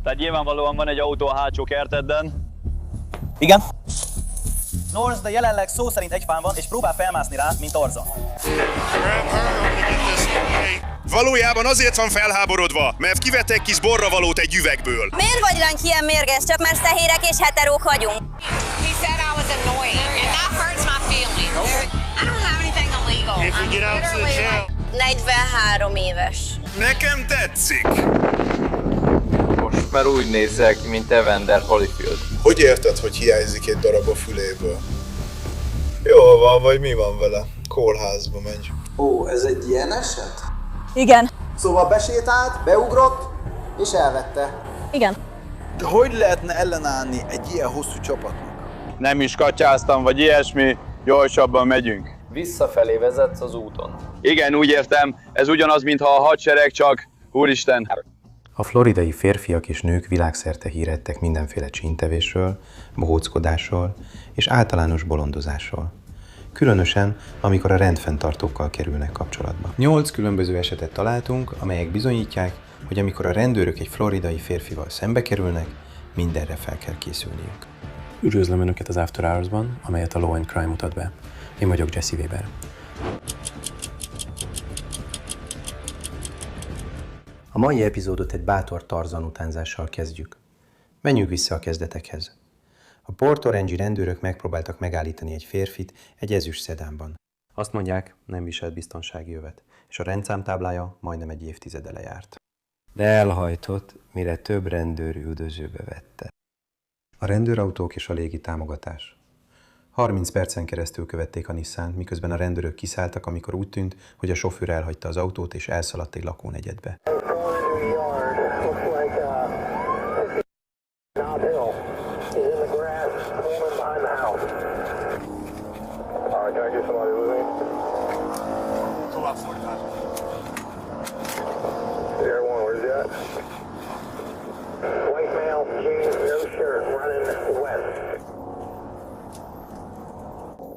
Tehát nyilvánvalóan van egy autó a hátsó kertedben. Igen. North, de jelenleg szó szerint egy fán van, és próbál felmászni rá, mint Tarzan. Valójában azért van felháborodva, mert kivett egy kis borravalót egy üvegből. Miért vagy ránk ilyen mérges, csak mert fehérek és heterók vagyunk? He said I was annoying, and that hurts my feelings. I don't have anything illegal. If we get out to the jail. 43 éves. Nekem tetszik. Most már úgy nézel ki, mint Evander Holyfield. Hogy érted, hogy hiányzik egy darab a füléből? Jól van, vagy mi van vele? Kórházba megy. Ó, ez egy ilyen eset? Igen. Szóval besétált, beugrott, és elvette. Igen. De hogy lehetne ellenállni egy ilyen hosszú csapatnak? Nem is kacsáztam, vagy ilyesmi, gyorsabban megyünk. Visszafelé vezetsz az úton. Igen, úgy értem, ez ugyanaz, mintha a hadsereg, csak úristen. A floridai férfiak és nők világszerte híredtek mindenféle csíntevésről, bohóckodásról és általános bolondozásról. Különösen, amikor a rendfenntartókkal kerülnek kapcsolatba. 8 különböző esetet találtunk, amelyek bizonyítják, hogy amikor a rendőrök egy floridai férfival szembe kerülnek, mindenre fel kell készülniük. Üdvözlöm Önöket az After Hours-ban, amelyet a Law and Crime mutat be. Én vagyok Jesse Weber. A mai epizódot egy bátor Tarzan utánzással kezdjük. Menjünk vissza a kezdetekhez. A Port Orange-i rendőrök megpróbáltak megállítani egy férfit egy ezüst szedánban. Azt mondják, nem viselt biztonsági övet, és a rendszámtáblája majdnem egy évtizede lejárt. De elhajtott, mire több rendőr üldözőbe vette. A rendőrautók és a légi támogatás. 30 percen keresztül követték a Nissant, miközben a rendőrök kiszálltak, amikor úgy tűnt, hogy a sofőr elhagyta az autót és elszaladt egy lakónegyedbe.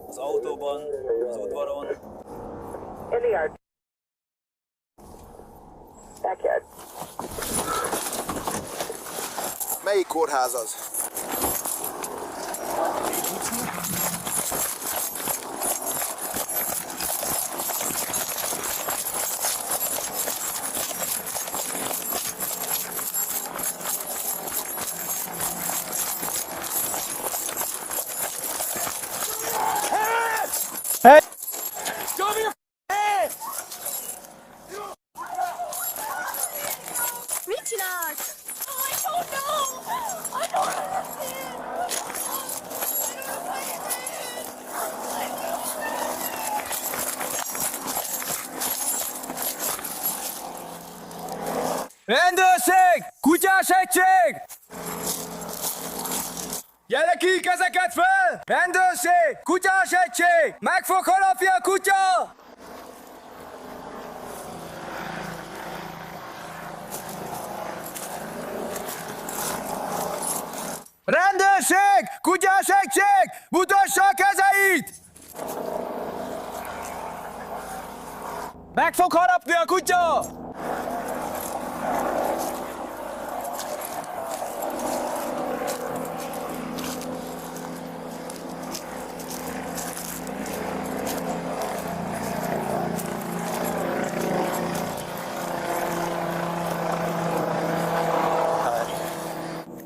Az autóban, az udvaron. In the yard. Backyard. Melyik kórház az? Hey! Mit csinálsz? I don't know! I don't Rendőrség! Kutyás egység! Gyerekik, ezeket fel! Rendőrség! Kutyás egység! Meg fog harapni a kutya! Rendőrség! Kutyás egység! Mutassa a kezeit! Meg fog harapni a kutya!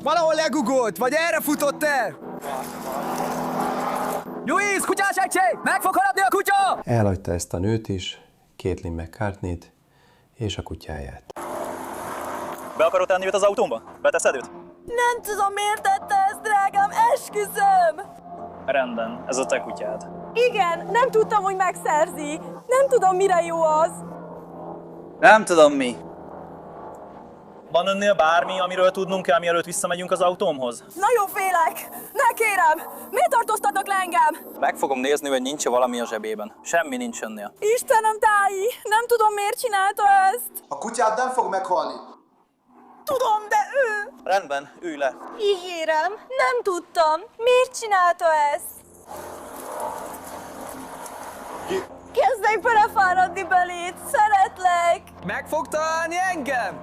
Valahol legugolt, vagy erre futott el! Louis, kutyás egység! Meg fog harapni a kutya! Elhagyta ezt a nőt is, Caitlin McCartney-t és a kutyáját. Be akarod tenni őt az autómba? Beteszed őt? Nem tudom, miért tette ezt, drágám, esküszöm! Rendben, ez a te kutyád. Igen, nem tudtam, hogy megszerzi. Nem tudom, mire jó az. Nem tudom mi. Van önnél bármi, amiről tudnunk kell, mielőtt visszamegyünk az autómhoz? Nagyon félek! Ne kérem! Miért tartóztatnak le engem? Meg fogom nézni, hogy nincs valami a zsebében. Semmi nincs önnél. Istenem, Tái! Nem tudom, miért csinálta ezt. A kutyád nem fog meghalni. Tudom, de ő... Rendben, ülj le. Ígérem, nem tudtam. Miért csinálta ezt? Kezdek belefáradni beléd. Szeretlek. Meg fog találni engem?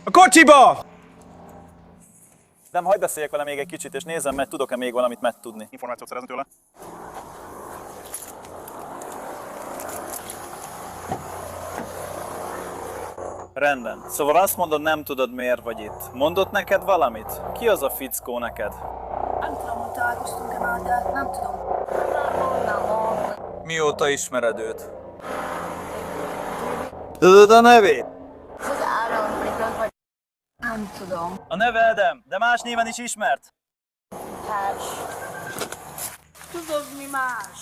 A Kocsiba! Nem, hagyd beszéljek vele még egy kicsit, és nézzem meg, tudok-e még valamit megtudni. Információt szerezni tőle. Rendben. Szóval azt mondod, nem tudod, miért vagy itt. Mondott neked valamit? Ki az a fickó neked? Nem tudom, hogy találkoztunk-e már, de nem tudom. Mióta ismered őt? Tudod a nevét? Az állampriklat vagy... Nem tudom. A neve Edem, de más néven is ismert. Társ. Tudod, mi más?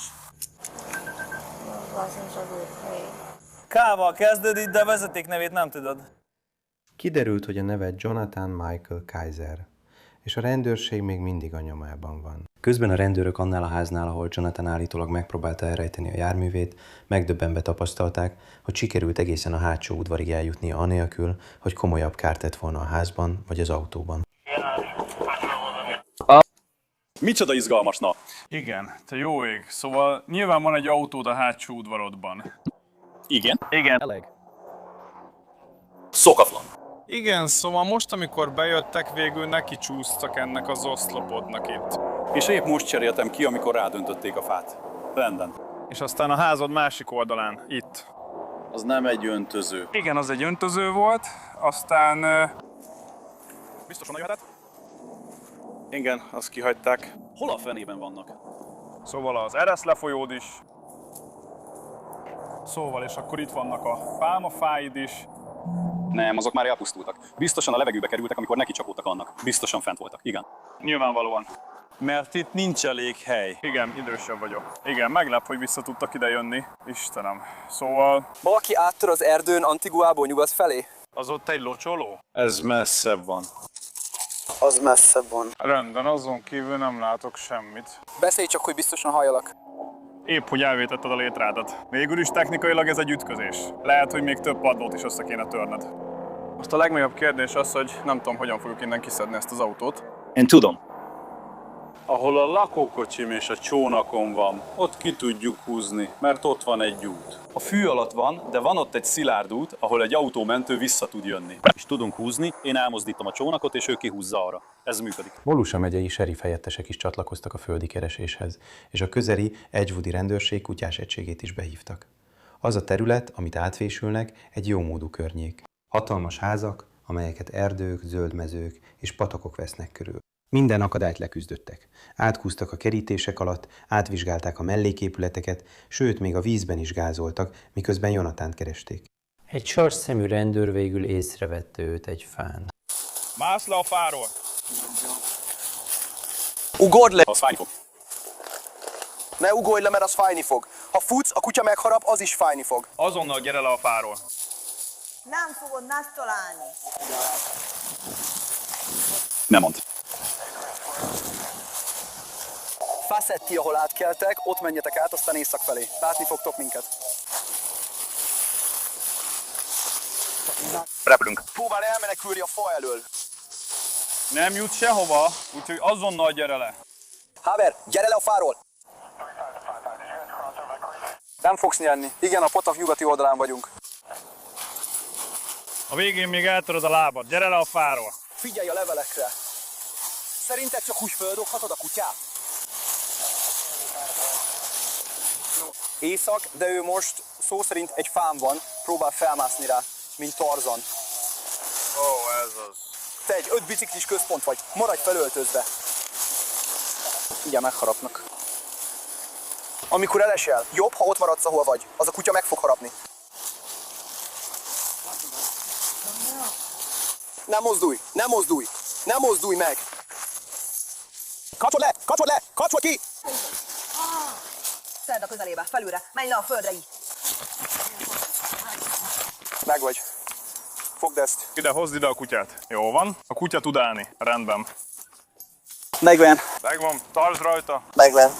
K-val kezdődik, de a vezeték nevét nem tudod. Kiderült, hogy a neve Jonathan Michael Kaiser, és a rendőrség még mindig a nyomában van. Közben a rendőrök annál a háznál, ahol Jonathan állítólag megpróbálta elrejteni a járművét, megdöbbenve tapasztalták, hogy sikerült egészen a hátsó udvarig eljutnia anélkül, hogy komolyabb kárt tett volna a házban vagy az autóban. Micsoda izgalmas nap! Igen, te jó ég. Szóval nyilván van egy autód a hátsó udvarodban. Igen? Igen. Elég. Szokatlan. Igen, szóval most, amikor bejöttek, végül neki csúsztak ennek az oszlopodnak itt. És épp most cseréltem ki, amikor rádöntötték a fát. Rendben. És aztán a házad másik oldalán, itt. Az nem egy öntöző. Igen, az egy öntöző volt, aztán... Biztosan a jöhetett? Igen, azt kihagyták. Hol a fenében vannak? Szóval az ereszlefolyód is. Szóval, és akkor itt vannak a pálmafáid is. Nem, azok már elpusztultak. Biztosan a levegőbe kerültek, amikor neki csapódtak annak. Biztosan fent voltak, igen. Nyilvánvalóan. Mert itt nincs elég hely. Igen, idősebb vagyok. Igen, meglep, hogy vissza tudtak ide jönni. Istenem. Szóval... Valaki áttör az erdőn Antiguából nyugat felé? Az ott egy locsoló? Ez messzebb van. Az messzebb van. Rendben, azon kívül nem látok semmit. Beszélj csak, hogy biztosan halljalak. Épp, hogy elvétetted a létrádat. Végül is technikailag ez egy ütközés. Lehet, hogy még több padlót is össze kéne törned. Most a legnagyobb kérdés az, hogy nem tudom, hogyan fogjuk innen kiszedni ezt az autót. Én tudom. Ahol a lakókocsim és a csónakom van, ott ki tudjuk húzni, mert ott van egy út. A fű alatt van, de van ott egy szilárd út, ahol egy autómentő vissza tud jönni. És tudunk húzni, én elmozdítom a csónakot, és ő kihúzza arra. Ez működik. Volusa megyei sheriff helyettesek is csatlakoztak a földi kereséshez, és a közeli Edgewoodi rendőrség kutyás egységét is behívtak. Az a terület, amit átvésülnek, egy jómódú környék. Hatalmas házak, amelyeket erdők, zöldmezők és patakok vesznek körül. Minden akadályt leküzdöttek. Átkúztak a kerítések alatt, átvizsgálták a melléképületeket, sőt, még a vízben is gázoltak, miközben Jonathánt keresték. Egy sarszemű rendőr végül észrevette őt egy fán. Mász le a fáról! Ugorj le! Az fájni fog. Ne ugorj le, mert az fájni fog. Ha futsz, a kutya megharap, az is fájni fog. Azonnal gyere le a fáról! Nem fogod megtalálni. Nem mond. Faszetti, ahol átkeltek, ott menjetek át, aztán észak felé. Látni fogtok minket. Repülünk. Próbál elmenekülni a fa elől. Nem jut sehova, úgyhogy azonnal gyere le! Haver, gyere le a fáról! Nem fogsz nyerni. Igen, a patak nyugati oldalán vagyunk. A végén még eltöröd a lábad, gyere le a fáról! Figyelj a levelekre! Szerinted csak úgy földoghatod a kutyát? Észak, de ő most szó szerint egy fán van, próbál felmászni rá, mint Tarzan. Ó, ez az. Te egy 5 biciklis központ vagy, maradj felöltözve. Igen, megharapnak. Amikor elesel, jobb, ha ott maradsz, ahol vagy. Az a kutya meg fog harapni. Nem mozdulj, nem mozdulj, nem mozdulj meg! Kapcsolj le, kapcsolj le, kapcsolj ki! Szedd a közelébe, felülre, menj le a földre így. Meg vagy. Fogd ezt. Ide, hozd ide a kutyát. Jó van. A kutya tud állni. Rendben. Megvan. Megvan. Tartsd rajta. Megvan.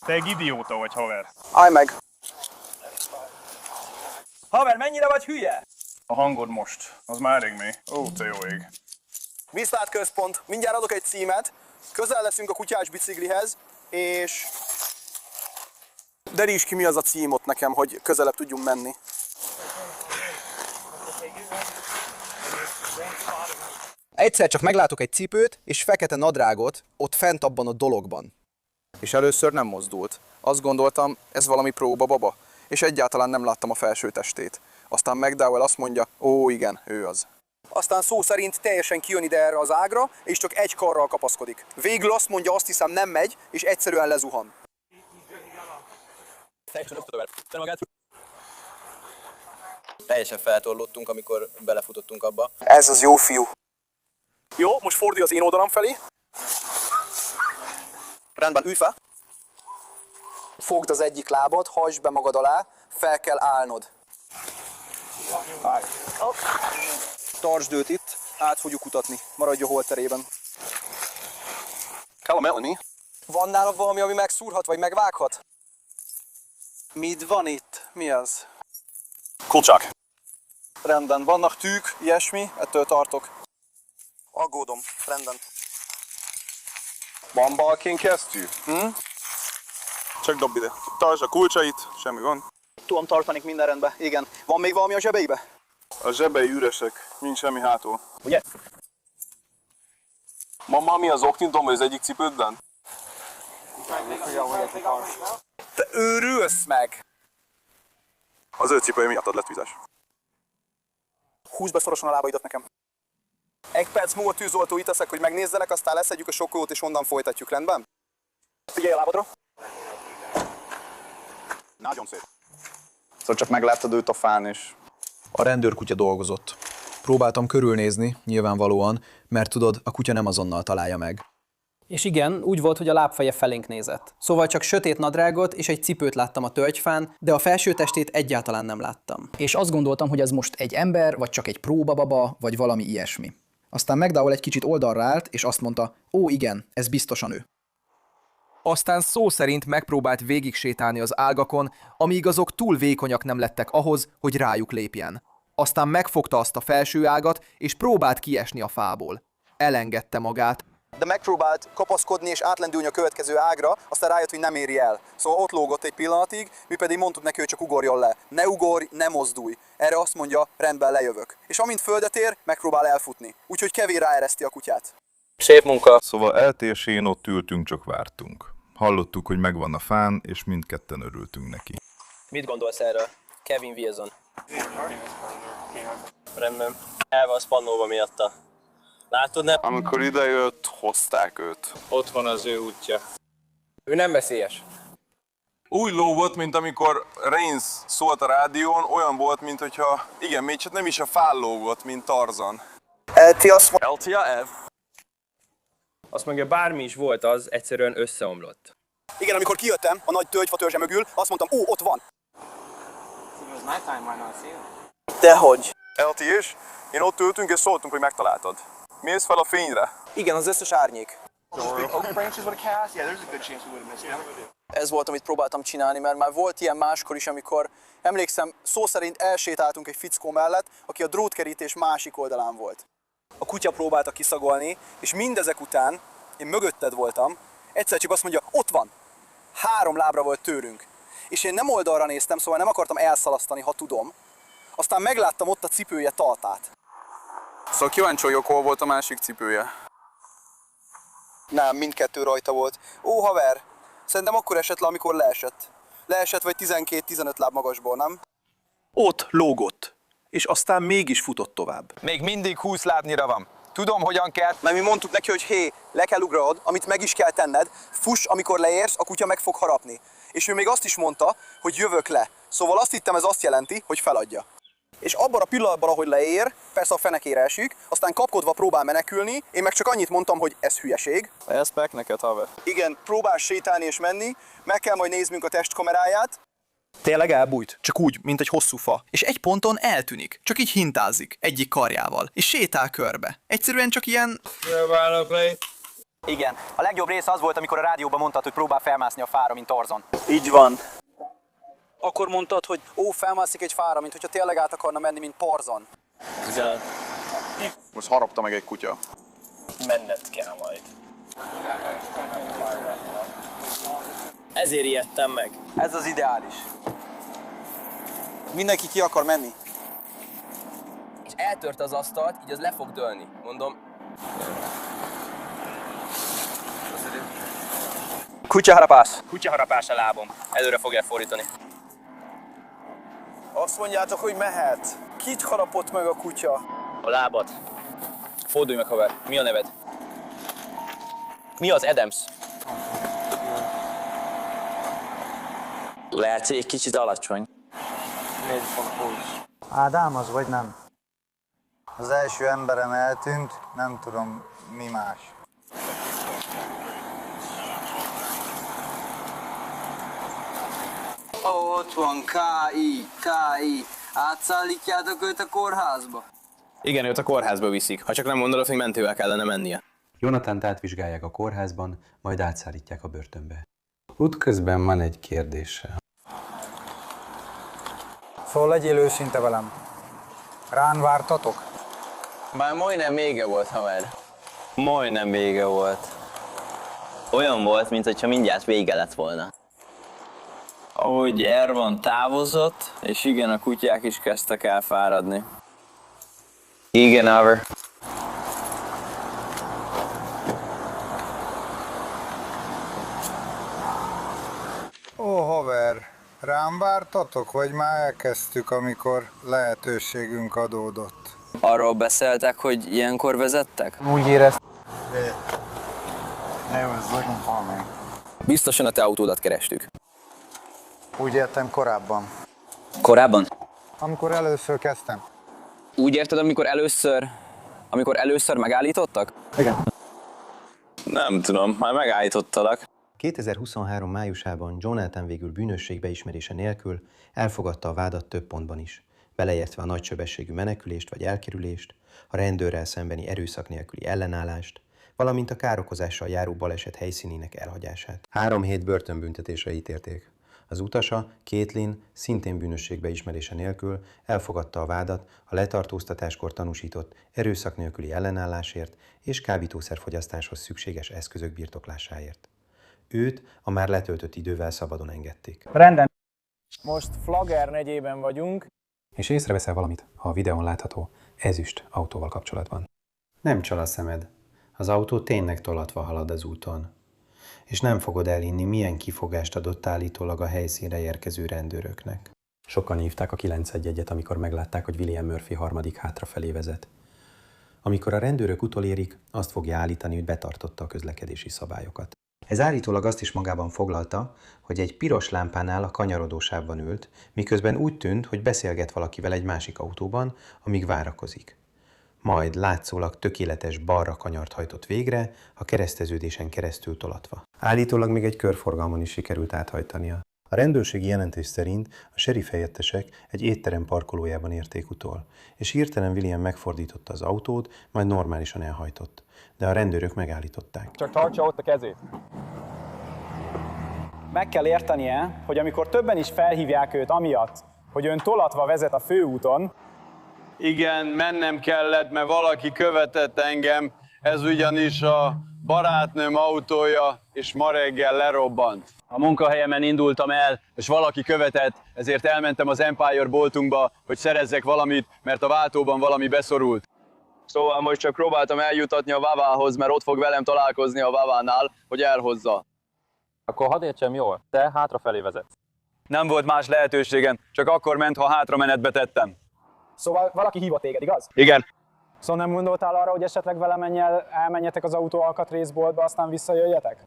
Te egy idióta vagy, haver. Állj meg. Haver, mennyire vagy hülye? A hangod most. Az már elég mély. Ó, te jó ég. Viszlátközpont. Mindjárt adok egy címet. Közel leszünk a kutyás biciklihez, és... Deríts ki, mi az a cím ott nekem, hogy közelebb tudjunk menni. Egyszer csak meglátok egy cipőt és fekete nadrágot ott fent abban a dologban. És először nem mozdult. Azt gondoltam, ez valami próbababa, és egyáltalán nem láttam a felső testét. Aztán McDowell azt mondja, ó igen, ő az. Aztán szó szerint teljesen kijön ide erre az ágra, és csak egy karral kapaszkodik. Végül azt mondja, azt hiszem nem megy, és egyszerűen lezuhan. Teljesen feltorlottunk, amikor belefutottunk abba. Ez az jó fiú. Jó, most fordulj az én oldalam felé. Rendben, ülj fel. Fogd az egyik lábad, hajtsd be magad alá, fel kell állnod. Tartsd őt itt, át fogjuk kutatni. Maradj a holterében. Callum Melanie. Van nálad valami, ami megszúrhat, vagy megvághat? Mit van itt? Mi az? Kulcsák. Rendben, vannak tűk, ilyesmi, ettől tartok. Aggódom, rendben. Van balkén kesztyű? Csak dobd ide. Tartsd a kulcsait, semmi gond. Tudom tartani minden rendben, igen. Van még valami a zsebeibe? A zsebei üresek, nincs semmi hátul. Ugye? Mama, mi az oktintom, az egyik cipődben? Te őrülsz meg! Az ő cipője miattad lett vizes. Húzd be szorosan a lábaidat nekem. Egy perc múlva tűzoltó itt leszek, hogy megnézzenek, aztán leszedjük a sokkolót és onnan folytatjuk, rendben? Figyelj a lábadra! Nagyon szép. Szóval csak megláttad őt a fán, és... A rendőrkutya dolgozott. Próbáltam körülnézni, nyilvánvalóan, mert tudod, a kutya nem azonnal találja meg. És igen, úgy volt, hogy a lábfeje felénk nézett. Szóval csak sötét nadrágot és egy cipőt láttam a tölgyfán, de a felső testét egyáltalán nem láttam. És azt gondoltam, hogy ez most egy ember, vagy csak egy próbababa, vagy valami ilyesmi. Aztán McDowell egy kicsit oldalra állt, és azt mondta, ó igen, ez biztosan ő. Aztán szó szerint megpróbált végig sétálni az ágakon, amíg azok túl vékonyak nem lettek ahhoz, hogy rájuk lépjen. Aztán megfogta azt a felső ágat, és próbált kiesni a fából. Elengedte magát. De megpróbált kapaszkodni és átlendülni a következő ágra, aztán rájött, hogy nem éri el. Szóval ott lógott egy pillanatig, mi pedig mondtuk neki, hogy csak ugorjon le. Ne ugorj, ne mozdulj. Erre azt mondja, rendben lejövök. És amint földet ér, megpróbál elfutni. Úgyhogy kevén ráereszti a kutyát. Szép munka. Szóval eltésén ott ültünk, csak vártunk. Hallottuk, hogy megvan a fán, és mindketten örültünk neki. Mit gondolsz erről? Kevin Wilson. Rendben. El van spannolva miatta. Látod, nem? Amikor idejött, hozták őt. Ott van az ő útja. Ő nem veszélyes. Úgy lógott, mint amikor Reigns szólt a rádión, olyan volt, mint hogyha, igen, még csak nem is a fán lógott, mint Tarzan. LTF. Azt mondja, bármi is volt az, egyszerűen összeomlott. Igen, amikor kijöttem a nagy tölgyfa törzse mögül, azt mondtam, ó, ott van. Dehogy. LT is? Én ott ültünk és szóltunk, hogy megtaláltad. Mész fel a fényre? Igen, az összes árnyék. Ez volt, amit próbáltam csinálni, mert már volt ilyen máskor is, amikor emlékszem, szó szerint elsétáltunk egy fickó mellett, aki a drótkerítés másik oldalán volt. A kutya próbálta kiszagolni, és mindezek után, én mögötted voltam, egyszer csak azt mondja, ott van! 3 lábra volt tőlünk. És én nem oldalra néztem, szóval nem akartam elszalasztani, ha tudom. Aztán megláttam ott a cipője talpát. Szóval kíváncsi vagyok, hol volt a másik cipője. Nem, mindkettő rajta volt. Ó, haver, szerintem akkor esett le, amikor leesett. Leesett vagy 12-15 láb magasból, nem? Ott lógott, és aztán mégis futott tovább. Még mindig 20 lábnyira van. Tudom, hogyan kell. Mert mi mondtuk neki, hogy hé, le kell ugranod, amit meg is kell tenned, fuss, amikor leérsz, a kutya meg fog harapni. És ő még azt is mondta, hogy jövök le. Szóval azt hittem, ez azt jelenti, hogy feladja. És abban a pillanatban, ahogy leér, persze a fenekére esik, aztán kapkodva próbál menekülni, én meg csak annyit mondtam, hogy ez hülyeség. Ez meg neked, haver. Igen, próbál sétálni és menni, meg kell majd néznünk a testkameráját. Tényleg elbújt, csak úgy, mint egy hosszú fa. És egy ponton eltűnik, csak így hintázik, egyik karjával, és sétál körbe. Egyszerűen csak ilyen... Igen, a legjobb rész az volt, amikor a rádióban mondtad, hogy próbál felmászni a fára, mint Tarzan. Így van. Akkor mondtad, hogy ó, felmászik egy fára, mint hogyha tényleg át akarna menni, mint Tarzan. Igen. Most harapta meg egy kutya. Menned kell majd. Ezért ijedtem meg. Ez az ideális. Mindenki ki akar menni. eltört az asztalt, így az le fog dőlni. Mondom. Kutyaharapás. Kutyaharapás a lábom. Előre fogják fordítani. Azt mondjátok, hogy mehet. Kit harapott meg a kutya? A lábat. Fordulj meg, haver. Mi a neved? Mi az Adams? Lehet, hogy egy kicsit alacsony. Ádám az vagy nem? Az első emberem eltűnt, nem tudom mi más. Ott van, K.I. Átszállítjátok őt a kórházba? Igen, őt a kórházba viszik, ha csak nem mondod, hogy mentővel kellene mennie. Jonathant átvizsgálják a kórházban, majd átszállítják a börtönbe. Útközben van egy kérdése. Szóval legyél őszinte velem. Rán vártatok? Már majdnem vége volt, haver. Majdnem vége volt. Olyan volt, mintha mindjárt vége lett volna. Ahogy Ervan távozott, és igen, a kutyák is kezdtek elfáradni. Igen, haver. Ó, haver, rám vártatok, vagy már elkezdtük, amikor lehetőségünk adódott? Arról beszéltek, hogy ilyenkor vezettek? Úgy éreztem. Nem, Biztosan a te autódat kerestük. úgy értem korábban. Korábban? Amikor először kezdtem. Úgy érted, amikor először megállítottak? Igen. Nem tudom, már megállítottalak. 2023 májusában Jonathan végül bűnösség beismerése nélkül elfogadta a vádat több pontban is, beleértve a nagysebességű menekülést vagy elkerülést, a rendőrrel szembeni erőszak nélküli ellenállást, valamint a károkozással járó baleset helyszínének elhagyását. 3 hét börtönbüntetésre ítélték. Az utasa, Caitlin, szintén bűnösség beismerése nélkül elfogadta a vádat a letartóztatáskor tanúsított erőszak nélküli ellenállásért és kábítószerfogyasztáshoz szükséges eszközök birtoklásáért. Őt a már letöltött idővel szabadon engedték. Rendben. Most Flagger negyében vagyunk. És észreveszel valamit, ha a videón látható ezüst autóval kapcsolatban. Nem csal a szemed. Az autó tényleg tolatva halad az úton. És nem fogod elhinni, milyen kifogást adott állítólag a helyszínre érkező rendőröknek. Sokan hívták a 911-et, amikor meglátták, hogy William Murphy harmadik hátrafelé vezet. Amikor a rendőrök utolérik, azt fogja állítani, hogy betartotta a közlekedési szabályokat. Ez állítólag azt is magában foglalta, hogy egy piros lámpánál a kanyarodó sávban ült, miközben úgy tűnt, hogy beszélget valakivel egy másik autóban, amíg várakozik. Majd látszólag tökéletes balra kanyart hajtott végre, a kereszteződésen keresztül tolatva. Állítólag még egy körforgalmon is sikerült áthajtania. A rendőrségi jelentés szerint a sheriff helyettesek egy étterem parkolójában érték utol, és hirtelen William megfordította az autót, majd normálisan elhajtott. De a rendőrök megállították. Csak tartsa ott a kezét. Meg kell értenie, hogy amikor többen is felhívják őt amiatt, hogy ön tolatva vezet a főúton. Igen, mennem kellett, mert valaki követett engem, ez ugyanis a barátnőm autója, és ma reggel lerobbant. A munkahelyemen indultam el, és valaki követett, ezért elmentem az Empire boltunkba, hogy szerezzek valamit, mert a váltóban valami beszorult. Szóval most csak próbáltam eljutatni a Vavához, mert ott fog velem találkozni a Vavánál, hogy elhozza. Akkor hadd értsem jól, te hátrafelé vezetsz. Nem volt más lehetőségem, csak akkor ment, ha hátramenetbe tettem. Szóval valaki hívott téged, igaz? Igen. Szóval nem gondoltál arra, hogy esetleg vele elmenjetek az autó alkatrészboltba, aztán visszajöjjetek?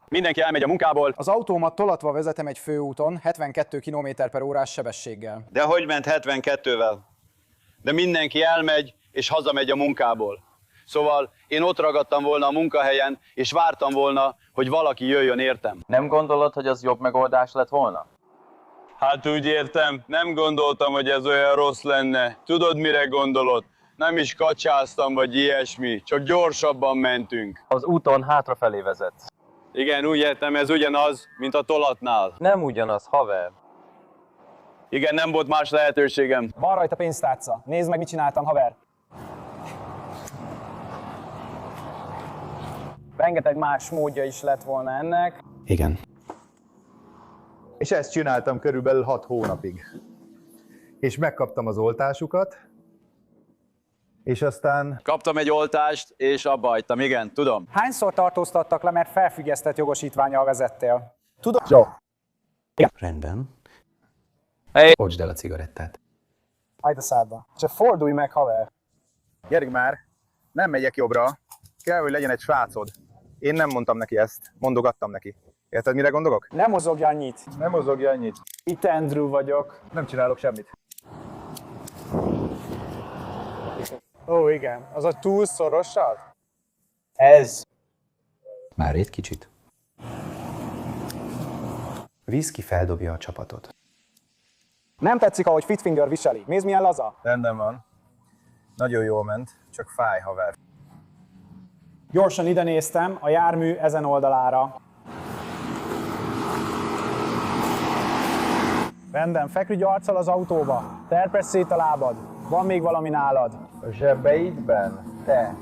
Mindenki elmegy a munkából. Az autómat tolatva vezetem egy főúton, 72 km/h sebességgel. De hogy ment 72-vel? De mindenki elmegy, és hazamegy a munkából. Szóval én ott ragadtam volna a munkahelyen, és vártam volna, hogy valaki jöjjön értem. Nem gondolod, hogy az jobb megoldás lett volna? Hát úgy értem, nem gondoltam, hogy ez olyan rossz lenne. Tudod, mire gondolod? Nem is kacsáztam, vagy ilyesmi, csak gyorsabban mentünk. Az úton hátrafelé vezetsz. Igen, úgy értem, ez ugyanaz, mint a tolatnál. Nem ugyanaz, haver. Igen, nem volt más lehetőségem. Van rajta pénztárca. Nézd meg, mit csináltam, haver. Rengeteg más módja is lett volna ennek. Igen. És ezt csináltam körülbelül 6 hónapig. És megkaptam az oltásukat, És aztán... Kaptam egy oltást, és abba hagytam, igen, tudom. Hányszor tartóztattak le, mert felfüggesztett jogosítvánnyal vezettél? Tudom. Jó. Rendben. Hey. Olcsd el a cigarettát. Hagyd a szádba. Csak fordulj meg, haver. Gyerünk már, nem megyek jobbra. Kell, hogy legyen egy srácod. Én nem mondtam neki ezt, mondogattam neki. Érted, mire gondolok? Nem mozogj annyit. Nem mozogj annyit. Itt Andrew vagyok. Nem csinálok semmit. Ó, igen. Az a túl szorosabb? Ez. Már egy kicsit. Whisky feldobja a csapatot. Nem tetszik, ahogy Fitfinger viseli. Nézd, milyen laza. Rendben van. Nagyon jól ment, csak fáj, haver. Gyorsan ide néztem, a jármű ezen oldalára. Rendben, feküdj arccal az autóba. Terpesz szét a lábad. Van még valami nálad. A zsebeidben? Te.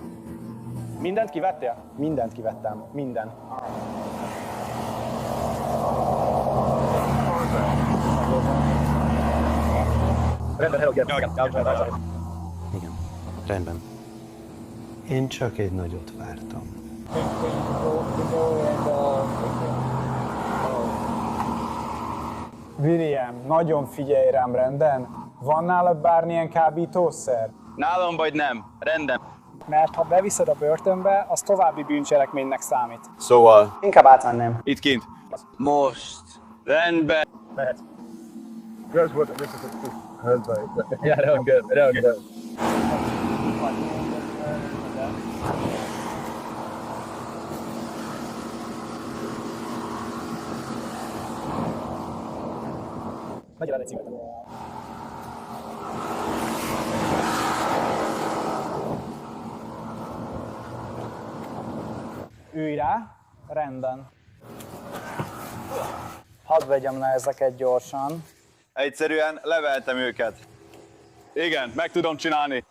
Mindent kivettél? Mindent kivettem. Minden. Rendben, hello, Igen, rendben. Én csak egy nagyot vártam. William, nagyon figyelj rám, rendben? Van nálad bármilyen kábítószer? Nálam vagy nem? Rendben. Mert ha beviszed a börtönbe, az további bűncselekménynek számít. Szóval? Inkább átmenném. Itt kint. Most. Rendben. Mehet. Good, good. Yeah, real good, real good. Vegyél el egy cigarettát. Ülj rá. Rendben. Hadd vegyem le ezeket gyorsan. Egyszerűen leveltem őket. Igen, meg tudom csinálni.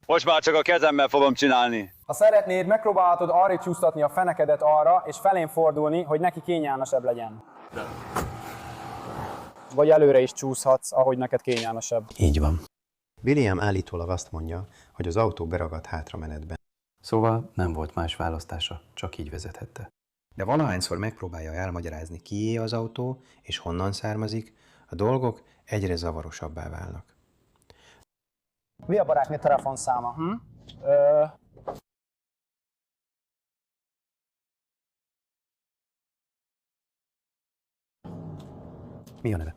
Most már csak a kezemmel fogom csinálni. Ha szeretnéd, megpróbálhatod arra csúsztatni a fenekedet arra, és felén fordulni, hogy neki kényelmesebb legyen. Vagy előre is csúszhatsz, ahogy neked kényelmesebb. Így van. William állítólag azt mondja, hogy az autó beragadt hátramenetben. Szóval nem volt más választása, csak így vezethette. De valahányszor megpróbálja elmagyarázni, kié az autó, és honnan származik, a dolgok egyre zavarosabbá válnak. Mi a barátnő telefonszáma? Mi a neve?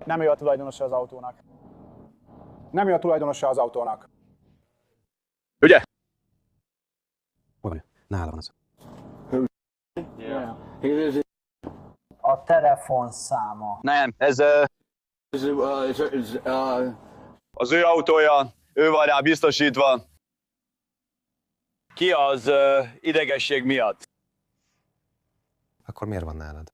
Nem ő a tulajdonosa az autónak. Nem ő a tulajdonosa az autónak. Ugye? Hol van ő? Nála van az. A telefonszáma. Nem, ez az ő autója, ő van rá biztosítva. Ki az idegesség miatt? Akkor miért van nálad?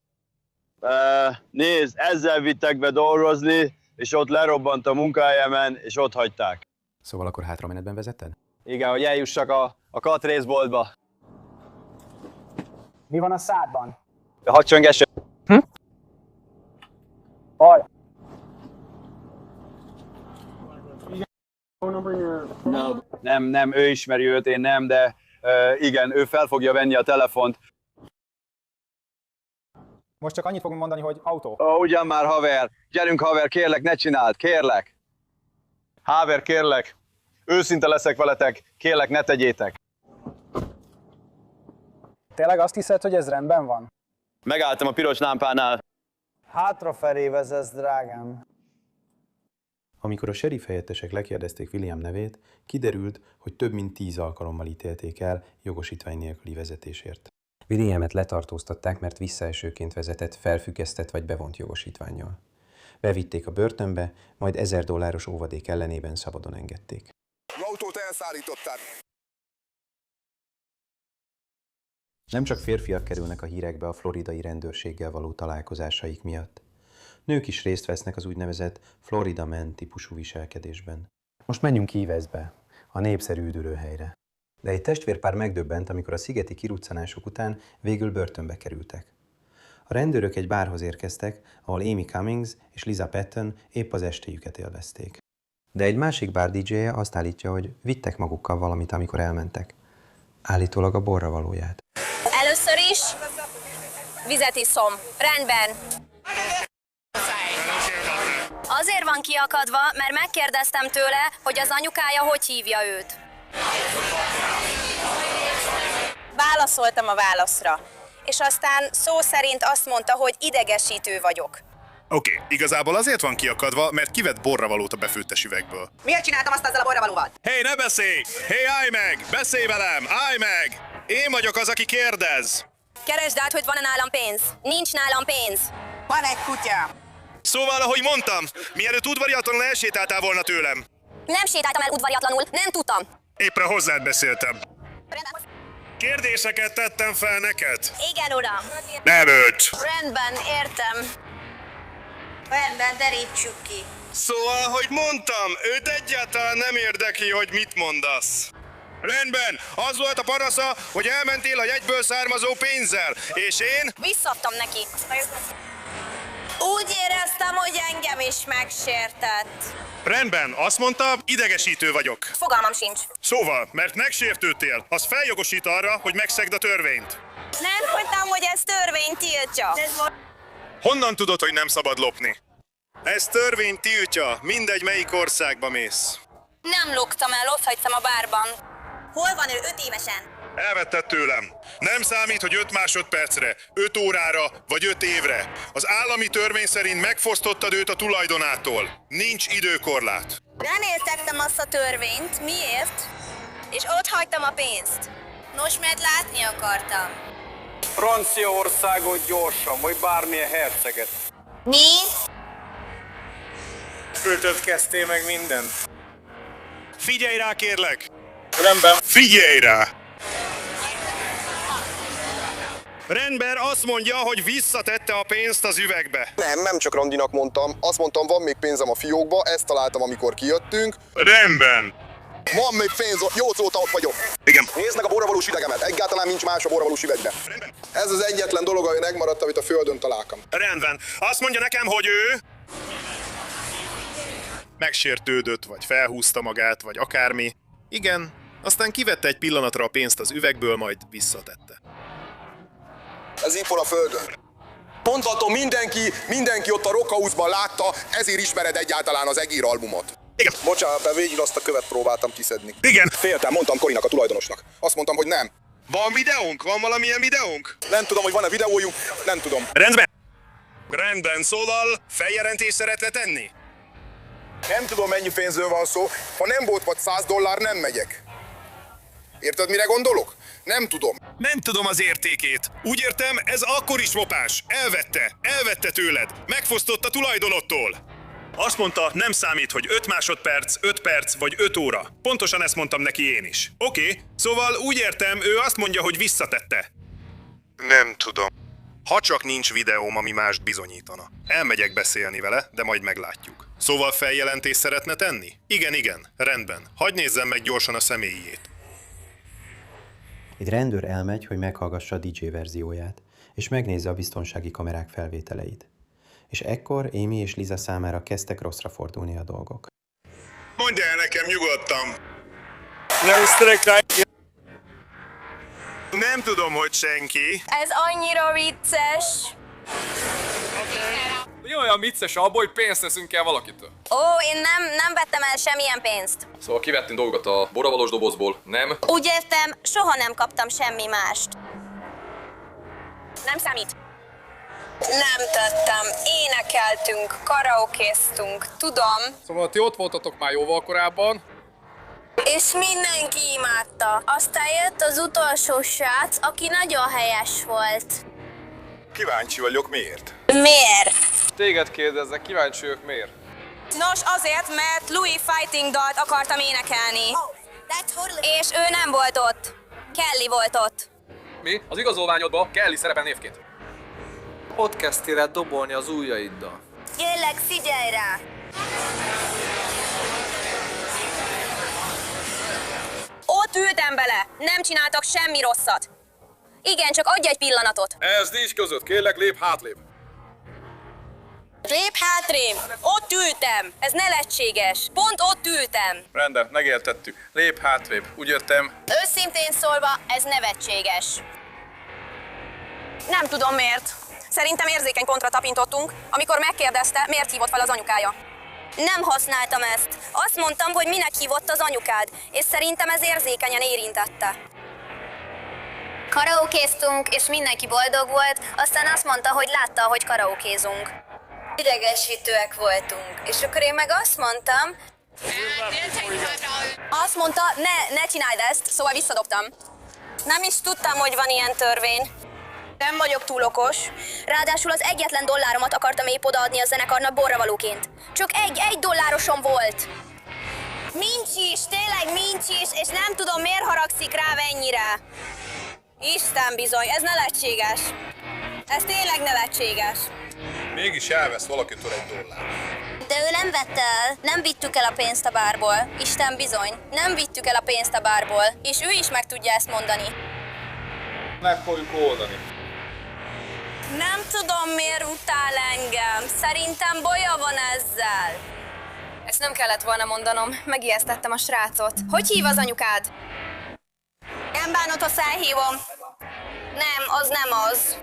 Nézd, ezzel vittek be dolgozni, és ott lerobbant a munkahelyemen, és ott hagyták. Szóval akkor hátramenetben vezetted? Igen, hogy eljussak a katrészboltba. Mi van a szádban? Hadd csöngessen. Aj. Nem, ő ismeri őt, én nem, de igen, ő fel fogja venni a telefont. Most csak annyit fogunk mondani, hogy autó. Ugyan már, haver. Gyerünk, haver, kérlek, ne csináld, kérlek. Haver, kérlek. Őszinte leszek veletek, kérlek, ne tegyétek. Tényleg azt hiszed, hogy ez rendben van? Megálltam a piros lámpánál. Hátrafelé vezetsz, drágám. Amikor a sheriff helyettesek lekérdezték William nevét, kiderült, hogy több mint 10 alkalommal ítélték el jogosítvány nélküli vezetésért. Williamet letartóztatták, mert visszaesőként vezetett, felfüggesztett vagy bevont jogosítvánnyal. Bevitték a börtönbe, majd $1000 óvadék ellenében szabadon engedték. Az autót elszállították. Nem csak férfiak kerülnek a hírekbe a floridai rendőrséggel való találkozásaik miatt. Nők is részt vesznek az úgynevezett Florida Man típusú viselkedésben. Most menjünk Key Westbe, a népszerű üdülőhelyre. De egy testvérpár megdöbbent, amikor a szigeti kiruccanások után végül börtönbe kerültek. A rendőrök egy bárhoz érkeztek, ahol Amy Cummings és Liza Patton épp az estéjüket élvezték. De egy másik bár DJ-je azt állítja, hogy vittek magukkal valamit, amikor elmentek. Állítólag a borravalóját. Először is vizet iszom. Rendben. Azért van kiakadva, mert megkérdeztem tőle, hogy az anyukája hogy hívja őt. Válaszoltam a válaszra. És aztán szó szerint azt mondta, hogy idegesítő vagyok. Oké, igazából azért van kiakadva, mert kivett borravalót a befőttes üvegből. Miért csináltam azt azzal a borravalóval? Hé, ne beszélj! Hé, állj meg! Beszélj velem! Állj meg! Én vagyok az, aki kérdez! Keresd át, hogy van-e nálam pénz. Nincs nálam pénz. Van egy kutya. Szóval, ahogy mondtam, mielőtt udvariatlanul elsétáltál volna tőlem. Nem sétáltam el udvariatlanul, nem tudtam. Éppen hozzád beszéltem. Kérdéseket tettem fel neked? Igen, uram. Nem őt! Rendben, értem. Rendben, derítsük ki. Szóval, hogy mondtam, őt egyáltalán nem érdekli, hogy mit mondasz. Rendben, az volt a panasza, hogy elmentél a jegyből származó pénzzel, és én... Visszadtam neki. Úgy éreztem, hogy engem is megsértett. Rendben, azt mondta, idegesítő vagyok. Fogalmam sincs. Szóval, mert megsértődtél, az feljogosít arra, hogy megszegd a törvényt. Nem mondtam, hogy ez törvény tiltja. Honnan tudod, hogy nem szabad lopni? Ez törvény tiltja, mindegy melyik országba mész. Nem loptam el, ott hagytam a bárban. Hol van ő 5 évesen? Elvetted tőlem. Nem számít, hogy 5 másodpercre, 5 órára vagy 5 évre. Az állami törvény szerint megfosztottad őt a tulajdonától. Nincs időkorlát. Nem értettem azt a törvényt. Miért? És ott hagytam a pénzt. Nos, mert látni akartam. Franciaországot gyorsan, vagy bármilyen herceget. Mi? Költötkeztél meg mindent. Figyelj rá, kérlek! Rendben. Figyelj rá! Rendben, azt mondja, hogy visszatette a pénzt az üvegbe. Nem csak Randinak mondtam. Azt mondtam, van még pénzem a fiókba, ezt találtam, amikor kijöttünk. Rendben. Van még pénz, 8 óta ott vagyok. Igen. Nézd meg a borravalós üvegemet, egyáltalán nincs más a borravalós üvegben. Ez az egyetlen dolog, ami megmaradt, amit a földön találtam. Rendben. Azt mondja nekem, hogy ő... megsértődött, vagy felhúzta magát, vagy akármi. Igen. Aztán kivette egy pillanatra a pénzt az üvegből, majd visszatette. Ez itt van a földön. Mondhatom, mindenki ott a Rock House-ban látta, ezért ismered egyáltalán az Egér albumot. Igen. Bocsánat, de végig azt a követ próbáltam kiszedni. Igen. Féltem, mondtam Korinak, a tulajdonosnak. Azt mondtam, hogy nem. Van videónk? Van valamilyen videónk? Nem tudom, hogy van-e videójuk, nem tudom. Rendben. Rendben, szóval feljelentést szeretne tenni? Nem tudom, mennyi pénzről van szó. Ha nem volt vagy $100, nem megyek. Érted, mire gondolok? Nem tudom. Nem tudom az értékét. Úgy értem, ez akkor is lopás. Elvette tőled. Megfosztott a tulajdonottól. Azt mondta, nem számít, hogy 5 másodperc, 5 perc vagy 5 óra. Pontosan ezt mondtam neki én is. Oké, szóval úgy értem, ő azt mondja, hogy visszatette. Nem tudom. Ha csak nincs videóm, ami mást bizonyítana. Elmegyek beszélni vele, de majd meglátjuk. Szóval feljelentést szeretne tenni? Igen, rendben. Hadd nézzem meg gyorsan a személyét. Egy rendőr elmegy, hogy meghallgassa a DJ verzióját, és megnézze a biztonsági kamerák felvételeit. És ekkor Amy és Liza számára kezdtek rosszra fordulni a dolgok. Mondj el nekem nyugodtan! Nem tudom, hogy senki. Ez annyira vicces. Mi olyan vicces abból, hogy pénzt teszünk el valakitől? Ó, én nem vettem el semmilyen pénzt. Szóval kivettünk dolgokat a borravalós dobozból, nem? Úgy értem, soha nem kaptam semmi mást. Nem számít. Nem tettem. Énekeltünk, karaokéztunk, tudom. Szóval ti ott voltatok már jóval korábban. És mindenki imádta. Aztán jött az utolsó srác, aki nagyon helyes volt. Kíváncsi vagyok, miért? Miért? Téged kérdeznek, kíváncsi vagyok miért. Nos, azért, mert Louis Fighting dalt akartam énekelni. És ő nem volt ott. Kelly volt ott. Mi? Az igazolványodba Kelly szerepel névként. Ott kezdtél el dobolni az ujjaiddal. Kérlek, figyelj rá! Ott ültem bele, nem csináltak semmi rosszat. Igen, csak adj egy pillanatot. Ez nincs között, kérlek, lép hátrébb. Lép hátrébb! Ott ültem! Ez ne lehetséges! Pont ott ültem! Rendben, megértettük. Lép hátrébb. Úgy értem. Őszintén szólva, ez nevetséges. Nem tudom miért. Szerintem érzékeny pontra tapintottunk, amikor megkérdezte, miért hívott fel az anyukája. Nem használtam ezt. Azt mondtam, hogy minek hívott az anyukád, és szerintem ez érzékenyen érintette. Karaokéztunk, és mindenki boldog volt, aztán azt mondta, hogy látta, hogy karaokézunk. Idegesítőek voltunk, és akkor én meg azt mondtam... Azt mondta, ne csináld ezt, szóval visszadobtam. Nem is tudtam, hogy van ilyen törvény. Nem vagyok túl okos. Ráadásul az egyetlen dolláromat akartam épp odaadni a zenekarnak borravalóként. Csak egy dollárosom volt. Nincs is, tényleg nincs is, és nem tudom, miért haragszik rá ennyire. Isten bizony, ez ne lehetséges. Ez tényleg nevetséges. Mégis elvesz valakitől $1. De ő nem vette el, nem vittük el a pénzt a bárból. Isten bizony, nem vittük el a pénzt a bárból, és ő is meg tudja ezt mondani. Meg fogjuk oldani. Nem tudom, miért utál engem. Szerintem baja van ezzel. Ezt nem kellett volna mondanom, megijesztettem a srácot. Hogy hív az anyukád? Nem bánod, ha felhívom. Nem, az nem az.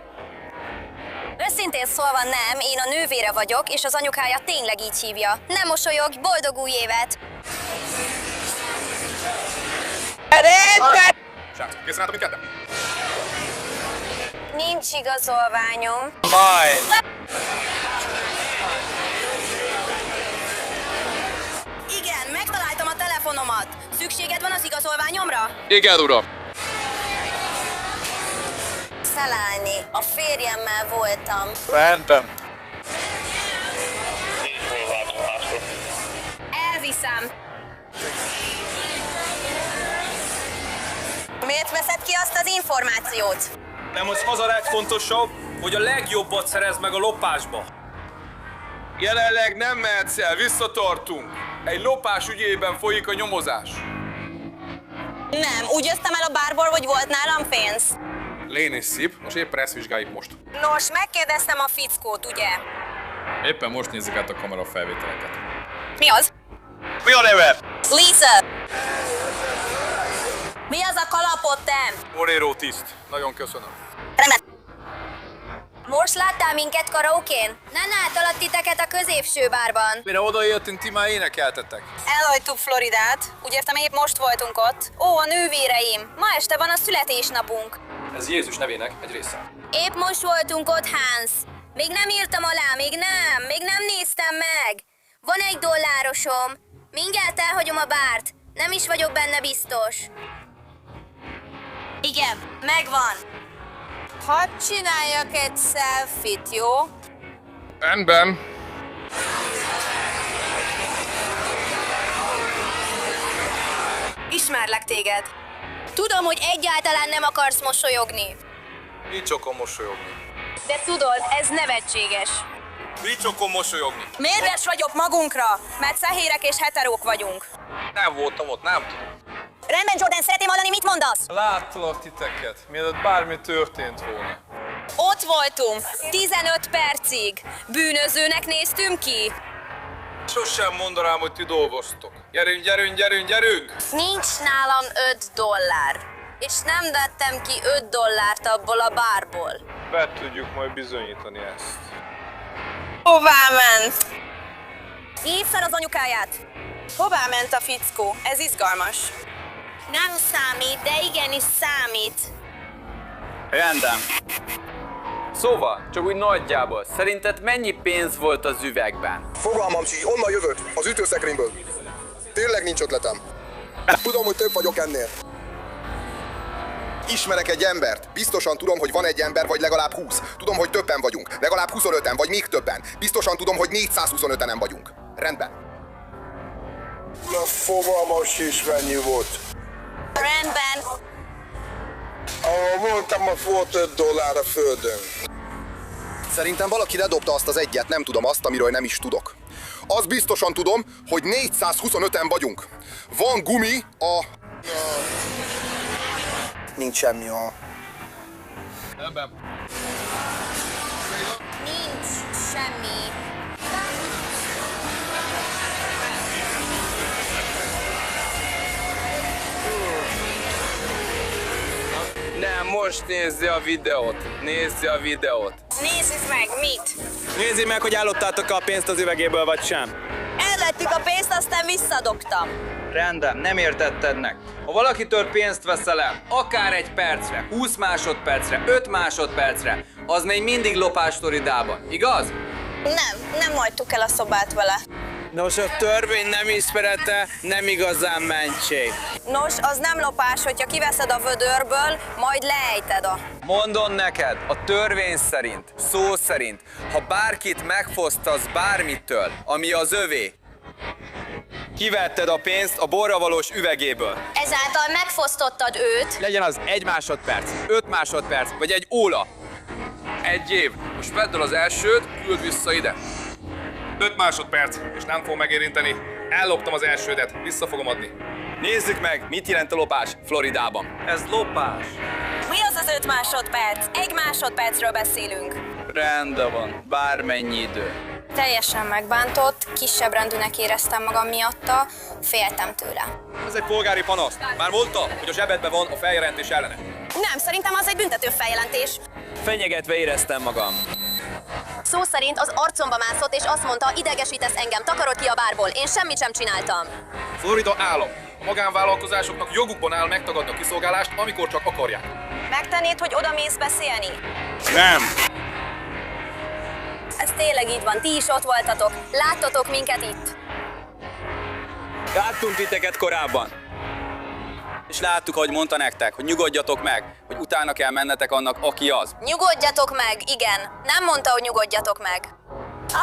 Őszintén szólva nem, én a nővére vagyok, és az anyukája tényleg így hívja. Nem mosolyogj, boldog új évet! Srácok, készen álltok mindketten? Nincs igazolványom. Majd! Igen, megtaláltam a telefonomat. Szükséged van az igazolványomra? Igen, uram. Szelálni. A férjemmel voltam. Rendben. Elviszem. Miért veszed ki azt az információt? Nem az a legfontosabb, hogy a legjobbat szerezd meg a lopásba. Jelenleg nem mehetsz el, visszatartunk. Egy lopás ügyében folyik a nyomozás. Nem, úgy jöttem el a bárból, hogy volt nálam pénz. Lén és szép, most éppen ezt vizsgáljuk most. Nos, megkérdeztem a fickót, ugye? Éppen most nézzük át a kamera felvételeket. Mi az? Mi a neve? Lisa! Mi az a kalapot, te? Morero tiszt. Nagyon köszönöm. Rendben. Most láttál minket karaokén? Nem általad titeket a középső bárban. Mire odajöttünk, ti már énekeltetek. Elhagytuk Floridát, úgy értem épp most voltunk ott. Ó, a nővéreim, ma este van a születésnapunk. Ez Jézus nevének egy része. Épp most voltunk ott, Hans. Még nem írtam alá, még nem néztem meg. Van $1. Mindjárt elhagyom a bárt. Nem is vagyok benne biztos. Igen, megvan. Hadd csináljak egy selfie-t, jó? Rendben. Ismerlek téged. Tudom, hogy egyáltalán nem akarsz mosolyogni. Nincs okom mosolyogni. De tudod, ez nevetséges. Nincs okom mosolyogni. Mérges vagyok magunkra, mert fehérek és heterók vagyunk. Nem voltam ott, nem tudom. Rendben, Jordan, szeretném hallani, mit mondasz? Láttalak titeket, mielőtt bármi történt volna. Ott voltunk, 15 percig. Bűnözőnek néztünk ki. Sosem mondanám, hogy ti dolgoztok. Gyerünk, gyerünk, gyerünk, gyerünk! Nincs nálam $5. És nem vettem ki $5 abból a bárból. Be tudjuk majd bizonyítani ezt. Hová ment? Hívd fel az anyukáját. Hová ment a fickó? Ez izgalmas. Nem számít, de igenis számít. Rendben. Szóval, csak úgy nagyjából, szerinted mennyi pénz volt az üvegben? Fogalmam sincs, onnan jövök, az ütőszekrényből. Tényleg nincs ötletem. Tudom, hogy több vagyok ennél. Ismerek egy embert. Biztosan tudom, hogy van egy ember, vagy legalább 20. Tudom, hogy többen vagyunk. Legalább 25-en, vagy még többen. Biztosan tudom, hogy 425-en vagyunk. Rendben. Na, fogalmam sincs, mennyi volt. Rendben. Ahol voltam, ott volt $5 a földön. Szerintem valaki ledobta azt az egyet, nem tudom azt, amiről nem is tudok. Azt biztosan tudom, hogy 425-en vagyunk. Van gumi a... Nincs semmi a... Ebben. Nincs semmi. Nem, most nézze a videót. Nézze a videót. Nézzük meg, mit? Nézzük meg, hogy elloptátok a pénzt az üvegéből, vagy sem. Elvettük a pénzt, aztán visszadobtam. Rendben, nem értetted meg. Ha valakitől pénzt veszel el, akár egy percre, 20 másodpercre, 5 másodpercre, az még mindig lopás Floridában, igaz? Nem hagytuk el a szobát vele. Nos, a törvény nem ismerete nem igazán mentség. Nos, az nem lopás, hogyha kiveszed a vödörből, majd leejted a... Mondom neked, a törvény szerint, szó szerint, ha bárkit megfosztasz bármitől, ami az övé, kivetted a pénzt a borravalós üvegéből. Ezáltal megfosztottad őt. Legyen az 1 másodperc, 5 másodperc, vagy egy óra. 1 év. Most vedd el az elsőt, küld vissza ide. 5 másodperc, és nem fog megérinteni. Elloptam az elsődet, vissza fogom adni. Nézzük meg, mit jelent a lopás Floridában. Ez lopás. Mi az az 5 másodperc? 1 másodpercről beszélünk. Rendben van, bármennyi idő. Teljesen megbántott, kisebbrendűnek éreztem magam miatta, féltem tőle. Ez egy polgári panasz. Már mondta, hogy a zsebedben van a feljelentés ellene. Nem, szerintem az egy büntető feljelentés. Fenyegetve éreztem magam. Szó szerint az arcomba mászott, és azt mondta, idegesítesz engem, takarod ki a bárból. Én semmit sem csináltam. Florida állam. A magánvállalkozásoknak jogukban áll megtagadni a kiszolgálást, amikor csak akarják. Megtennéd, hogy odamész beszélni? Nem. Ez tényleg így van, ti is ott voltatok. Láttatok minket itt. Láttunk titeket korábban. És láttuk, ahogy mondta nektek, hogy nyugodjatok meg, hogy utána kell mennetek annak, aki az. Nyugodjatok meg, igen. Nem mondta, hogy nyugodjatok meg.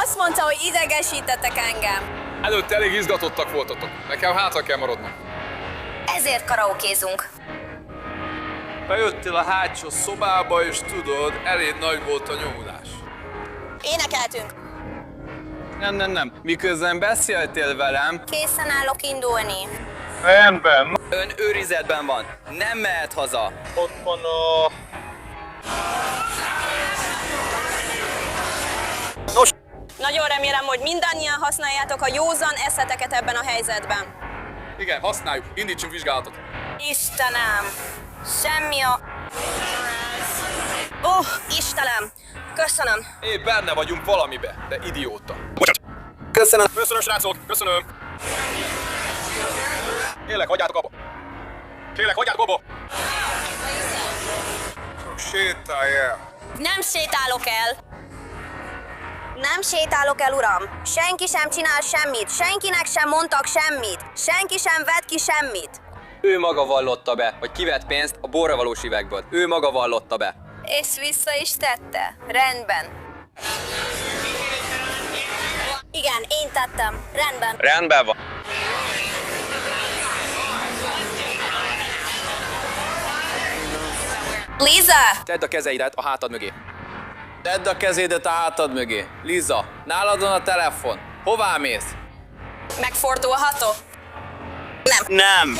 Azt mondta, hogy idegesítetek engem. Előtte elég izgatottak voltatok. Nekem hátra kell maradnom. Ezért karaokézunk. Bejöttél a hátsó szobába, és tudod, elég nagy volt a nyomulás. Énekeltünk. Nem. Miközben beszéltél velem... Készen állok indulni. Rendben. Ön őrizetben van. Nem mehet haza. Ott van a... Nos. Nagyon remélem, hogy mindannyian használjátok a józan eszeteket ebben a helyzetben. Igen, használjuk. Indítsunk vizsgálatot. Istenem! Semmi a... Istenem! Köszönöm. Benne vagyunk valamibe, de idióta. Köszönöm. Köszönöm, srácok. Köszönöm. Kérlek, hagyjátok abba. Kérlek, hagyjátok abba. Sétálj el. Nem sétálok el. Nem sétálok el, uram. Senki sem csinál semmit. Senkinek sem mondtak semmit. Senki sem vett ki semmit. Ő maga vallotta be, hogy kivett pénzt a borravalós üvegből. Ő maga vallotta be. És vissza is tette. Rendben. Igen, én tettem. Rendben. Rendben van. Liza! Tedd a kezeidet a hátad mögé. Tedd a kezédet a hátad mögé. Liza, nálad van a telefon. Hová mész? Megfordulhatok? Nem.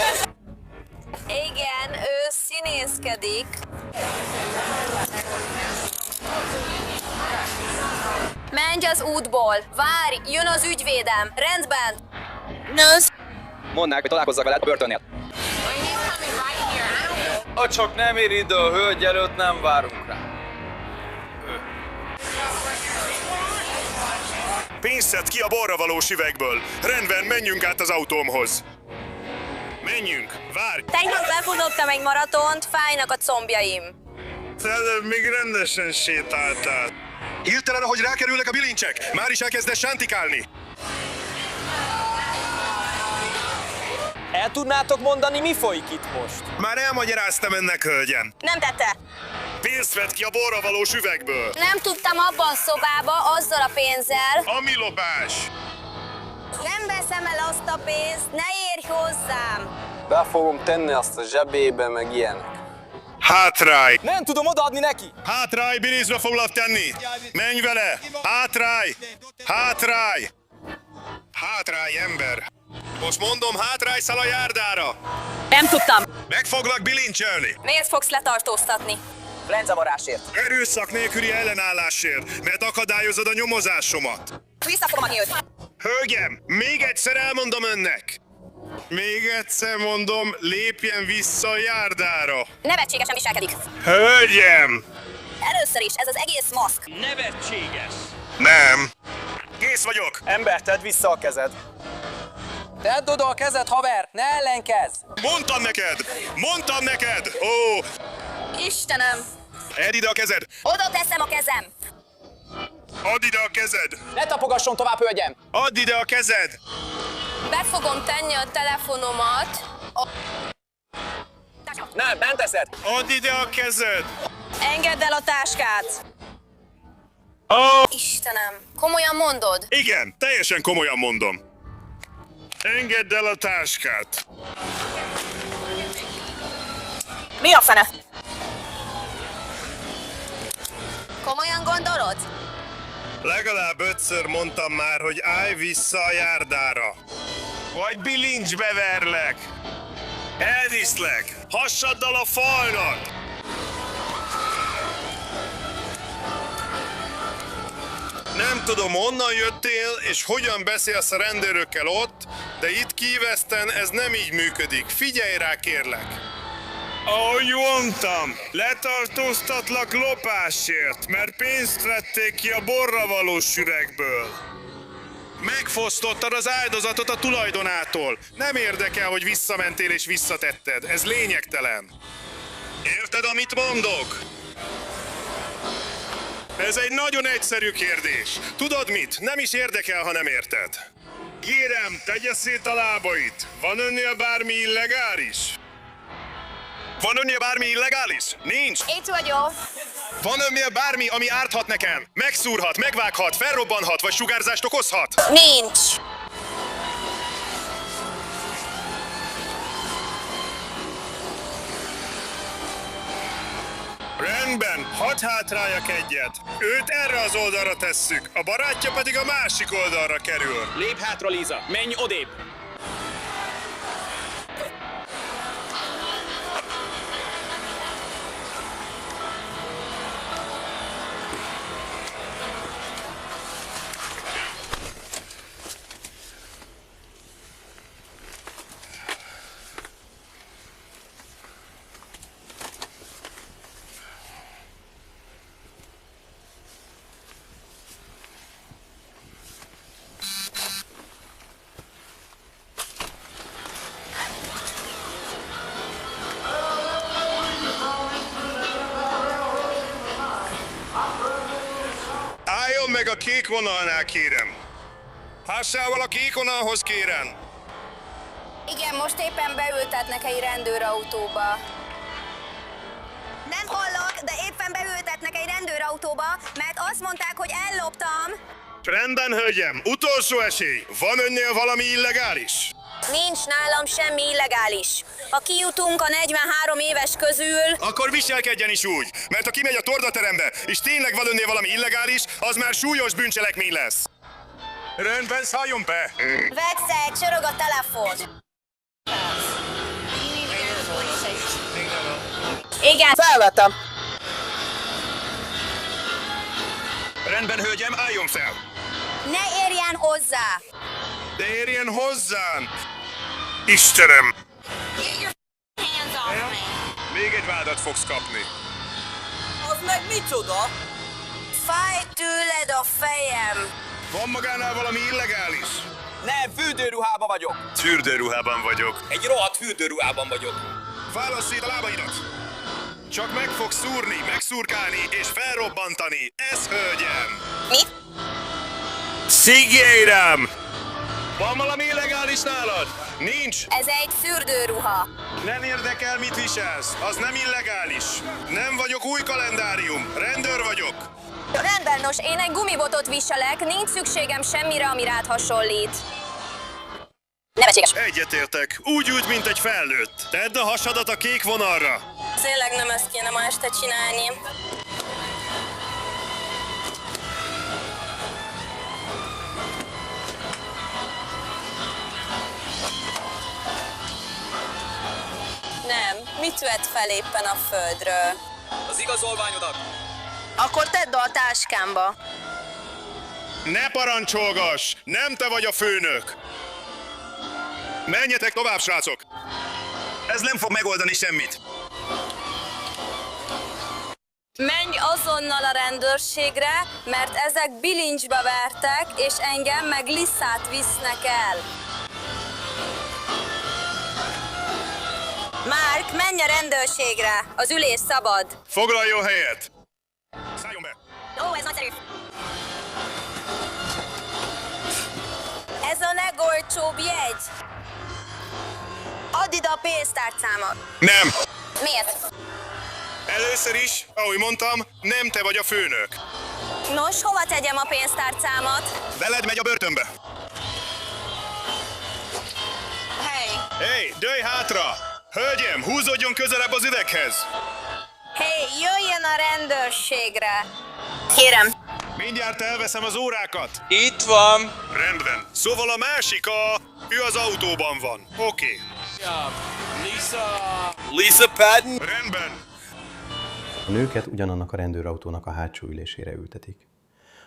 Igen, ő színészkedik. Menj az útból! Várj, jön az ügyvédem! Rendben! Nősz! Mondd meg, hogy találkozzak veled a börtönnél. Ha csak nem ér ide a hölgy előtt, nem várunk rá. Pénzt szed ki a borravalós üvegből. Rendben, menjünk át az autómhoz. Menjünk, várj! Tegnap befutottam egy maratont, fájnak a combjaim. Te előbb még rendesen sétáltál. Hirtelen, ahogy rákerülnek a bilincsek, már is elkezdesz sántikálni. El tudnátok mondani, mi folyik itt most? Már elmagyaráztam ennek, hölgyem. Nem tette. Pénzt vett ki a borravalós üvegből. Nem tudtam abban a szobába azzal a pénzzel. Ami lopás. Nem veszem el azt a pénzt, ne érj hozzám. Be fogom tenni azt a zsebébe, meg ilyenek. Hátrálj! Nem tudom odaadni neki! Hátrálj, bilincsbe foglak tenni! Menj vele! Hátrálj! Hátrálj! Hátrálj, ember! Most mondom, hátrálj a járdára! Nem tudtam. Meg foglak bilincselni! Miért fogsz letartóztatni? Flenzavarásért. Erőszak nélküli ellenállásért, mert akadályozod a nyomozásomat. Vissza fogom adni őt. Hölgyem, még egyszer elmondom önnek! Még egyszer mondom, lépjen vissza a járdára! Nevetségesen viselkedik. Hölgyem! Először is, ez az egész maszk. Nevetséges. Nem! Kész vagyok! Ember, tedd vissza a kezed. Tedd oda a kezed, haver! Ne ellenkezz! Mondtam neked! Mondtam neked! Ó! Istenem! Edd ide a kezed! Oda teszem a kezem. Add ide a kezed! Ne tapogasson tovább, hölgyem! Add ide a kezed! Be fogom tenni a telefonomat. Nem, bent teszed! Add ide a kezed! Engedd el a táskát. Istenem, komolyan mondod? Igen, teljesen komolyan mondom. Engedd el a táskát. Mi a fene? Komolyan gondolod? Legalább 5-ször mondtam már, hogy állj vissza a járdára. Vagy bilincsbe verlek. Elviszlek. Hassaddal a falnak. Nem tudom, honnan jöttél, és hogyan beszélsz a rendőrökkel ott, de itt Key-Westen ez nem így működik. Figyelj rá, kérlek! Ahogy mondtam, letartóztatlak lopásért, mert pénzt vették ki a borravalós üregből. Megfosztottad az áldozatot a tulajdonától. Nem érdekel, hogy visszamentél és visszatetted. Ez lényegtelen. Érted, amit mondok? Ez egy nagyon egyszerű kérdés. Tudod mit? Nem is érdekel, ha nem érted. Kérem, tegye szét a lábait. Van önnél bármi illegális? Van önnél bármi illegális? Nincs. Itt vagyok. Van önnél bármi, ami árthat nekem? Megszúrhat, megvághat, felrobbanhat, vagy sugárzást okozhat? Nincs. Rendben, hadd hátráljak egyet. Őt erre az oldalra tesszük, a barátja pedig a másik oldalra kerül. Lép hátra, Liza. Menj odébb. Álljon meg a kék vonalnál, kérem. Hássával a kék vonalhoz, kérem. Igen, most éppen beültetnek egy rendőrautóba. Nem hallok, de éppen beültetnek egy rendőrautóba, mert azt mondták, hogy elloptam. Rendben, hölgyem, utolsó esély. Van önnél valami illegális? Nincs nálam semmi illegális. Ha kijutunk a 43 éves közül... Akkor viselkedjen is úgy, mert ha kimegy a tordaterembe, és tényleg van önnél valami illegális, az már súlyos bűncselekmény lesz. Rendben, szálljon be! Vexel, csorog a telefon. Igen. Felvettem. Rendben, hölgyem, álljon fel! Ne érjen hozzá! De érjen hozzám! Istenem! Még egy vádat fogsz kapni. Az meg micsoda? Fáj tőled a fejem. Van magánál valami illegális? Nem, fürdőruhában vagyok. Fürdőruhában vagyok. Egy rohadt fürdőruhában vagyok. Válasz szét a lábaidat! Csak meg fog szúrni, megszurkálni és felrobbantani. Ez, hölgyem! Mi? Szigyeirám! Van valami illegális nálad? Nincs! Ez egy fürdőruha. Nem érdekel, mit viselsz. Az nem illegális. Nem vagyok új kalendárium. Rendőr vagyok. Rendben, nos, én egy gumibotot viselek, nincs szükségem semmire, ami rád hasonlít. Nevetséges. Egyetértek. Úgy ült, mint egy felnőtt. Tedd a hasadat a kék vonalra. Tényleg nem ezt kéne ma este csinálni. Nem, mit vett fel éppen a földről? Az igazolványodat! Akkor tedd a táskámba. Ne parancsolgass! Nem te vagy a főnök! Menjetek tovább, srácok! Ez nem fog megoldani semmit. Menj azonnal a rendőrségre, mert ezek bilincsbe vertek, és engem meg Lisszát visznek el. Mark, menj a rendőrségre! Az ülés szabad. Foglaljon helyet! Szálljon be! Ó, ez nagyszerű! Ez a legolcsóbb jegy. Add ide a pénztárcámat. Nem! Miért? Először is, ahogy mondtam, nem te vagy a főnök. Nos, hova tegyem a pénztárcámat? Veled megy a börtönbe. Hey, dőlj hátra! Hölgyem, húzódjon közelebb az üveghez! Jöjjön a rendőrségre! Kérem. Mindjárt elveszem az órákat. Itt van. Rendben. Szóval a másik ő az autóban van. Oké. Lisa Patton? Rendben. A nőket ugyanannak a rendőrautónak a hátsó ülésére ültetik.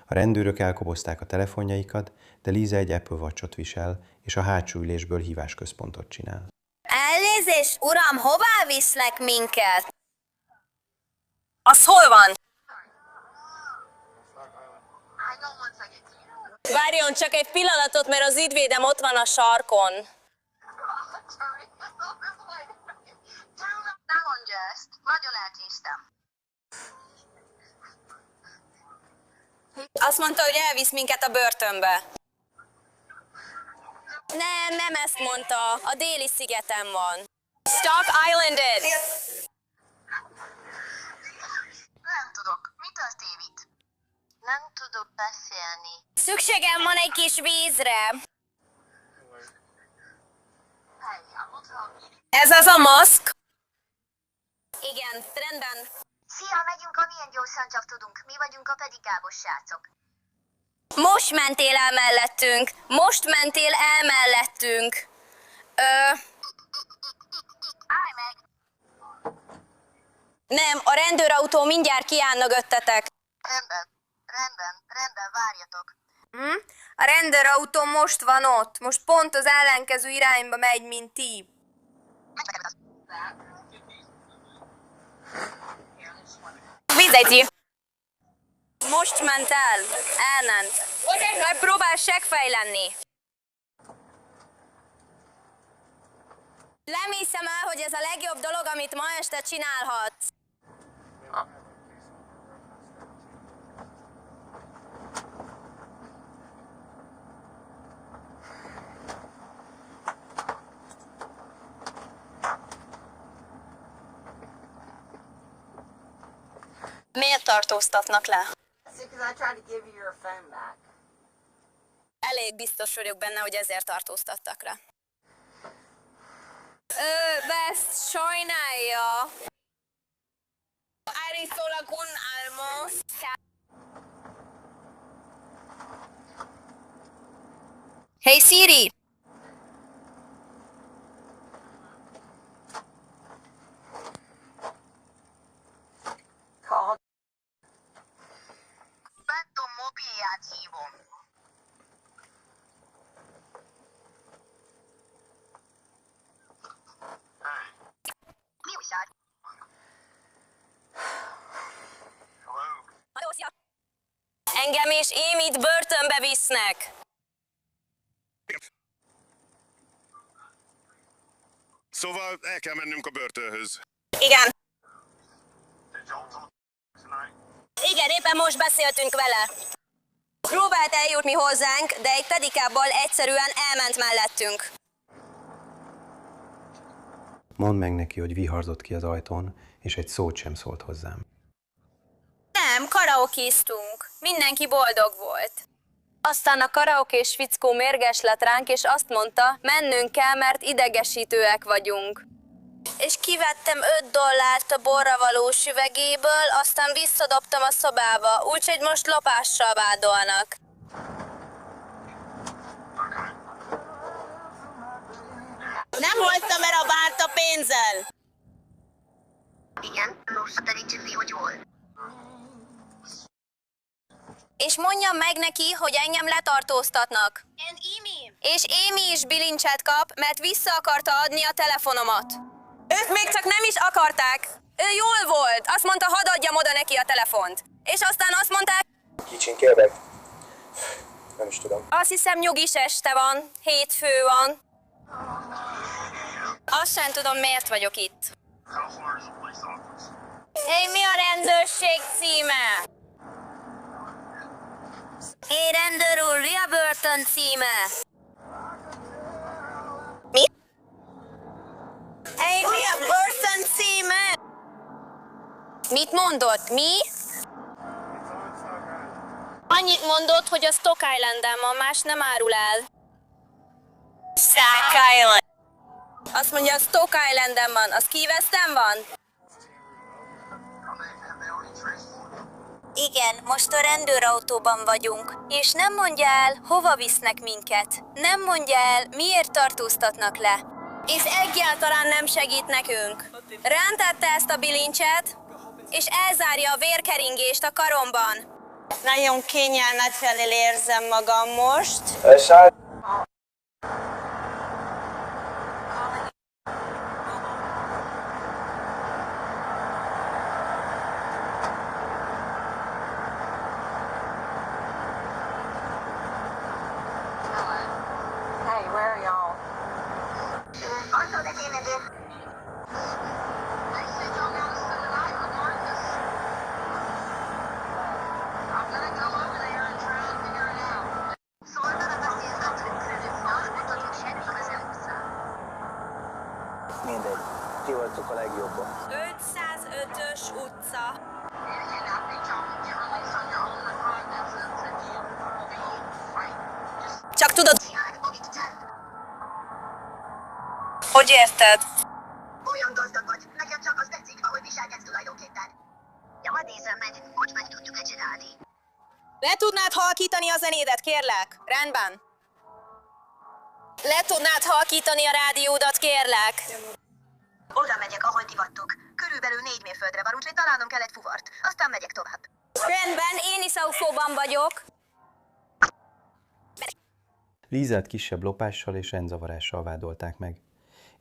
A rendőrök elkobozták a telefonjaikat, de Lisa egy Apple Watch-ot visel, és a hátsó ülésből hívásközpontot csinál. Elnézést, uram, hová visznek minket? Az hol van? Várjon csak egy pillanatot, mert az ügyvédem ott van a sarkon. Ne mondja ezt, nagyon elkésztem. Azt mondta, hogy elvisz minket a börtönbe. Nem ezt mondta. A déli szigeten van. Stock Islanded! Nem tudok, mi történt itt? Nem tudok beszélni. Szükségem van egy kis vízre. Ez az a maszk? Igen, rendben. Szia, megyünk, amilyen gyorsan csak tudunk. Mi vagyunk a pedikábos srácok. Most mentél el mellettünk. Állj meg! Nem, a rendőrautó mindjárt kiáll mögöttetek. Rendben, várjatok. A rendőrautó most van ott. Most pont az ellenkező irányba megy, mint ti. Vizeti. Most ment el. Elment. Majd próbál seggfej lenni. Nem hiszem el, hogy ez a legjobb dolog, amit ma este csinálhatsz. Miért tartóztatnak le? Elég biztos vagyok benne, hogy ezért tartóztattak le. Ezt sajnálja. Állítólag unalmas. Hey Siri! Benton mobilját hívom. Mi újság? Engem és Émit börtönbe visznek. Szóval el kell mennünk a börtönhöz. Igen. Igen, éppen most beszéltünk vele. Próbált eljutni hozzánk, de egy pedikábbal egyszerűen elment mellettünk. Mondd meg neki, hogy viharzott ki az ajtón, és egy szót sem szólt hozzám. Nem, karaokéztunk. Mindenki boldog volt. Aztán a karaokés fickó mérges lett ránk, és azt mondta, mennünk kell, mert idegesítőek vagyunk. és kivettem $5 a borravalós üvegéből, aztán visszadobtam a szobába, úgyhogy most lopással vádolnak. Nem hagytam el a bárt a pénzzel! Igen, most terítsi, hogy hol. És mondjam meg neki, hogy engem letartóztatnak. És Amy is bilincset kap, mert vissza akarta adni a telefonomat. Ők még csak nem is akarták. Ő jól volt. Azt mondta, hadd adjam oda neki a telefont. És aztán azt mondták... Kicsin kérlek. Nem is tudom. Azt hiszem nyugis este van. Hétfő van. Azt sem tudom, miért vagyok itt. Hey, mi a rendőrség címe? Hey, rendőr úr, mi a börtön címe? Mi? Hey, mi a börtön címe? Mit mondott? Mi? Annyit mondott, hogy a Stock Islanden van, más nem árul el. Stock Island. Azt mondja, a Stock Islanden van, az Key Westen van? Igen, most a rendőrautóban vagyunk, és nem mondja el, hova visznek minket. Nem mondja el, miért tartóztatnak le. És egyáltalán nem segít nekünk. Rántette ezt a bilincset, és elzárja a vérkeringést a karomban. Nagyon kényelmetlenül érzem magam most. Mindegy, ti voltok a legjobbak. 505-ös utca. Csak tudod... Hogy érted? Olyan gazdag vagy, nekem csak az tetszik, ahogy viselkedsz tulajdonképpen. Ja, hadd nézem meg, hogy meg tudjuk-e csinálni. Le tudnád halkítani a zenédet, kérlek? Rendben. Le tudnád halkítani a rádiódat, kérlek? Oda megyek, ahol ti vagytok. Körülbelül 4 mérföldre van, úgyhogy találnom kell egy fuvart. Aztán megyek tovább. Rendben, én is autóban vagyok. Lízát kisebb lopással és rendzavarással vádolták meg.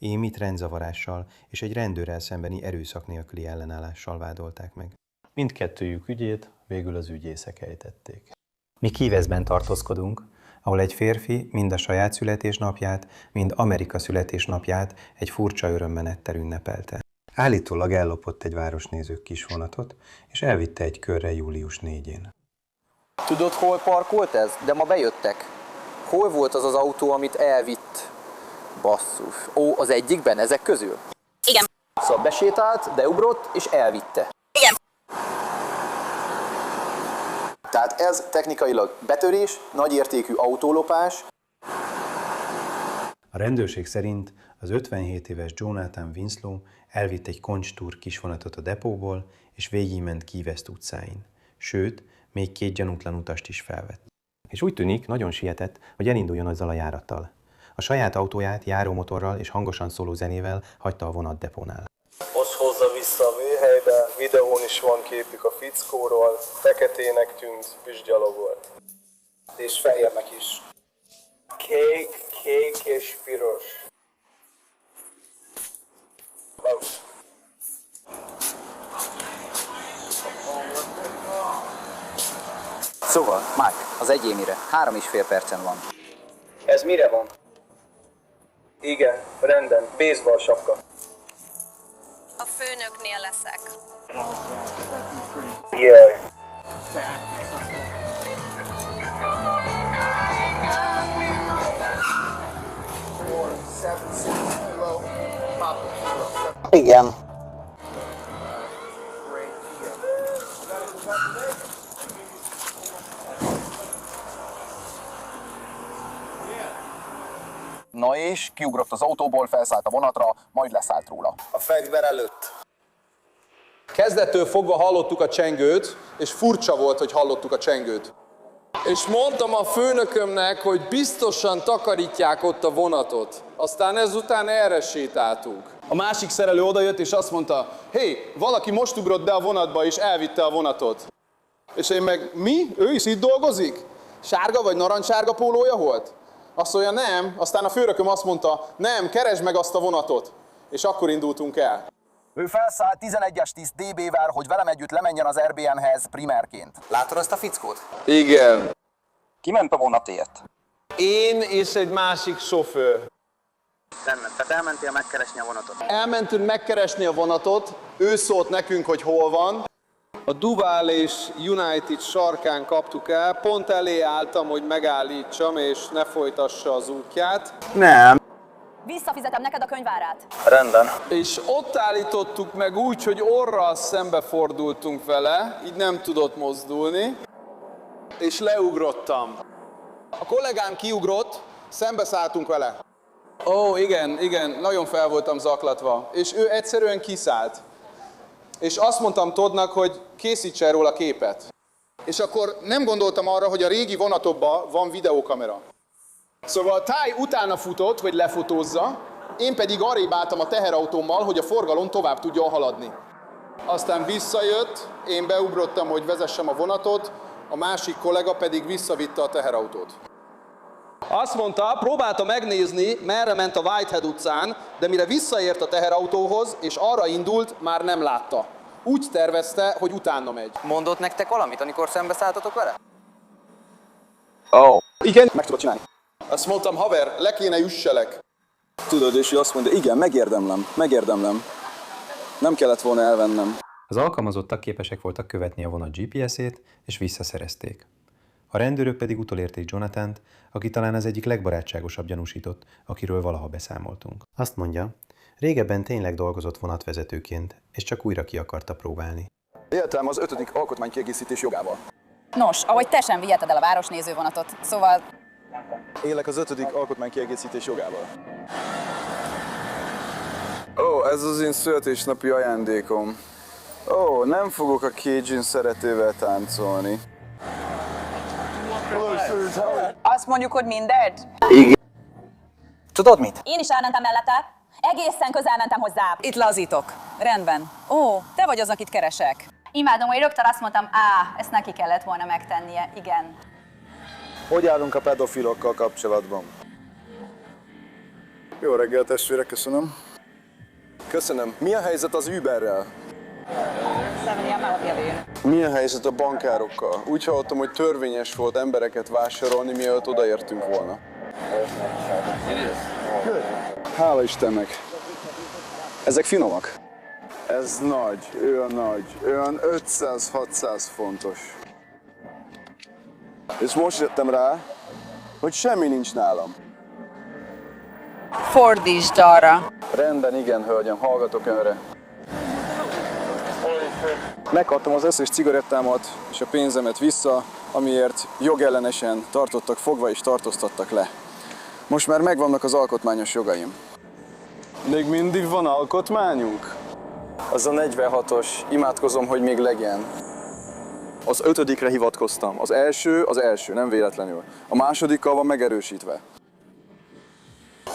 Amyt rendzavarással és egy rendőrrel szembeni erőszak nélküli ellenállással vádolták meg. Mindkettőjük ügyét végül az ügyészek ejtették. Mi Key Westben tartózkodunk, ahol egy férfi mind a saját születésnapját, mind Amerika születésnapját egy furcsa örömmenettel ünnepelte. Állítólag ellopott egy városnézők kisvonatot, és elvitte egy körre július 4-én. Tudod, hol parkolt ez? De ma bejöttek. Hol volt az az autó, amit elvitt? Basszus. Ó, az egyikben, ezek közül? Igen. Szóval besétált, beugrott, és elvitte. Igen. Tehát ez technikailag betörés, nagyértékű autólopás. A rendőrség szerint az 57 éves Jonathan Winslow elvitt egy Conch-Tour kisvonatot a depóból, és végigment Key West utcáin. Sőt, még 2 gyanútlan utast is felvett. És úgy tűnik, nagyon sietett, hogy elinduljon azzal a járattal. A saját autóját járómotorral és hangosan szóló zenével hagyta a vonat depónál. Most hozza vissza a műhelybe, videón is van képük a fickóról, feketének tűnt, füstgyalogolt. És fehérnek is. Kék és piros. Szóval, Mike, az egyénire 3,5 percen van. Ez mire van? Igen, rendben, baseball sapka. A főnöknél leszek. Yeah. Igen. Na és kiugrott az autóból, felszállt a vonatra, majd leszállt róla. A fegyver előtt. Kezdettől fogva hallottuk a csengőt, és furcsa volt, hogy hallottuk a csengőt. És mondtam a főnökömnek, hogy biztosan takarítják ott a vonatot. Aztán ezután erre sétáltunk. A másik szerelő odajött, és azt mondta, hé, valaki most ugrott be a vonatba, és elvitte a vonatot. És én meg, mi? Ő is itt dolgozik? Sárga vagy narancssárga pólója volt? Azt mondja, nem. Aztán a főnököm azt mondta, nem, keresd meg azt a vonatot. És akkor indultunk el. Ő felszállt 11-es tiszt DB-vel, hogy velem együtt lemenjen az RBN-hez primerként. Látod ezt a fickót? Igen. Ki ment a vonatért? Én és egy másik sofőr. Tehát elmentél megkeresni a vonatot. Elmentünk megkeresni a vonatot, ő szólt nekünk, hogy hol van. A Duvall és United sarkán kaptuk el, pont elé álltam, hogy megállítsam és ne folytassa az útját. Nem. Visszafizetem neked a könyvárát. Rendben. És ott állítottuk meg úgy, hogy orral szembefordultunk vele, így nem tudott mozdulni, és leugrottam. A kollégám kiugrott, szembeszálltunk vele. Ó, igen, nagyon fel voltam zaklatva. És ő egyszerűen kiszállt. És azt mondtam Toddnak, hogy készítsen róla képet. És akkor nem gondoltam arra, hogy a régi vonatokban van videókamera. Szóval Ty utána futott, hogy lefotózza, én pedig arrébb álltam a teherautómmal, hogy a forgalom tovább tudjon haladni. Aztán visszajött, én beugrottam, hogy vezessem a vonatot, a másik kollega pedig visszavitte a teherautót. Azt mondta, próbálta megnézni, merre ment a Whitehead utcán, de mire visszaért a teherautóhoz, és arra indult, már nem látta. Úgy tervezte, hogy utána megy. Mondott nektek valamit, amikor szembeszálltatok vele? Igen, meg tudod csinálni. Azt mondtam, haver, le kéne jusselek. Tudod, és ő azt mondja, igen, megérdemlem. Nem kellett volna elvennem. Az alkalmazottak képesek voltak követni a vonat GPS-ét, és visszaszerezték. A rendőrök pedig utolérték Jonathant, aki talán az egyik legbarátságosabb gyanúsított, akiről valaha beszámoltunk. Azt mondja, régebben tényleg dolgozott vonatvezetőként, és csak újra ki akarta próbálni. Éltem az 5. alkotmánykiegészítés jogával. Nos, ahogy te sem viheted el a városnéző vonatot, szóval... Élek az 5. alkotmánykiegészítés jogával. Ez az én születésnapi ajándékom. Nem fogok a Cajun szeretővel táncolni. Azt mondjuk, hogy mindegy? Igen. Tudod mit? Én is elmentem mellette. Egészen közel mentem hozzá. Itt lazítok. Rendben. Te vagy az, akit keresek. Imádom, hogy rögtön azt mondtam, ezt neki kellett volna megtennie, igen. Hogy állunk a pedofilokkal kapcsolatban? Jó reggel, testvérek, köszönöm. Köszönöm. Mi a helyzet az Uberrel? Mi a helyzet a bankárokkal? Úgy hallottam, hogy törvényes volt embereket vásárolni, mielőtt odaértünk volna. Hála Istennek. Ezek finomak? Ez nagy, olyan 500-600 fontos. És most jöttem rá, hogy semmi nincs nálam. Fordítsd arra. Rendben, igen, hölgyem, hallgatok önre. Megkaptam az összes cigarettámat és a pénzemet vissza, amiért jogellenesen tartottak fogva és tartóztattak le. Most már megvannak az alkotmányos jogaim. Még mindig van alkotmányunk? Az a 46-os, imádkozom, hogy még legyen. Az 5-re hivatkoztam. Az első, nem véletlenül. A másodikkal van megerősítve.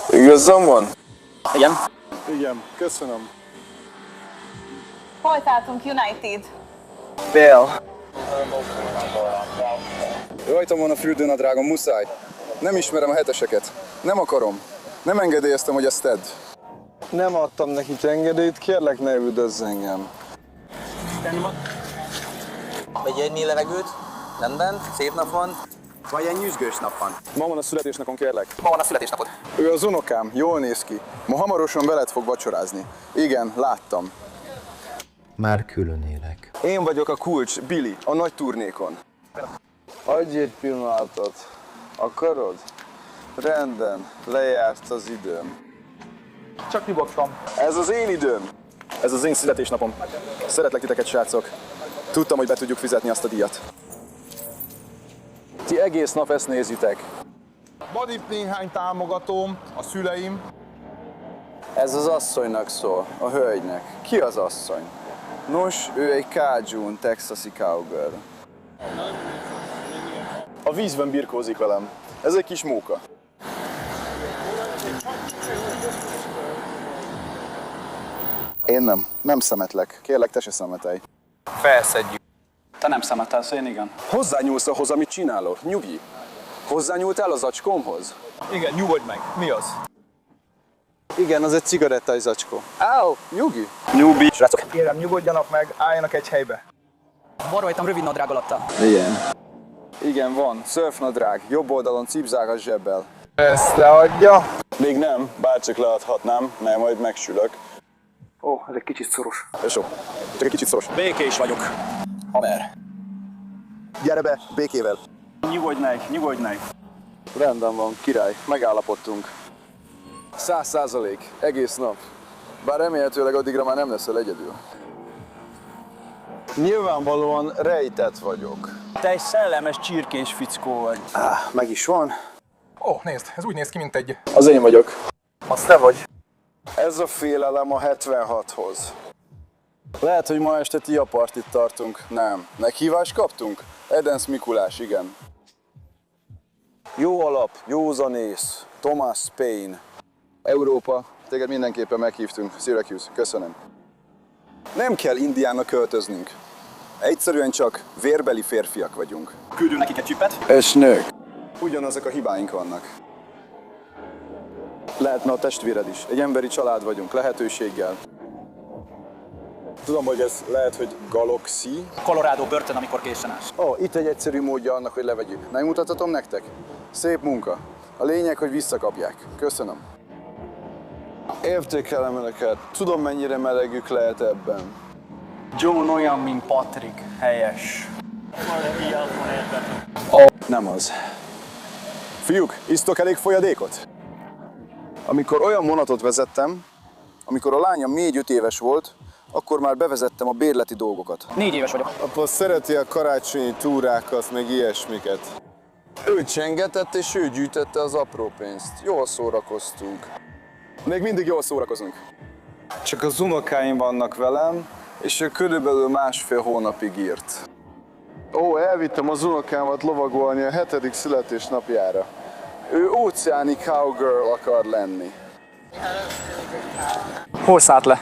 Igazam van? Igen. Igen, köszönöm. Hol tartunk, United? Bill. Rajtam van a fürdőnadrágom, muszáj. Nem ismerem a heteseket. Nem akarom. Nem engedélyeztem, hogy ezt tedd. Nem adtam neki engedélyt, kérlek ne üldözz engem. Vegyél levegőt, rendben, szép nap van. Vagy egy nyüzsgős nap van. Ma van a születésnapon, kérlek. Ma van a születésnapod. Ő az unokám, jól néz ki. Ma hamarosan veled fog vacsorázni. Igen, láttam. Már külön élek. Én vagyok a kulcs, Billy, a nagy turnékon. Adj egy pillanatot. Akarod? Rendben, lejárt az időm. Csak nyugodtam. Ez az én időm. Ez az én születésnapom. Szeretlek titeket, srácok. Tudtam, hogy be tudjuk fizetni azt a díjat. Ti egész nap ezt nézitek. Van itt néhány támogatóm, a szüleim. Ez az asszonynak szól, a hölgynek. Ki az asszony? Nos, ő egy Cajun, texasi cowgirl. A vízben birkózik velem. Ez egy kis móka. Én nem szemetlek. Kérlek, te se szemetelj. Felszedjük. Te nem szemetelsz, én igen. Hozzányúlsz ahhoz, amit csinálok. Nyugi. Hozzányúltál az acskomhoz? Igen, nyugodj meg. Mi az? Igen, az egy cigarettai zacskó. Áó, nyugi. Nyugi. Srácok, kérem, nyugodjanak meg, álljanak egy helybe. Van rajtam rövid nadrág alatta. Igen. Igen, van. Szörfnadrág. Jobb oldalon cipzágas zsebbel. Ezt leadja? Még nem, bárcsak leadhatnám, mert majd megsülök. Ó, ez egy kicsit szoros. Tesó, csak egy kicsit szoros. Békés vagyok. Haver. Gyere be, békével. Nyugodj meg. Rendben van, király, megállapodtunk. 100%, egész nap. Bár remélhetőleg addigra már nem leszel egyedül. Nyilvánvalóan rejtett vagyok. Te egy szellemes csirkés fickó vagy. Meg is van. Ó, nézd, ez úgy néz ki, mint egy... Az én vagyok. Az te vagy. Ez a félelem a 76-hoz. Lehet, hogy ma este tia partit tartunk. Nem. Meghívást kaptunk? Edens Mikulás, igen. Jó alap, józanész, Thomas Paine. Európa, téged mindenképpen meghívtunk. Syracuse, köszönöm. Nem kell Indiának költöznünk. Egyszerűen csak vérbeli férfiak vagyunk. Küldünk nekik egy csipet? És nők. Ugyanazok a hibáink vannak. Lehetne a testvéred is. Egy emberi család vagyunk, lehetőséggel. Tudom, hogy ez lehet, hogy galaxi. Colorado börtön, amikor készen állsz. Itt egy egyszerű módja annak, hogy levegyük. Megmutathatom nektek? Szép munka. A lényeg, hogy visszakapják. Köszönöm. Értékelem önöket. Tudom, mennyire melegük lehet ebben. John olyan, mint Patrick. Helyes. Nem az. Fiúk, isztok elég folyadékot? Amikor olyan vonatot vezettem, amikor a lányom 4-5 éves volt, akkor már bevezettem a bérleti dolgokat. 4 éves vagyok. Apa szereti a karácsonyi túrákat, meg ilyesmiket. Ő csengetett és ő gyűjtette az apró pénzt. Jól szórakoztunk. Még mindig jól szórakozunk. Csak az unokáim vannak velem, és ő körülbelül 1,5 hónapig írt. Elvittem az unokámat lovagolni a 7. születésnapjára. Ő óceáni cowgirl akar lenni. Hol szállt le?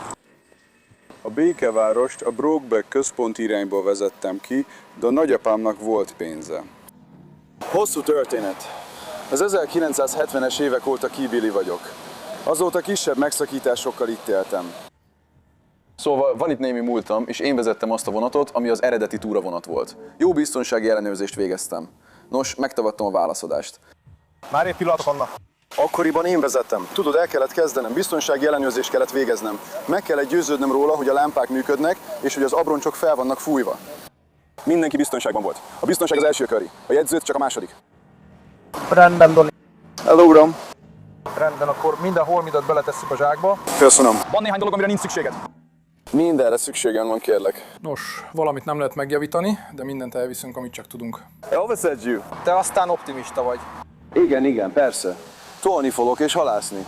A Békevárost a Brokeback központi irányból vezettem ki, de a nagyapámnak volt pénze. Hosszú történet. Az 1970-es évek óta kibili vagyok. Azóta kisebb megszakításokkal itt éltem. Szóval van itt némi múltam, és én vezettem azt a vonatot, ami az eredeti túravonat volt. Jó biztonsági ellenőrzést végeztem. Nos, megtagadtam a válaszadást. Már egy pillanatok vannak. Akkoriban én vezettem. Tudod, el kellett kezdenem, biztonsági ellenőrzést kellett végeznem. Meg kellett győződnöm róla, hogy a lámpák működnek, és hogy az abroncsok fel vannak fújva. Mindenki biztonságban volt. A biztonság az első köri, a jegyzőt csak a második. Rendben, Doni. Hello, uram. Rendben, akkor minden holmidat beletesszük a zsákba. Köszönöm. Van néhány dolog, amire nincs szükséged. Mindenre szükségem van, kérlek. Nos, valamit nem lehet megjavítani, de mindent elviszünk, amit csak tudunk. Elveszed, you. Te aztán optimista vagy. Igen, persze. Tolni fogok és halászni.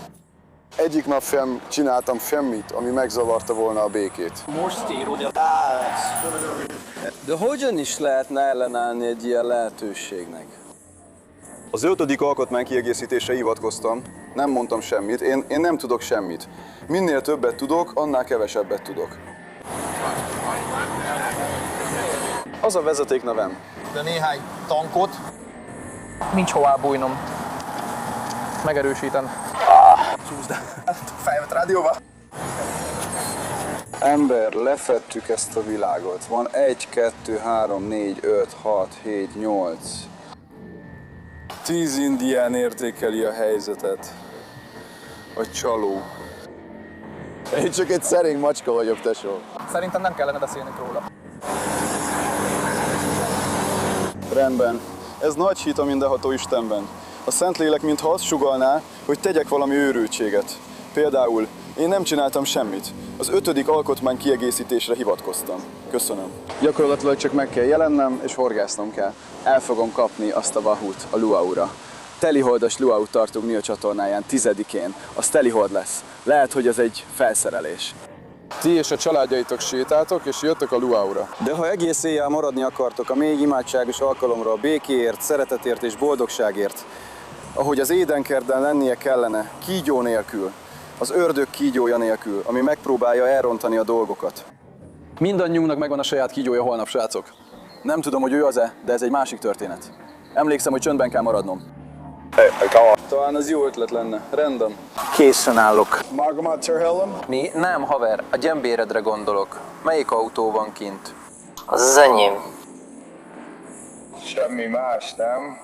Egyik nap sem csináltam semmit, ami megzavarta volna a békét. Most írod a... De hogyan is lehetne ellenállni egy ilyen lehetőségnek? Az 5. alkotmánykiegészítésre hivatkoztam, nem mondtam semmit, én nem tudok semmit. Minél többet tudok, annál kevesebbet tudok. Az a vezetéknevem. De néhány tankot. Nincs hová bújnom. Megerősítem. Csúszd. Felvett rádióba. Ember, lefettük ezt a világot. Van 1, 2, 3, 4, 5, 6, 7, 8. 10 indián értékeli a helyzetet. A csaló. Én csak egy szerény macska vagyok, tesó. Szerintem nem kellene beszélnünk róla. Rendben. Ez nagy hit a mindenható Istenben. A Szentlélek mintha azt sugallná, hogy tegyek valami őrültséget. Például, én nem csináltam semmit. Az 5. alkotmány kiegészítésre hivatkoztam. Köszönöm. Gyakorlatilag csak meg kell jelennem, és horgásznom kell. El fogom kapni azt a vahut a luaura. Teliholdas luau tartunk mi a csatornáján 10-én. Az telihold lesz. Lehet, hogy ez egy felszerelés. Ti és a családjaitok sétáltok, és jöttök a luaura. De ha egész éjjel maradni akartok a mély imádságos alkalomra a békéért, szeretetért és boldogságért, ahogy az édenkertben lennie kellene, kígyó nélkül, az ördög kígyója nélkül, ami megpróbálja elrontani a dolgokat. Mindannyiunknak megvan a saját kígyója holnap, srácok. Nem tudom, hogy ő az-e, de ez egy másik történet. Emlékszem, hogy csöndben kell maradnom. Talán ez jó ötlet lenne. Rendben. Készen állok. Margomat Terhellem? Mi? Nem, haver, a gyembéredre gondolok. Melyik autó van kint? Az enyém. Semmi más, nem?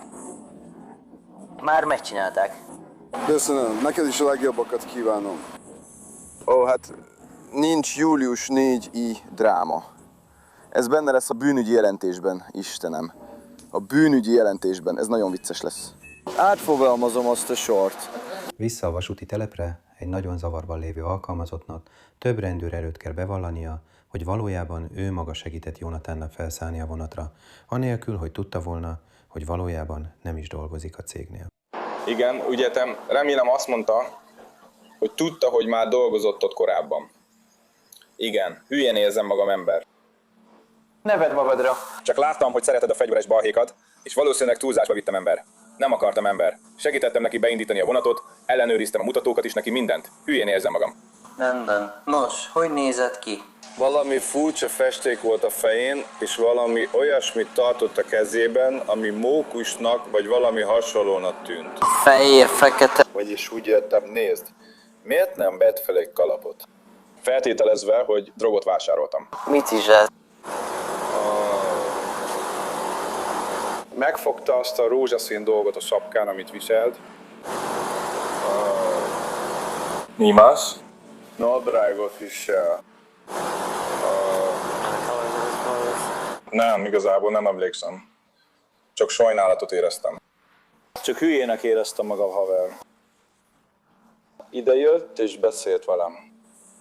Már megcsinálták. Köszönöm, neked is a legjobbakat kívánom. Ó, hát nincs július 4i dráma. Ez benne lesz a bűnügyi jelentésben, Istenem. A bűnügyi jelentésben, ez nagyon vicces lesz. Átfogalmazom azt a sort. Vissza a vasúti telepre egy nagyon zavarban lévő alkalmazottnak több rendőr előtt kell bevallania, hogy valójában ő maga segített Jonathannak felszállni a vonatra, anélkül, hogy tudta volna, hogy valójában nem is dolgozik a cégnél. Igen, ugye remélem azt mondta, hogy tudta, hogy már dolgozott ott korábban. Igen, hülyén érzem magam, ember. Neved magadra. Csak láttam, hogy szereted a fegyveres balhékat, és valószínűleg túlzásba vittem, ember. Nem akartam, ember. Segítettem neki beindítani a vonatot, ellenőriztem a mutatókat is, neki mindent. Hülyén érzem magam. Rendben. Nos, hogy nézett ki? Valami furcsa festék volt a fején, és valami olyasmit tartott a kezében, ami mókusnak vagy valami hasonlónak tűnt. Fehér, fekete. Vagyis úgy jöttem, nézd, miért nem vett fel egy kalapot? Feltételezve, hogy drogot vásároltam. Mit is ez? Megfogta azt a rózsaszín dolgot a sapkán, amit viselt. Nimas? Nadrágot visel. Nem, igazából nem emlékszem. Csak sajnálatot éreztem. Csak hülyének éreztem magam, haver. Ide jött és beszélt velem.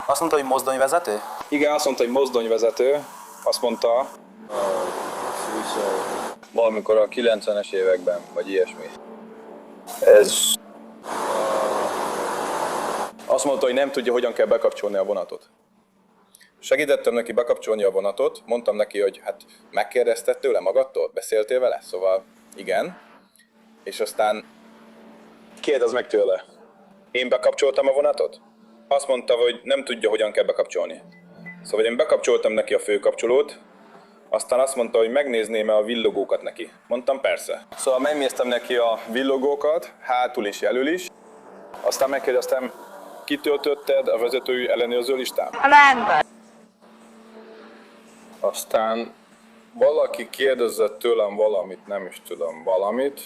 Azt mondta, hogy mozdonyvezető? Igen, azt mondta, hogy mozdonyvezető. Azt mondta... valamikor a 90-es években, vagy ilyesmi. Ez... Azt mondta, hogy nem tudja, hogyan kell bekapcsolni a vonatot. Segítettem neki bekapcsolni a vonatot, mondtam neki, hogy hát megkérdezted tőle magadtól? Beszéltél vele? Szóval igen. És aztán kérdezd meg tőle. Én bekapcsoltam a vonatot? Azt mondta, hogy nem tudja, hogyan kell bekapcsolni. Szóval én bekapcsoltam neki a főkapcsolót, aztán azt mondta, hogy megnézném-e a villogókat neki. Mondtam, persze. Szóval megnéztem neki a villogókat, hátul is, elől is. Aztán megkérdeztem, kitöltötted a vezetői ellenőrző listán? Rendben. Aztán valaki kérdezett tőlem valamit, nem is tudom, valamit.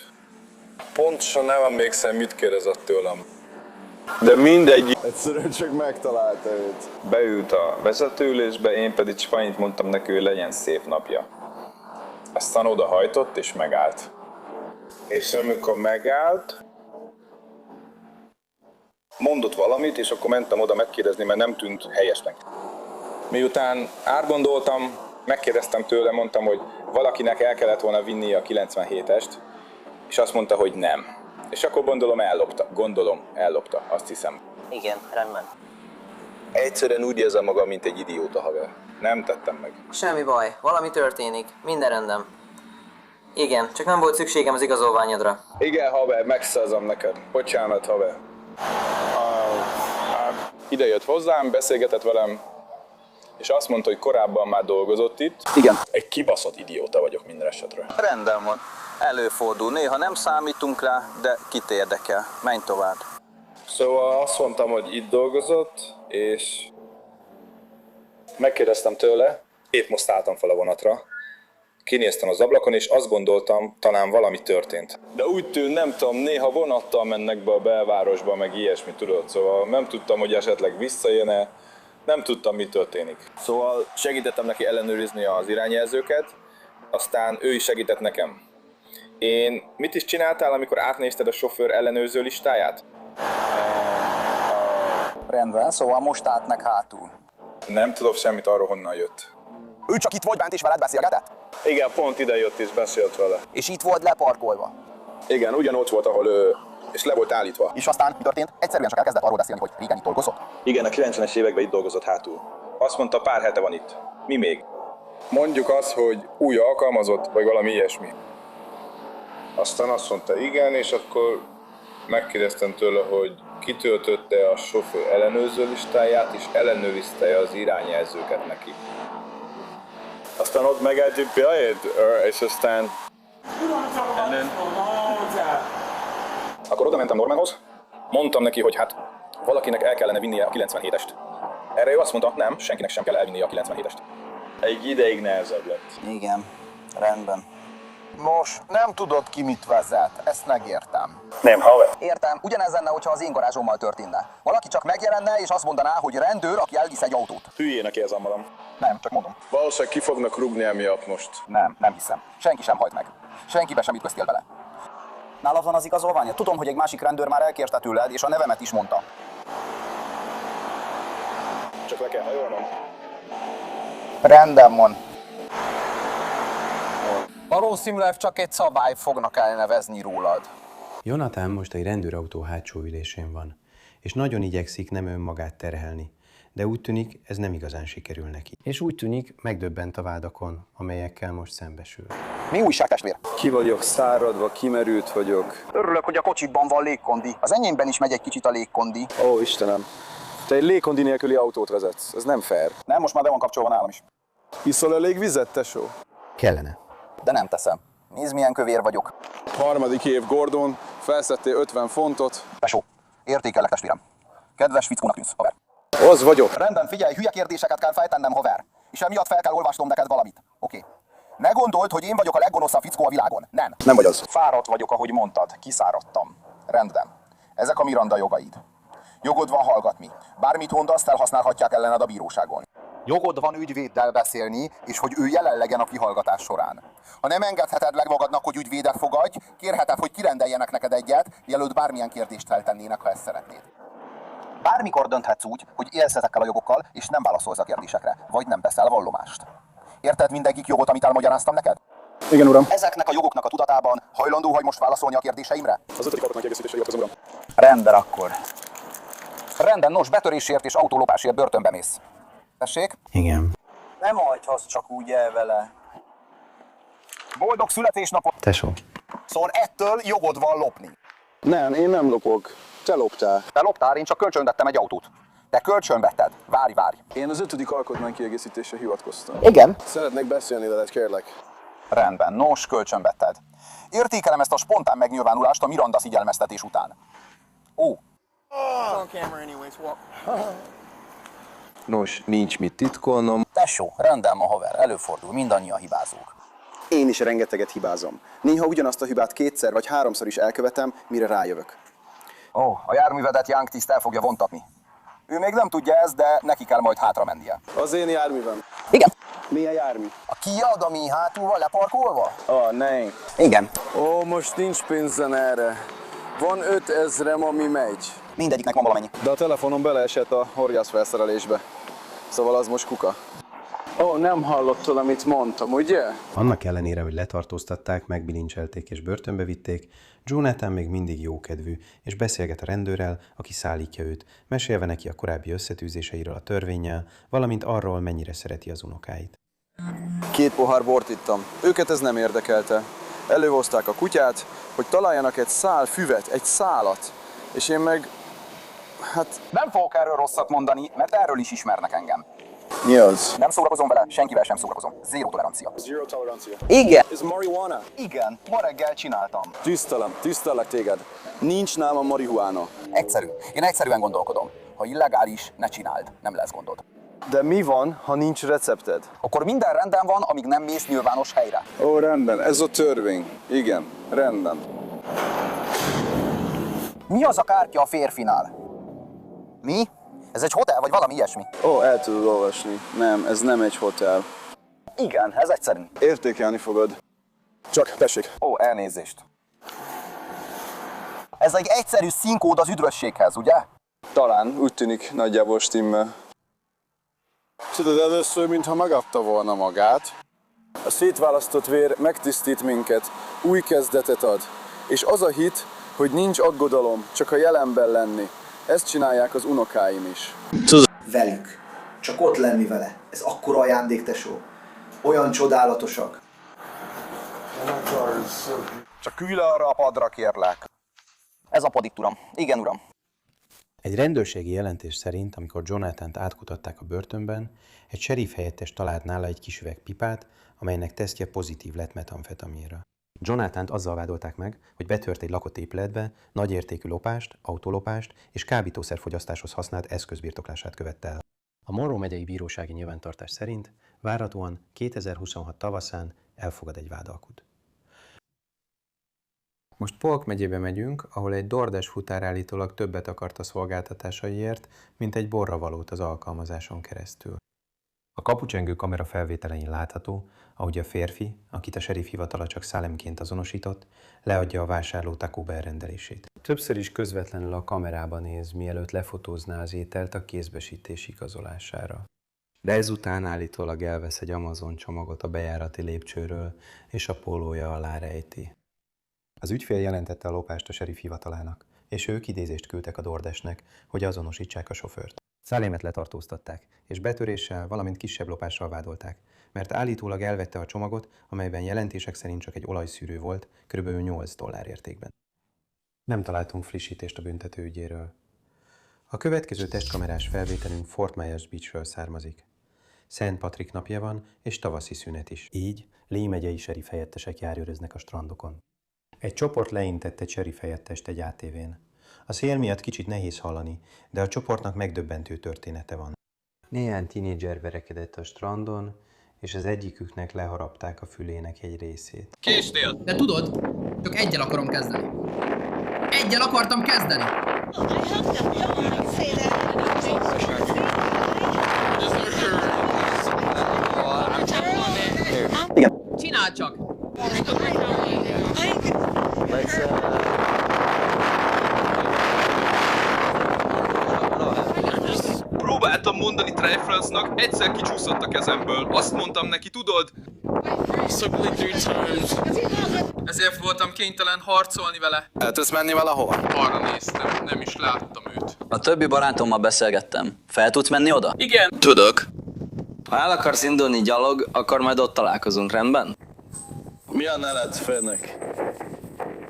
Pontosan nem emlékszem, mit kérdezett tőlem. De mindegy. Egyszerűen csak megtalálta őt. Beült a vezetőülésbe, én pedig csak annyit mondtam neki, hogy legyen szép napja. Aztán odahajtott és megállt. És amikor megállt, mondott valamit, és akkor mentem oda megkérdezni, mert nem tűnt helyesnek. Miután átgondoltam, megkérdeztem tőle, mondtam, hogy valakinek el kellett volna vinnie a 97-est, és azt mondta, hogy nem. És akkor gondolom ellopta, azt hiszem. Igen, rendben. Egyszerűen úgy érzem magam, mint egy idióta, haver. Nem tettem meg. Semmi baj, valami történik, minden rendben. Igen, csak nem volt szükségem az igazolványodra. Igen, haver, megszerzem neked. Bocsánat, haver. Ide jött hozzám, beszélgetett velem, és azt mondta, hogy korábban már dolgozott itt. Igen. Egy kibaszott idióta vagyok minden esetre. Rendben van. Előfordul. Néha nem számítunk rá, de kit érdekel. Menj tovább. Szóval azt mondtam, hogy itt dolgozott, és megkérdeztem tőle, épp most álltam fel a vonatra, kinéztem az ablakon, és azt gondoltam, talán valami történt. De úgy tűnt, nem tudom, néha vonattal mennek be a belvárosba, meg ilyesmi, tudod, szóval nem tudtam, hogy esetleg visszajön-e, nem tudtam, mi történik. Szóval segítettem neki ellenőrizni az irányjelzőket, aztán ő is segített nekem. Én mit is csináltál, amikor átnézted a sofőr ellenőrző listáját? Rendben, szóval most állt meg hátul. Nem tudok semmit arról, honnan jött. Ő csak itt volt bent és veled beszélgetett? Igen, pont ide jött és beszélt vele. És itt volt leparkolva? Igen, ugyanott volt, ahol ő, és le volt állítva. És aztán mi történt? Egyszerűen csak elkezdett arról beszélni, hogy régen itt dolgozott. Igen, a 90-es években itt dolgozott hátul. Azt mondta, pár hete van itt. Mi még? Mondjuk azt, hogy új alkalmazott, vagy valami ilyesmi. Aztán azt mondta igen, és akkor megkérdeztem tőle, hogy kitöltötte a sofőr ellenőrző listáját, és ellenőrizte az irányjelzőket neki. Aztán ott megálltuk és aztán... Akkor oda mentem Normanhoz, mondtam neki, hogy hát valakinek el kellene vinnie a 97-est. Erre ő azt mondta, nem, senkinek sem kell elvinnie a 97-est. Egy ideig nehezebb lett. Igen, rendben. Nos, nem tudod ki mit vezet, ezt megértem. Nem, haver. Értem, ugyanez lenne, hogyha az én garázsommal történne. Valaki csak megjelenne és azt mondaná, hogy rendőr, aki elvisz egy autót. Hülyének érzem magam. Nem, csak mondom. Valószínűleg ki fognak rúgni emiatt most. Nem hiszem. Senki sem halt meg. Senkibe sem ütköztél vele. Nálad van az igazolványa? Tudom, hogy egy másik rendőr már elkérte tőled, és a nevemet is mondta. Csak le kell hajolnom. Rendben van. Valószínűleg csak egy szabályt fognak elnevezni rólad. Jonathan most egy rendőrautó hátsó ülésén van, és nagyon igyekszik nem önmagát terhelni, de úgy tűnik, ez nem igazán sikerül neki. És úgy tűnik, megdöbbent a vádakon, amelyekkel most szembesül. Mi újság, testvér? Ki vagyok száradva, kimerült vagyok. Örülök, hogy a kocsidban van légkondi. Az enyémben is megy egy kicsit a légkondi. Ó, Istenem. Te egy légkondi nélküli autót vezetsz. Ez nem fair. Nem, most már be van kapcsolva nálam is. Iszol elég vizet, tesó? Kellene. De nem teszem. Nézd, milyen kövér vagyok. Harmadik év, Gordon. Felszedtél 50 fontot. Tesó, értékelek, testvérem. Kedves fickónak tűnsz, haver. Az vagyok. Rendben, figyelj, hülye kérdéseket kell feltennem, haver. És emiatt fel kell olvasnom neked valamit. Oké. Ne gondold, hogy én vagyok a leggonoszabb fickó a világon. Nem. Nem vagy az. Fáradt vagyok, ahogy mondtad. Kiszáradtam. Rendben. Ezek a Miranda jogaid. Jogod van hallgatni. Bármit mondasz, felhasználhatják ellened a bíróságon. Jogod van ügyvéddel beszélni, és hogy ő jelen legyen a kihallgatás során. Ha nem engedheted meg magadnak, hogy ügyvédet fogadj, kérheted, hogy kirendeljenek neked egyet, mielőtt bármilyen kérdést feltennének, ha ezt szeretnéd. Bármikor dönthetsz úgy, hogy élsz ezekkel a jogokkal, és nem válaszolsz a kérdésekre, vagy nem teszel vallomást. Érted mindegyik jogot, amit elmagyaráztam neked? Igen, uram. Ezeknek a jogoknak a tudatában hajlandó vagy most válaszolni a kérdéseimre? Az 5. alkotmány kiegészítése jogok az uram. Rendben akkor. Rendben, nos, betörésért és autólopásért börtönbe mész. Tessék? Igen. Nem hagyhatsz csak úgy el vele. Boldog születésnapot! Tesó. Szóval ettől jogod van lopni. Nem, én nem lopok. Te loptál. Te loptál, én csak kölcsönvettem egy autót. Te kölcsönvetted. Várj. Én az 5. alkotmány kiegészítésre hivatkoztam. Igen? Szeretnék beszélni veled, kérlek. Rendben, nos, kölcsönvetted. Értékelem ezt a spontán megnyilvánulást a Miranda figyelmeztetés után. Ó. Nos, nincs mit titkolnom. Tesó, rendben ma haver, előfordul, mindannyian hibázók. Én is rengeteget hibázom. Néha ugyanazt a hibát 2-szer vagy 3-szor is elkövetem, mire rájövök. Ó, a járművedet Young tiszt el fogja vontatni. Ő még nem tudja ezt, de neki kell majd hátra mennie. Az én járművem. Igen. Milyen jármű? A Kia, ami hátul van leparkolva? Nem. Igen. Ó, most nincs pénzen erre. Van 5000-em, ami megy. Mindegyiknek van valamennyi. De a telefonom beleesett a horgászfelszerelésbe. Szóval az most kuka. Ó, nem hallottad, amit mondtam, ugye? Annak ellenére, hogy letartóztatták, megbilincselték és börtönbe vitték, Jonathan még mindig jókedvű, és beszélget a rendőrrel, aki szállítja őt, mesélve neki a korábbi összetűzéseiről a törvénnyel, valamint arról, mennyire szereti az unokáit. 2 pohár bort ittam. Őket ez nem érdekelte. Előhozták a kutyát, hogy találjanak egy szál füvet, egy szálat. És én meg... hát... Nem fogok erről rosszat mondani, mert erről is ismernek engem. Mi az? Nem szórakozom vele, senkivel sem szórakozom. Zéró tolerancia. Zero tolerancia. Igen. Ez marihuana? Igen, ma reggel csináltam. Tisztelek téged. Nincs nálam marihuána. Egyszerű. Én egyszerűen gondolkodom. Ha illegális, ne csináld, nem lesz gondod. De mi van, ha nincs recepted? Akkor minden rendben van, amíg nem mész nyilvános helyre. Ó, rendben, ez a törvény. Igen, rendben. Mi az a kártya a férfinál? Mi? Ez egy hotel, vagy valami ilyesmi? Ó, el tudod olvasni. Nem, ez nem egy hotel. Igen, ez egyszerű. Értékelni fogod. Csak, tessék. Ó, elnézést. Ez egy egyszerű színkód az üdvösséghez, ugye? Talán, úgy tűnik, nagyjából stimmel. Tudod, először, mintha megadta volna magát. A szétválasztott vér megtisztít minket, új kezdetet ad. És az a hit, hogy nincs aggodalom, csak a jelenben lenni. Ezt csinálják az unokáim is. Velük. Csak ott lenni vele. Ez akkora ajándék, tesó. Olyan csodálatosak. Csak ülj le arra a padra, kérlek. Ez a pad itt, uram. Igen, uram. Egy rendőrségi jelentés szerint, amikor Jonathant átkutatták a börtönben, egy sheriff helyettes talált nála egy kis üveg pipát, amelynek tesztje pozitív lett metamfetamínra. Jonathant azzal vádolták meg, hogy betört egy lakott épületbe, nagyértékű lopást, autólopást és kábítószerfogyasztáshoz használt eszközbirtoklását követte el. A Monroe megyei bírósági nyilvántartás szerint várhatóan 2026 tavaszán elfogad egy vádalkut. Most Polk megyébe megyünk, ahol egy DoorDash futár állítólag többet akart a szolgáltatásaiért, mint egy borravalót az alkalmazáson keresztül. A kapucsengő kamera felvételein látható, ahogy a férfi, akit a sheriff hivatala csak Salemként azonosított, leadja a vásárló Taco Bell rendelését. Többször is közvetlenül a kamerába néz, mielőtt lefotózná az ételt a kézbesítés igazolására. De ezután állítólag elvesz egy Amazon csomagot a bejárati lépcsőről, és a pólója alá rejti. Az ügyfél jelentette a lopást a sheriff hivatalának, és ők idézést küldtek a DoorDashnek, hogy azonosítsák a sofőrt. Salemet letartóztatták, és betöréssel, valamint kisebb lopással vádolták, mert állítólag elvette a csomagot, amelyben jelentések szerint csak egy olajszűrő volt, kb. $8 értékben. Nem találtunk frissítést a büntetőügyéről. A következő testkamerás felvételünk Fort Myers Beachről származik. Szent Patrik napja van, és tavaszi szünet is. Így Lee megyei sheriff helyettesek járőröznek a strandokon. Egy csoport leintett egy sheriff helyettest egy ATV-n. A szél miatt kicsit nehéz hallani, de a csoportnak megdöbbentő története van. Néhány tínédzser verekedett a strandon, és az egyiküknek leharapták a fülének egy részét. Késtél! De tudod, csak egyel akarom kezdeni. Egyel akartam kezdeni! Igen. Csináld csak! Próbáltam mondani Trifransnak, egyszer kicsúszott a kezemből. Azt mondtam neki, tudod? Ezért voltam kénytelen harcolni vele. El tudsz menni valahova? Arra néztem, nem is láttam őt. A többi barátommal beszélgettem. Fel tudsz menni oda? Igen. Tudok. Ha el akarsz indulni gyalog, akkor majd ott találkozunk, rendben? Mi a neved, főnök?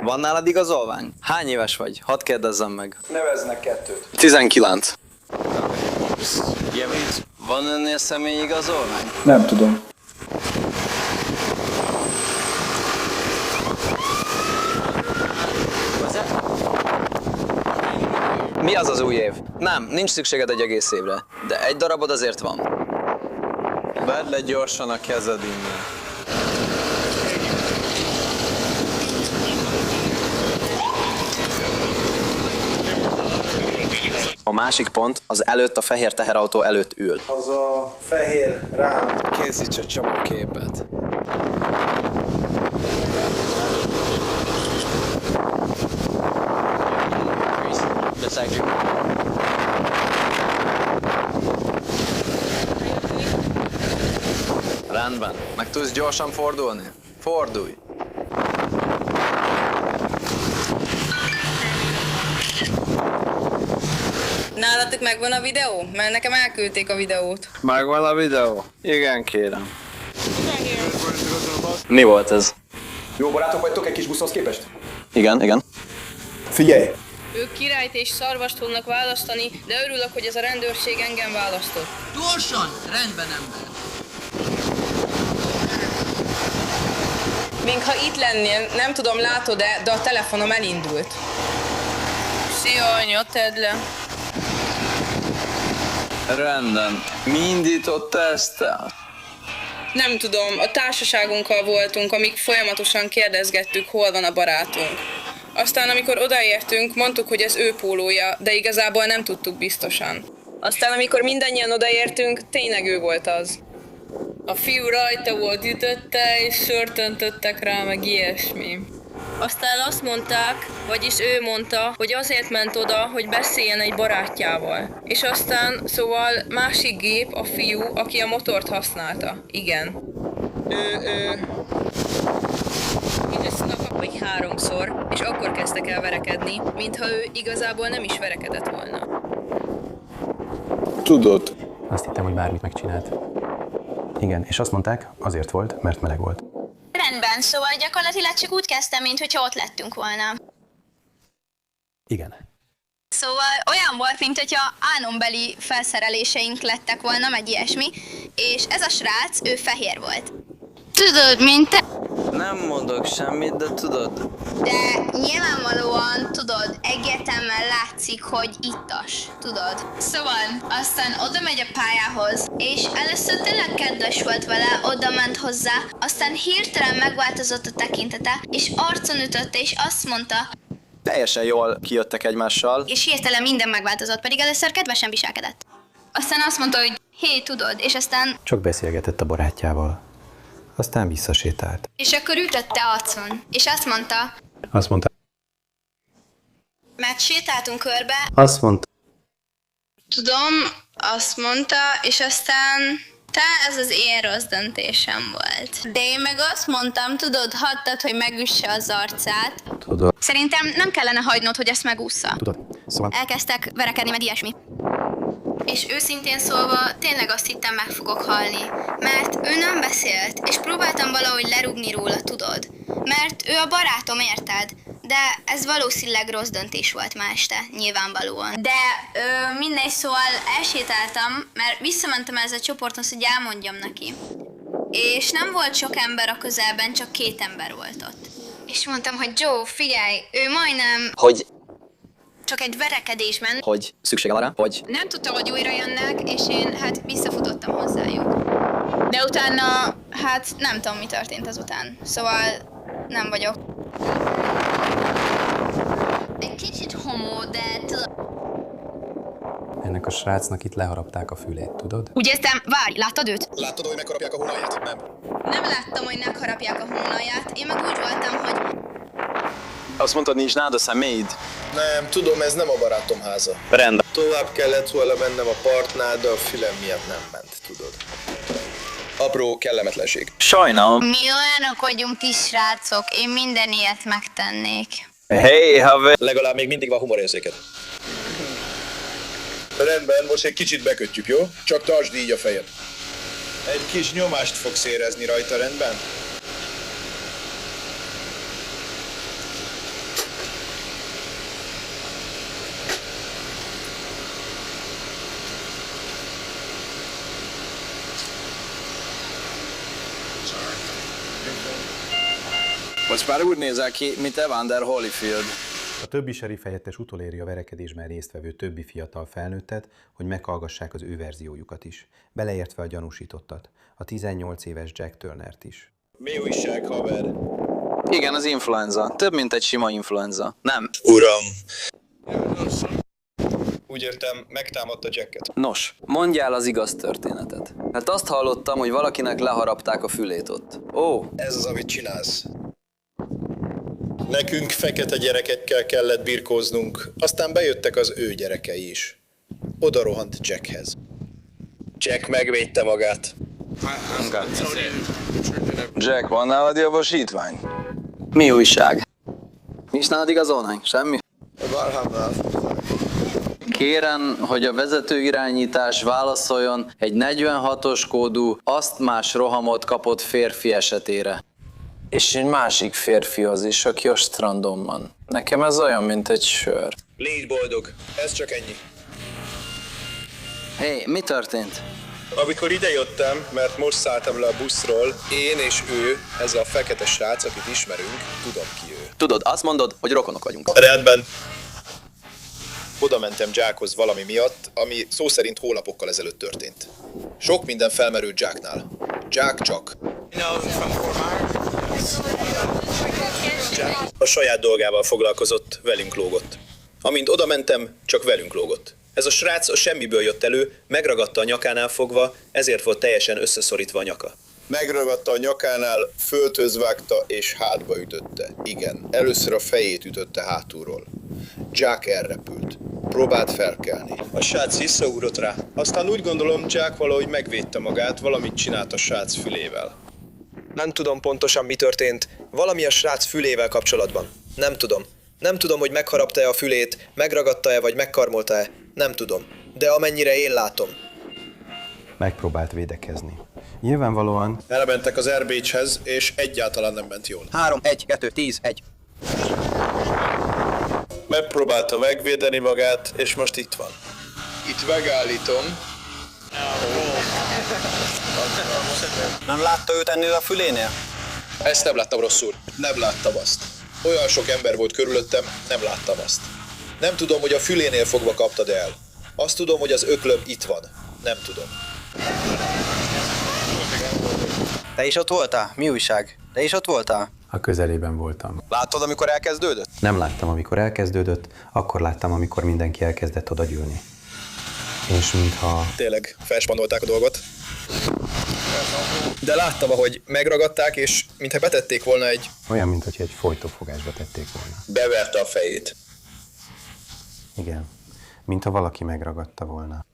Van nálad igazolvány? Hány éves vagy? Hadd kérdezzem meg. Neveznek 2. 19. Van ennél személyi igazolvány? Nem tudom. Mi az az új év? Nem, nincs szükséged egy egész évre, de egy darabod azért van. Vedd le gyorsan a kezed innen. A másik pont az előtt, a fehér teherautó előtt ül. Az a fehér rám. Készíts a csomagképet. Rendben. Meg tudsz gyorsan fordulni? Fordulj! Nálatok megvan a videó? Mert nekem elküldték a videót. Megvan a videó? Igen, kérem. Mi volt ez? Jó barátok vagytok egy kis buszhoz képest? Igen, igen. Figyelj! Ők királyt és szarvast fognak választani, de örülök, hogy ez a rendőrség engem választott. Gyorsan! Rendben, ember. Mintha itt lennél, nem tudom, látod-e, de a telefonom elindult. Szia, anya, tedd le. Rendben. Mi indította ezt el? Nem tudom, a társaságunkkal voltunk, amíg folyamatosan kérdezgettük, hol van a barátunk. Aztán, amikor odaértünk, mondtuk, hogy ez ő pólója, de igazából nem tudtuk biztosan. Aztán, amikor mindannyian odaértünk, tényleg ő volt az. A fiú rajta volt, ütötte, és sört öntöttek rá, meg ilyesmi. Aztán azt mondták, vagyis ő mondta, hogy azért ment oda, hogy beszéljen egy barátjával. És aztán, szóval másik gép, a fiú, aki a motort használta. Igen. We just snuck up. We 3-szor, és akkor kezdtek el verekedni, mintha ő igazából nem is verekedett volna. Tudod. Azt hittem, hogy bármit megcsinált. Igen, és azt mondták, azért volt, mert meleg volt. Rendben, szóval gyakorlatilag csak úgy kezdtem, mintha ott lettünk volna. Igen. Szóval olyan volt, mint hogyha álombeli felszereléseink lettek volna, meg ilyesmi, és ez a srác, ő fehér volt. Tudod, mint te? Nem mondok semmit, de tudod. De nyilvánvalóan, tudod, egyértelműen látszik, hogy ittas, tudod. Szóval aztán oda megy a pályához, és először tényleg kedves volt vele, oda ment hozzá, aztán hirtelen megváltozott a tekintete, és arcon ütötte, és azt mondta, Teljesen jól kijöttek egymással. és hirtelen minden megváltozott, pedig először kedvesen viselkedett. Aztán azt mondta, hogy hé, tudod, és aztán... Csak beszélgetett a barátjával. Aztán visszasétált. És akkor ütötte arcon, és azt mondta, Azt mondta. mert sétáltunk körbe, Azt mondta. tudom, azt mondta, és aztán ez az én rossz döntésem volt. De én meg azt mondtam, tudod, hagytad, hogy megüsse az arcát. Tudod. Szerintem nem kellene hagynod, hogy ezt megúszza. Tudod. Szóval... Elkezdtek verekedni, meg ilyesmi. És őszintén szólva, tényleg azt hittem, meg fogok halni. Mert ő nem beszélt, és próbáltam valahogy lerúgni róla, tudod. Mert ő a barátom, érted? De ez valószínűleg rossz döntés volt ma este, nyilvánvalóan. De mindegy, szóval elsétáltam, mert visszamentem ez a csoporthoz, hogy elmondjam neki. És nem volt sok ember a közelben, csak 2 ember volt ott. És mondtam, hogy Joe, figyelj, ő majdnem... Hogy? Csak egy verekedésben. Hogy szükség van rá? Hogy? Nem tudta, hogy újra jönnek, és én hát visszafutottam hozzájuk. De utána, hát nem tudom, mi történt azután. Szóval nem vagyok. Egy kicsit homó, de tudom. Ennek a srácnak itt leharapták a fülét, tudod? Úgy értem, várj, láttad őt? Láttad, hogy megharapják a hónalját? Nem. Nem láttam, hogy megharapják a hónalját. Én meg úgy voltam, hogy... Azt mondtad, nincs nálad a személyid? Nem, tudom, ez nem a barátom háza. Rendben. Tovább kellett volna mennem a partnál, de a fülem miatt nem ment, tudod. Apró kellemetlenség. Sajnálom. Mi olyanok vagyunk kis srácok, én minden ilyet megtennék. Hey, haver! Legalább még mindig van humorérzéked. Rendben, most egy kicsit bekötjük, jó? Csak tartsd így a fejed. Egy kis nyomást fogsz érezni rajta, rendben? Most már úgy nézel ki, mint Evander Holyfield. A többi sheriff helyettes utoléri a verekedésben résztvevő többi fiatal felnőttet, hogy meghallgassák az ő verziójukat is, beleértve a gyanúsítottat, a 18 éves Jack Turnert is. Mi újság, haver? Igen, az influenza. Több, mint egy sima influenza. Nem. Uram! Úgy értem, megtámadta Jacket. Nos, mondjál az igaz történetet. Hát azt hallottam, hogy valakinek leharapták a fülét ott. Ó. Ez az, amit csinálsz. Nekünk fekete gyerekekkel kellett birkóznunk, aztán bejöttek az ő gyerekei is. Oda rohant Jackhez. Jack megvédte magát. Jack, van nálad jogosítvány? Mi újság? Nincs nálad igazolvány? Semmi? Valhamnál. Kérem, hogy a vezetőirányítás válaszoljon egy 46-os kódú asztmás rohamot kapott férfi esetére. És egy másik férfihoz is, aki a strandon van. Nekem ez olyan, mint egy sör. Légy boldog, ez csak ennyi. Hé, mi történt? Amikor idejöttem, mert most szálltam le a buszról, én és ő, ez a fekete srác, akit ismerünk, tudom ki ő. Tudod, azt mondod, hogy rokonok vagyunk. Rendben. Oda mentem Jackhoz valami miatt, ami szó szerint hónapokkal ezelőtt történt. Sok minden felmerült Jacknál. Jack csak. Jack a saját dolgával foglalkozott, velünk lógott. Amint oda mentem, csak velünk lógott. Ez a srác a semmiből jött elő, megragadta a nyakánál fogva, ezért volt teljesen összeszorítva a nyaka. Megragadta a nyakánál, földhöz vágta és hátba ütötte. Igen, először a fejét ütötte hátulról. Jack elrepült. Próbált felkelni. A srác visszaugrott rá. Aztán úgy gondolom, Jack valahogy megvédte magát, valamit csinált a srác fülével. Nem tudom pontosan, mi történt, Valami a srác fülével kapcsolatban. Nem tudom. Nem tudom, hogy megharapta-e a fülét, megragadta-e vagy megkarmolta-e. Nem tudom. De amennyire én látom. Megpróbált védekezni. Nyilvánvalóan Elmentek az Erbécshez, és egyáltalán nem ment jól. 3, 1, 2, 10, 1. Megpróbálta megvédeni magát, és most itt van. Itt megállítom. Nem látta őt ennél a fülénél? Ezt nem láttam rosszul. Nem láttam azt. Olyan sok ember volt körülöttem, nem láttam azt. Nem tudom, hogy a fülénél fogva kaptad el. Azt tudom, hogy az öklöm itt van. Nem tudom. Te is ott voltál? Mi újság? Te is ott voltál? a közelében voltam. Láttad, amikor elkezdődött? Nem láttam, amikor elkezdődött, akkor láttam, amikor mindenki elkezdett odagyűlni. És mintha... Tényleg felspannolták a dolgot. De láttam, ahogy megragadták, és mintha betették volna egy... Olyan, mint hogy egy folytófogásba tették volna. Beverte a fejét. Igen. Mintha valaki megragadta volna.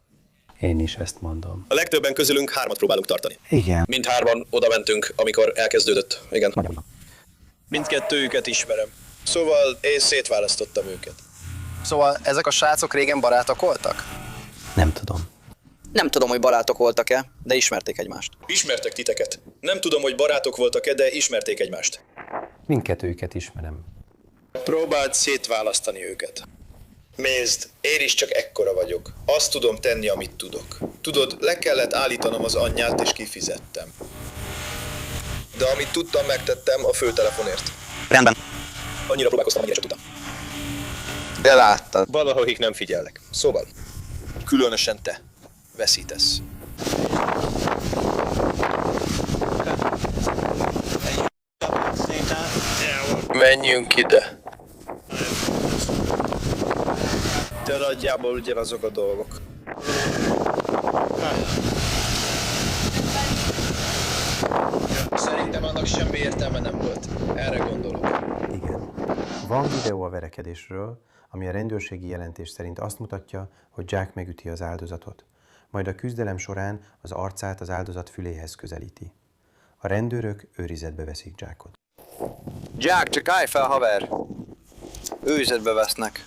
Én is ezt mondom. A legtöbben közülünk 3 próbálunk tartani. Igen. Mindhárman oda mentünk, amikor elkezdődött. Igen. Mindkettőjüket ismerem. Szóval én szétválasztottam őket. Szóval ezek a srácok régen barátok voltak? Nem tudom. Nem tudom, hogy barátok voltak-e, de ismerték egymást. Ismertek titeket. Nem tudom, hogy barátok voltak-e, de ismerték egymást. Mindkettőjüket ismerem. Próbáld szétválasztani őket. Nézd, én is csak ekkora vagyok. Azt tudom tenni, amit tudok. Tudod, le kellett állítanom az anyját, és kifizettem. De amit tudtam, megtettem a főtelefonért. Rendben. Annyira próbálkoztam, amennyire csak tudtam. De láttad. Valahol nem figyelnek. Szóval, különösen te veszítesz. Menjünk ide. De nagyjából ugyanazok a dolgok. Szerintem annak semmi értelme nem volt. Erre gondolok. Igen. Van videó a verekedésről, ami a rendőrségi jelentés szerint azt mutatja, hogy Jack megüti az áldozatot. Majd a küzdelem során az arcát az áldozat füléhez közelíti. A rendőrök őrizetbe veszik Jackot. Jack, csak állj fel, haver! Őrizetbe vesznek.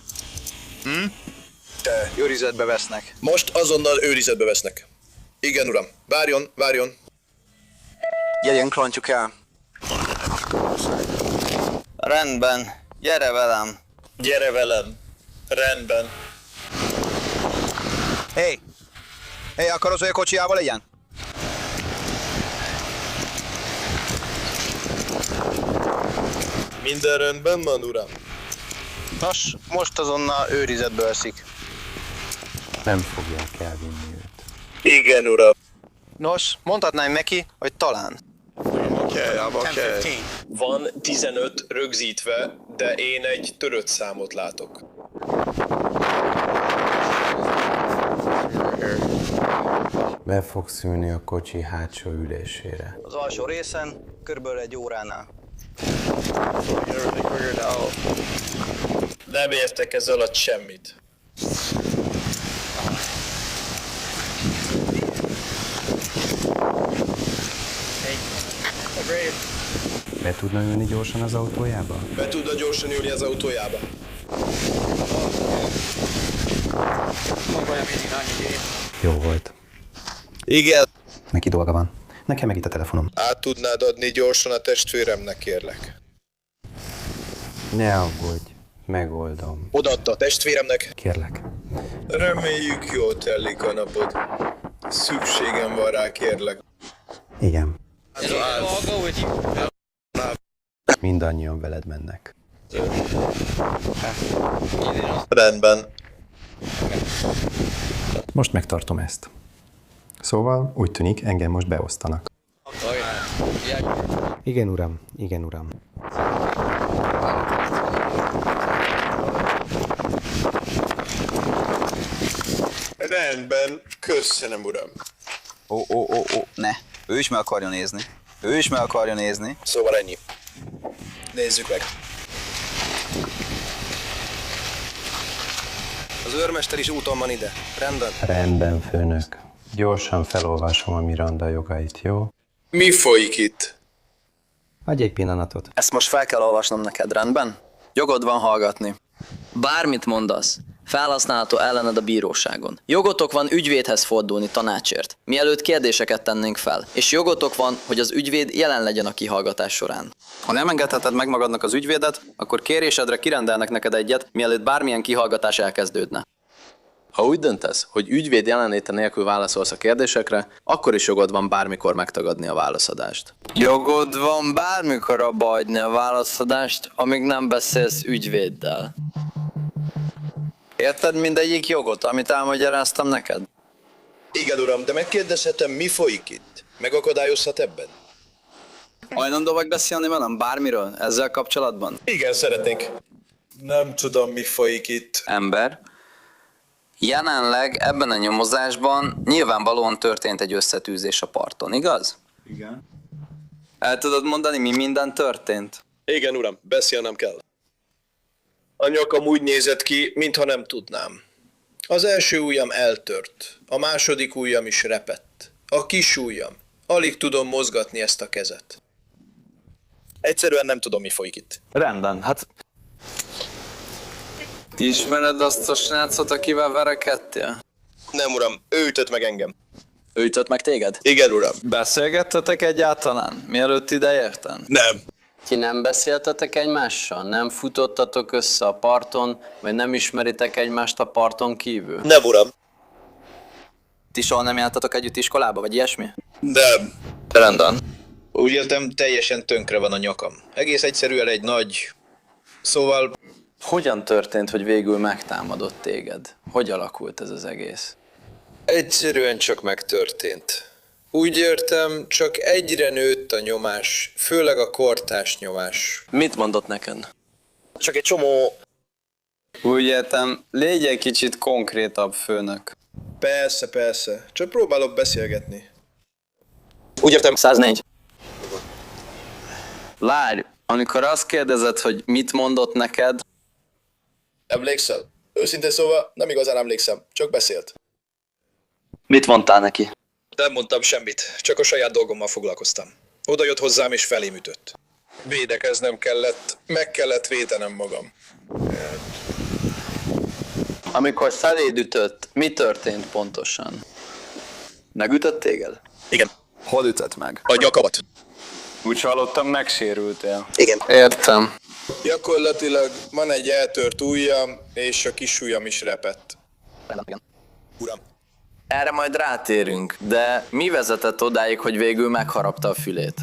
Te. Őrizetbe vesznek. Most azonnal őrizetbe vesznek. Igen, uram. Várjon, várjon. Gyerjen, klontjuk el. Rendben. Gyere velem. Gyere velem. Rendben. Hé, akarod, hogy a kocsijával legyen? Minden rendben van, uram? Nos, most azonnal őrizetbe veszik. Nem fogják elvinni őt. Igen, uram. Nos, mondhatnám neki, hogy talán. Okay. Van 15 rögzítve, de én egy törött számot látok. Be fog szülni a kocsi hátsó ülésére. Az alsó részen, körülbelül 1 óránál. Nem értek ez alatt semmit. Be tudna ülni gyorsan az autójába? Be tudna gyorsan ülni az autójába. Jó volt. Igen. Neki dolga van. Nekem meg itt a telefonom. Át tudnád adni gyorsan a testvéremnek, kérlek? Ne aggódj, megoldom. Odaadta a testvéremnek. Kérlek. Reméljük, jól telik a napod. Szükségem van rá, kérlek. Igen. Mindannyian veled mennek. Rendben. Most megtartom ezt. Szóval úgy tűnik, engem most beosztanak. Igen, uram. Igen, uram. Rendben. Köszönöm, uram. Ne. Ő is meg akarja nézni. Szóval ennyi. Nézzük meg. Az őrmester is úton van ide. Rendben? Rendben, főnök. Gyorsan felolvasom a Miranda jogait, jó? Mi folyik itt? Adj egy pillanatot. Ezt most fel kell olvasnom neked, rendben? Jogod van hallgatni. Bármit mondasz, felhasználható ellened a bíróságon. Jogotok van ügyvédhez fordulni tanácsért, mielőtt kérdéseket tennénk fel, és jogotok van, hogy az ügyvéd jelen legyen a kihallgatás során. Ha nem engedheted meg magadnak az ügyvédet, akkor kérésedre kirendelnek neked egyet, mielőtt bármilyen kihallgatás elkezdődne. Ha úgy döntesz, hogy ügyvéd jelenléte nélkül válaszolsz a kérdésekre, akkor is jogod van bármikor megtagadni a válaszadást. Jogod van bármikor abba hagyni a válaszadást, amíg nem beszélsz ügyvéddel. Érted mindegyik jogot, amit elmagyaráztam neked? Igen, uram, de megkérdezhetem, mi folyik itt? Megakadályozhat ebben? Hajlandó vagy beszélni velem bármiről ezzel kapcsolatban? Igen, szeretnék. Nem tudom, mi folyik itt. Ember. Jelenleg ebben a nyomozásban nyilvánvalóan történt egy összetűzés a parton, igaz? Igen. El tudod mondani, mi minden történt? Igen, uram, beszélnem kell. A nyakam úgy nézett ki, mintha nem tudnám. Az első ujjam eltört, a második ujjam is repett. A kis ujjam. Alig tudom mozgatni ezt a kezet. Egyszerűen nem tudom, mi folyik itt. Rendben, hát... Ismered azt a srácot, akivel verekedtél? Nem, uram, ő ütött meg engem. Ő ütött meg téged? Igen, uram. Beszélgettetek egyáltalán, mielőtt ideérten? Nem. Ti nem beszéltetek egymással? Nem futottatok össze a parton, vagy nem ismeritek egymást a parton kívül? Nem, uram. Ti soha nem jártatok együtt iskolába, vagy ilyesmi? Nem. Rendben. Úgy értem, teljesen tönkre van a nyakam. Egész egyszerűen egy nagy... Szóval... Hogyan történt, hogy végül megtámadott téged? Hogy alakult ez az egész? Egyszerűen csak megtörtént. Úgy értem, csak egyre nőtt a nyomás, főleg a kortárs nyomás. Mit mondott neked? Csak egy csomó... Úgy értem, légy egy kicsit konkrétabb, főnök. Persze, persze. Csak próbálok beszélgetni. Úgy értem. 104. Várj, amikor azt kérdezed, hogy mit mondott neked... Emlékszel? Őszintén szóval nem igazán emlékszem, csak beszélt. Mit mondtál neki? Nem mondtam semmit, csak a saját dolgommal foglalkoztam. Oda jött hozzám és felém ütött. Védekeznem kellett, meg kellett védenem magam. Amikor feléd ütött, mi történt pontosan? Megütött téged? Igen. Hol ütött meg? A nyakamat. Úgy hallottam, megsérültél. Igen. Értem. Gyakorlatilag van egy eltört ujjam, és a kis ujjam is repett. Uram. Erre majd rátérünk, de mi vezetett odáig, hogy végül megharapta a fülét?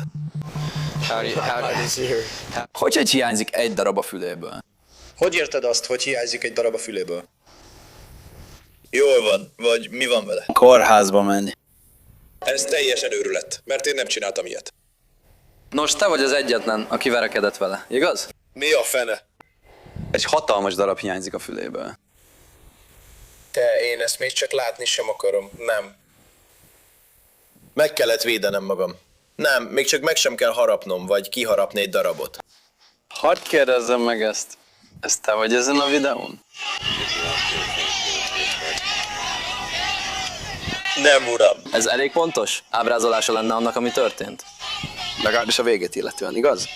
Hogy hiányzik egy darab a füléből? Hogy érted azt, hogy hiányzik egy darab a füléből? Jól van, vagy mi van vele? Kórházba menj. Ez teljesen őrület, mert én nem csináltam ilyet. Nos, te vagy az egyetlen, aki verekedett vele, igaz? Mi a fene? Egy hatalmas darab hiányzik a füléből. Te, én ezt még csak látni sem akarom. Nem. Meg kellett védenem magam. Nem, még csak meg sem kell harapnom, vagy kiharapni egy darabot. Hadd kérdezzem meg ezt. Ez te vagy ezen a videón? Nem, uram. Ez elég pontos? Ábrázolása lenne annak, ami történt? Legalábbis a végét illetően, igaz?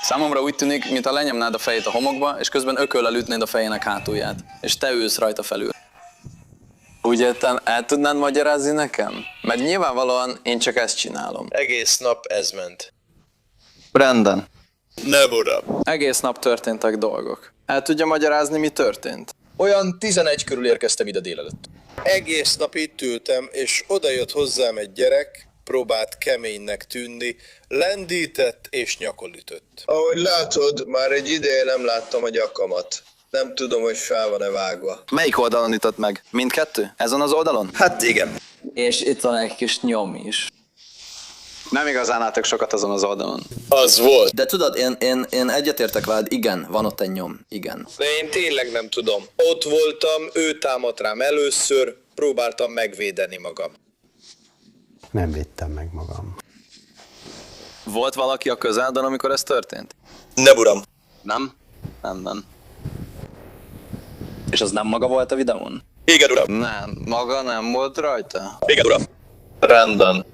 Számomra úgy tűnik, mintha lenyomnád a fejét a homokba, és közben ököllel ütnéd a fejének hátulját. És te ülsz rajta felül. Úgy értem, el tudnád magyarázni nekem? Mert nyilvánvalóan én csak ezt csinálom. Egész nap ez ment. Rendben. Nem, uram. Egész nap történtek dolgok. El tudja magyarázni, mi történt? Olyan 11 körül érkeztem ide délelőtt. Egész nap itt ültem, és oda jött hozzám egy gyerek, próbált keménynek tűnni, lendített és nyakon ütött. Ahogy látod, már egy ideje nem láttam a nyakamat. Nem tudom, hogy fel van-e vágva. Melyik oldalon ütött meg? Mindkettő? Ezen az oldalon? Hát igen. És itt van egy kis nyom is. Nem igazán álltak sokat azon az oldalon. Az volt. De tudod, én egyetértek veled, igen, van ott egy nyom, igen. De én tényleg nem tudom. Ott voltam, ő támadt rám először, próbáltam megvédeni magam. Nem védtem meg magam. Volt valaki a közelben, amikor ez történt? Nem, uram. Nem? Nem. És az nem maga volt a videón? Igen, uram. Nem, maga nem volt rajta? Igen, uram. Rendben.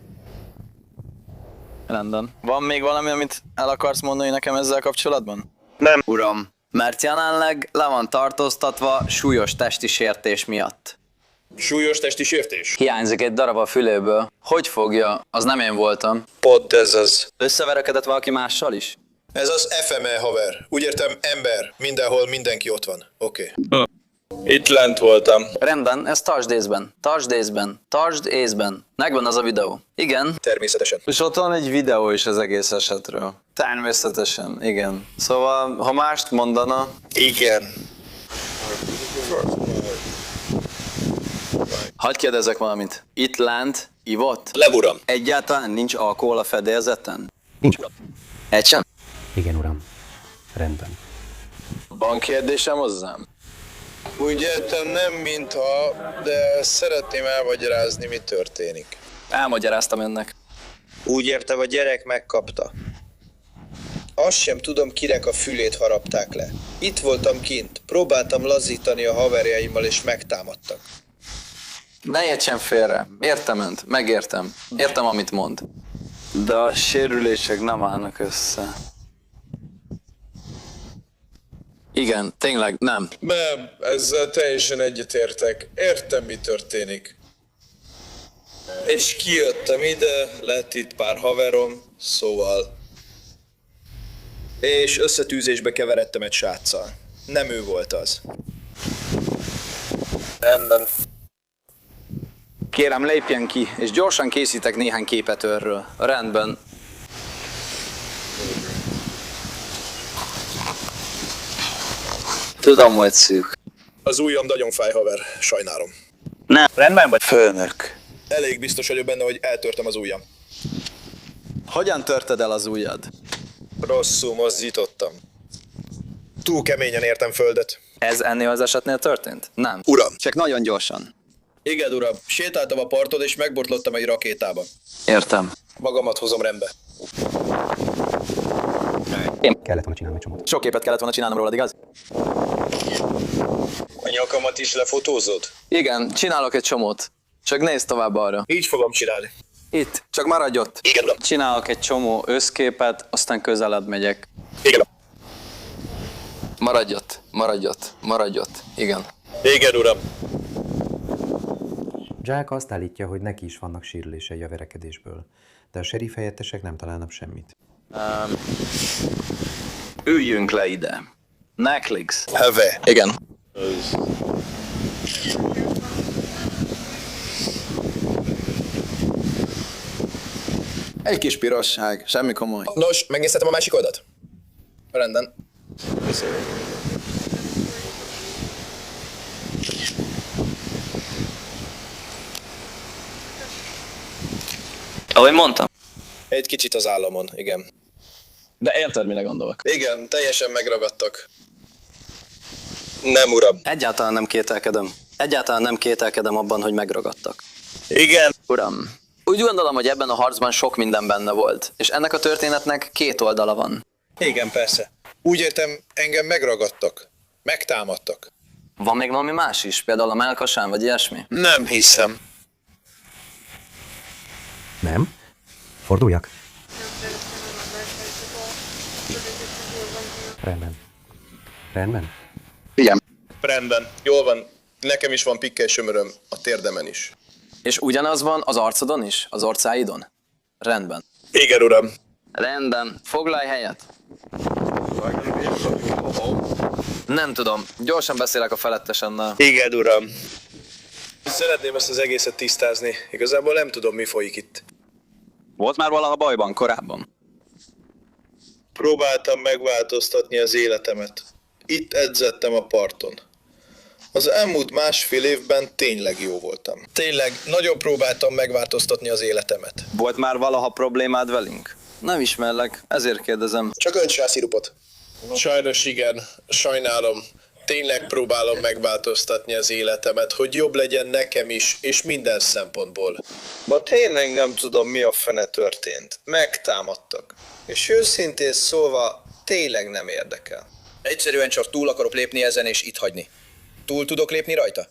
Rendben. Van még valami, amit el akarsz mondani nekem ezzel kapcsolatban? Nem. Uram, mert jelenleg le van tartóztatva súlyos testi sértés miatt. Súlyos testi sértés? Hiányzik egy darab a füléből. Hogy fogja? Az nem én voltam. Pont ez az. Összeverekedett valaki mással is? Ez az FME haver. Úgy értem, ember. Mindenhol mindenki ott van. Oké. Itt lent voltam. Rendben, ez tartsd észben. Tartsd észben. Tartsd észben. Megvan az a videó. Igen. Természetesen. És ott van egy videó is az egész esetről. Természetesen, igen. Szóval, ha mást mondana... Igen. Hadd kérdezzek valamit. Itt lent ivott? Le, uram. Egyáltalán nincs alkohol a fedélzeten? Nincs. Egy sem? Igen, uram. Rendben. Van kérdésem hozzám? Úgy értem, nem mintha, de szeretném elmagyarázni, mi történik. Elmagyaráztam ennek. Úgy értem, a gyerek megkapta. Azt sem tudom, kinek a fülét harapták le. Itt voltam kint, próbáltam lazítani a haverjaimmal, és megtámadtak. Ne értsen félre. Értem önt. Megértem. Értem, amit mond. De a sérülések nem állnak össze. Igen, tényleg nem. Nem, ezzel teljesen egyetértek. Értem, mi történik. És kijöttem ide, lett itt pár haverom, szóval... És összetűzésbe keveredtem egy sráccal. Nem ő volt az. Rendben. Kérem, lépjen ki, és gyorsan készítek néhány képet őrről. Rendben. Tudom, hogy szűk. Az ujjam nagyon fáj, haver. Sajnálom. Nem, rendben vagy? Főnök. Elég biztos vagyok benne, hogy eltörtem az ujjam. Hogyan törted el az ujjad? Rosszul mozdítottam. Túl keményen értem földet. Ez ennél az esetnél történt? Nem. Uram. Csak nagyon gyorsan. Igen, uram. Sétáltam a parton, és megbotlottam egy rakétába. Értem. Magamat hozom rendbe. Kellett volna csinálni egy csomót. Sok képet kellett volna csinálnom rólad, igaz? A nyakamat is lefotózod? Igen, csinálok egy csomót. Csak nézd tovább arra. Így fogom csinálni. Itt, csak maradj ott. Igen, uram. Csinálok egy csomó összképet, aztán közeled megyek. Igen, uram. Maradj ott, maradj ott, maradj ott. Igen. Igen, uram. Jack azt állítja, hogy neki is vannak sérülései a verekedésből, de a sheriff helyettesek nem találnak semmit. Üljünk le ide. Netflix. Heve. Igen. Egy kis pirosság, semmi komoly. Nos, megnézhetem a másik oldalt? Rendben. Ahogy mondtam. Egy kicsit az államon, igen. De érted, mire gondolok? Igen, teljesen megragadtak. Nem, uram. Egyáltalán nem kételkedem. Egyáltalán nem kételkedem abban, hogy megragadtak. Igen. Uram, úgy gondolom, hogy ebben a harcban sok minden benne volt, és ennek a történetnek két oldala van. Igen, persze. Úgy értem, engem megragadtak. Megtámadtak. Van még valami más is? Például a mellkasán, vagy ilyesmi? Nem hiszem. Nem? Forduljak? Rendben. Rendben? Igen. Rendben. Jól van. Nekem is van pikkely sömöröm a térdemen is. És ugyanaz van az arcodon is? Az orcáidon? Rendben. Igen, uram. Rendben. Foglalj helyet. Nem tudom. Gyorsan beszélek a felettesennel. Igen, uram. Szeretném ezt az egészet tisztázni. Igazából nem tudom, mi folyik itt. Volt már valaha bajban korábban? Próbáltam megváltoztatni az életemet. Itt edzettem a parton. Az elmúlt másfél évben tényleg jó voltam. Tényleg, nagyon próbáltam megváltoztatni az életemet. Volt már valaha problémád velünk? Nem ismerlek, ezért kérdezem. Csak önts rá szirupot. Sajnos igen, sajnálom. Tényleg próbálom megváltoztatni az életemet, hogy jobb legyen nekem is, és minden szempontból. Ma tényleg nem tudom, mi a fene történt. Megtámadtak. És őszintén szólva, tényleg nem érdekel. Egyszerűen csak túl akarok lépni ezen, és itt hagyni. Túl tudok lépni rajta?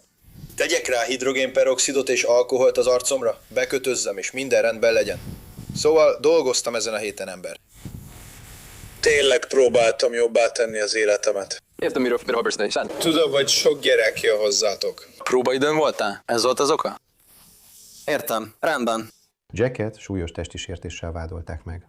Tegyek rá hidrogénperoxidot és alkoholt az arcomra, bekötözzem és minden rendben legyen. Szóval dolgoztam ezen a héten, ember. Tényleg próbáltam jobbá tenni az életemet. Értem, miről beszélni. Tudom, hogy sok gyerek jön hozzátok. Próbaidőn voltál? Ez volt az oka? Értem, rendben. Jacket súlyos testi sértéssel vádolták meg.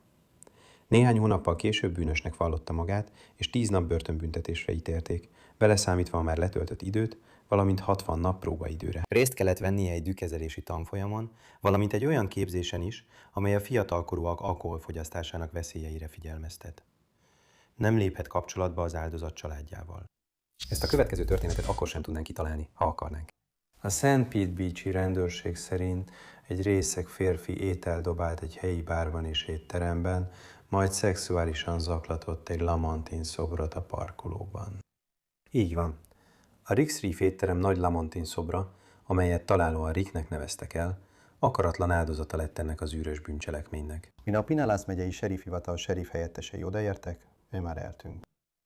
Néhány hónappal később bűnösnek vallotta magát, és 10 nap börtönbüntetésre ítélték, beleszámítva a már letöltött időt, valamint 60 nap próbaidőre. Részt kellett vennie egy dühkezelési tanfolyamon, valamint egy olyan képzésen is, amely a fiatalkorúak alkoholfogyasztásának veszélyeire figyelmeztet. Nem léphet kapcsolatba az áldozat családjával. Ezt a következő történetet akkor sem tudnánk kitalálni, ha akarnánk. A St. Pete Beach-i rendőrség szerint egy részeg férfi ételt dobált egy helyi bárban és étteremben, majd szexuálisan zaklatott egy Lamontin szobrot a parkolóban. Így van. A Rick's Reef étterem nagy Lamontin szobra, amelyet találóan Ricknek neveztek el, akaratlan áldozata lett ennek az űrös bűncselekménynek. Mire a Pinellas megyei serifhivatal serif helyettesei odaértek, ő már eltűnt.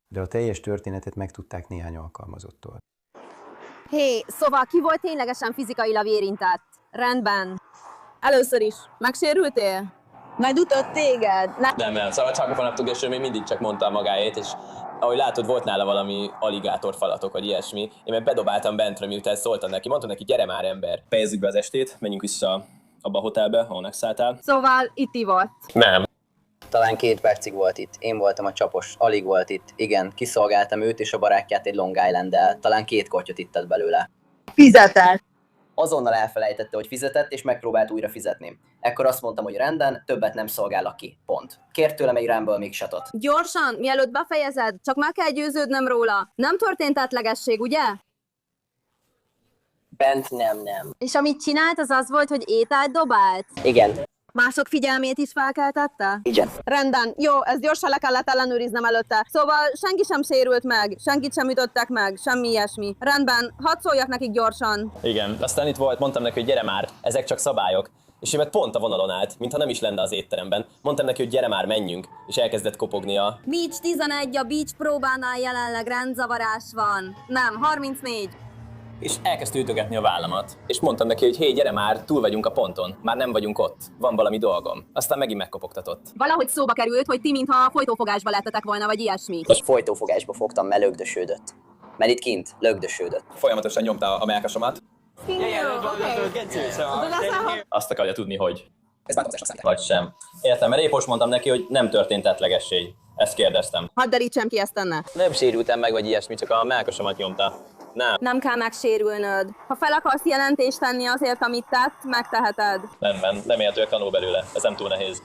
De a teljes történetet megtudták néhány alkalmazottól. Hé, szóval ki volt ténylegesen fizikailag érintett? Rendben. Először is. Megsérültél? Majd ütött téged. Nem, szóval csak és ő még mindig csak mondta magáét, és ahogy látod, volt nála valami aligátorfalatok, vagy ilyesmi. Én meg bedobáltam bentre, miután szóltam neki. Mondtam neki, gyere már, ember. Fejezzük be az estét, menjünk vissza abba a hotelbe, ahol megszálltál. Szóval itt ivott. Nem. Talán 2 percig volt itt. Én voltam a csapos. Alig volt itt. Igen, kiszolgáltam őt és a barátját egy Long Island-del. Talán 2 kortyot ittat belőle. Fizetett. Azonnal elfelejtette, hogy fizetett, és megpróbált újra fizetni. Ekkor azt mondtam, hogy rendben, többet nem szolgálok ki. Pont. Kért tőlem egy Rumble mixshotot. Gyorsan, mielőtt befejezed, csak meg kell győződnöm róla. Nem történt átlegesség, ugye? Bent nem. És amit csinált, az az volt, hogy ételt dobált? Igen. Mások figyelmét is felkeltette? Igen. Rendben, jó, ezt gyorsan le kellett ellenőriznem előtte. Szóval senki sem sérült meg, senkit sem ütöttek meg, semmi ilyesmi. Rendben, hadd szóljak nekik gyorsan. Igen, aztán itt volt, mondtam neki, hogy gyere már, ezek csak szabályok. És ő meg pont a vonalon állt, mintha nem is lenne az étteremben. Mondtam neki, hogy gyere már, menjünk, és elkezdett kopogni a... Beach 11, a Beach próbánál jelenleg rendzavarás van. Nem, 34. És elkezdte ütögetni a vállamat. És mondtam neki, hogy hé, gyere már, túl vagyunk a ponton. Már nem vagyunk ott. Van valami dolgom. Aztán megint megkopogtatott. Valahogy szóba került, hogy ti mintha folytófogásba lettetek volna, vagy ilyesmi. Most folytófogásba fogtam, mert lögdösődött. Mert itt kint lögdösődött. Folyamatosan nyomta a melkasomat. Azt akarja tudni, hogy... Ez bántalmazásnak számít. Vagy sem. Értem, mert épp most mondtam neki, hogy nem történt tettlegesség. Ezt kérdeztem. Hadd derítsem ki ezt tenne. Nem sérültem meg, vagy ilyesmi, csak a melkasomat nyomta. Nem kell megsérülnöd. Ha fel akarsz jelentést tenni azért, amit tett, megteheted. Nem értőek tanul belőle. Ez nem túl nehéz.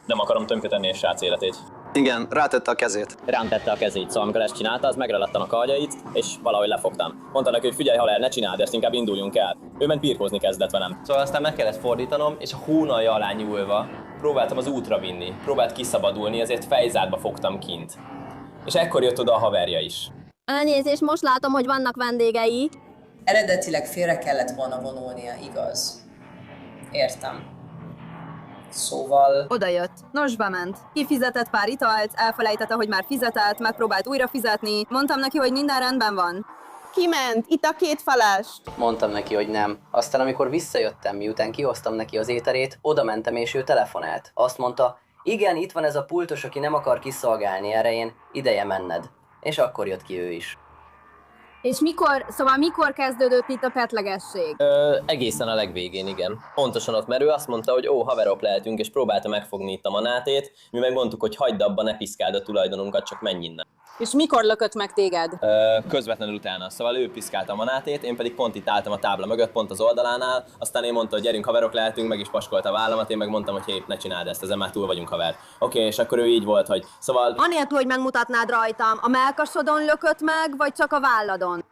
Nem akarom tönkretenni a srác életét. Igen, rátette a kezét. Rám tette a kezét, szóval amikor ezt csinálta, az megraladtam a karjait, és valahogy lefogtam. Mondta neki, hogy figyelj, haver, ne csináld ezt, inkább induljunk el. Ő ment birkózni kezdett velem. Szóval aztán meg kellett fordítanom, és a hónalja alá nyúlva próbáltam az útra vinni. Próbált kiszabadulni, ezért fejzádba fogtam kint. És ekkor jött oda a haverja is. Elnézést, most látom, hogy vannak vendégei. Eredetileg félre kellett volna vonulnia, igaz? Értem. Szóval... Oda jött. Nos, bement. Kifizetett pár italt, elfelejtette, hogy már fizetett, megpróbált újra fizetni. Mondtam neki, hogy minden rendben van. Kiment, itt a 2 felest. Mondtam neki, hogy nem. Aztán amikor visszajöttem, miután kihoztam neki az ételét, oda mentem és ő telefonált. Azt mondta, igen, itt van ez a pultos, aki nem akar kiszolgálni, erre én ideje menned. És akkor jött ki ő is. És mikor kezdődött itt a petlegesség? Egészen a legvégén, igen. Pontosan ott, mert ő azt mondta, hogy haverok lehetünk, és próbálta megfogni itt a manátét. Mi meg mondtuk, hogy hagyd abba, ne piszkáld a tulajdonunkat, csak menj innen. És mikor lökött meg téged? Közvetlenül utána. Szóval ő piszkálta a manátét, én pedig pont itt álltam a tábla mögött, pont az oldalánál. Aztán én mondta, hogy gyerünk, haverok lehetünk, meg is paskolta a vállamat, én meg mondtam, hogy hé, ne csináld ezt, ezen már túl vagyunk, haver. Oké, és akkor ő így volt, hogy szóval... Anélkül, hogy megmutatnád rajtam, a mellkasodon lökött meg, vagy csak a válladon?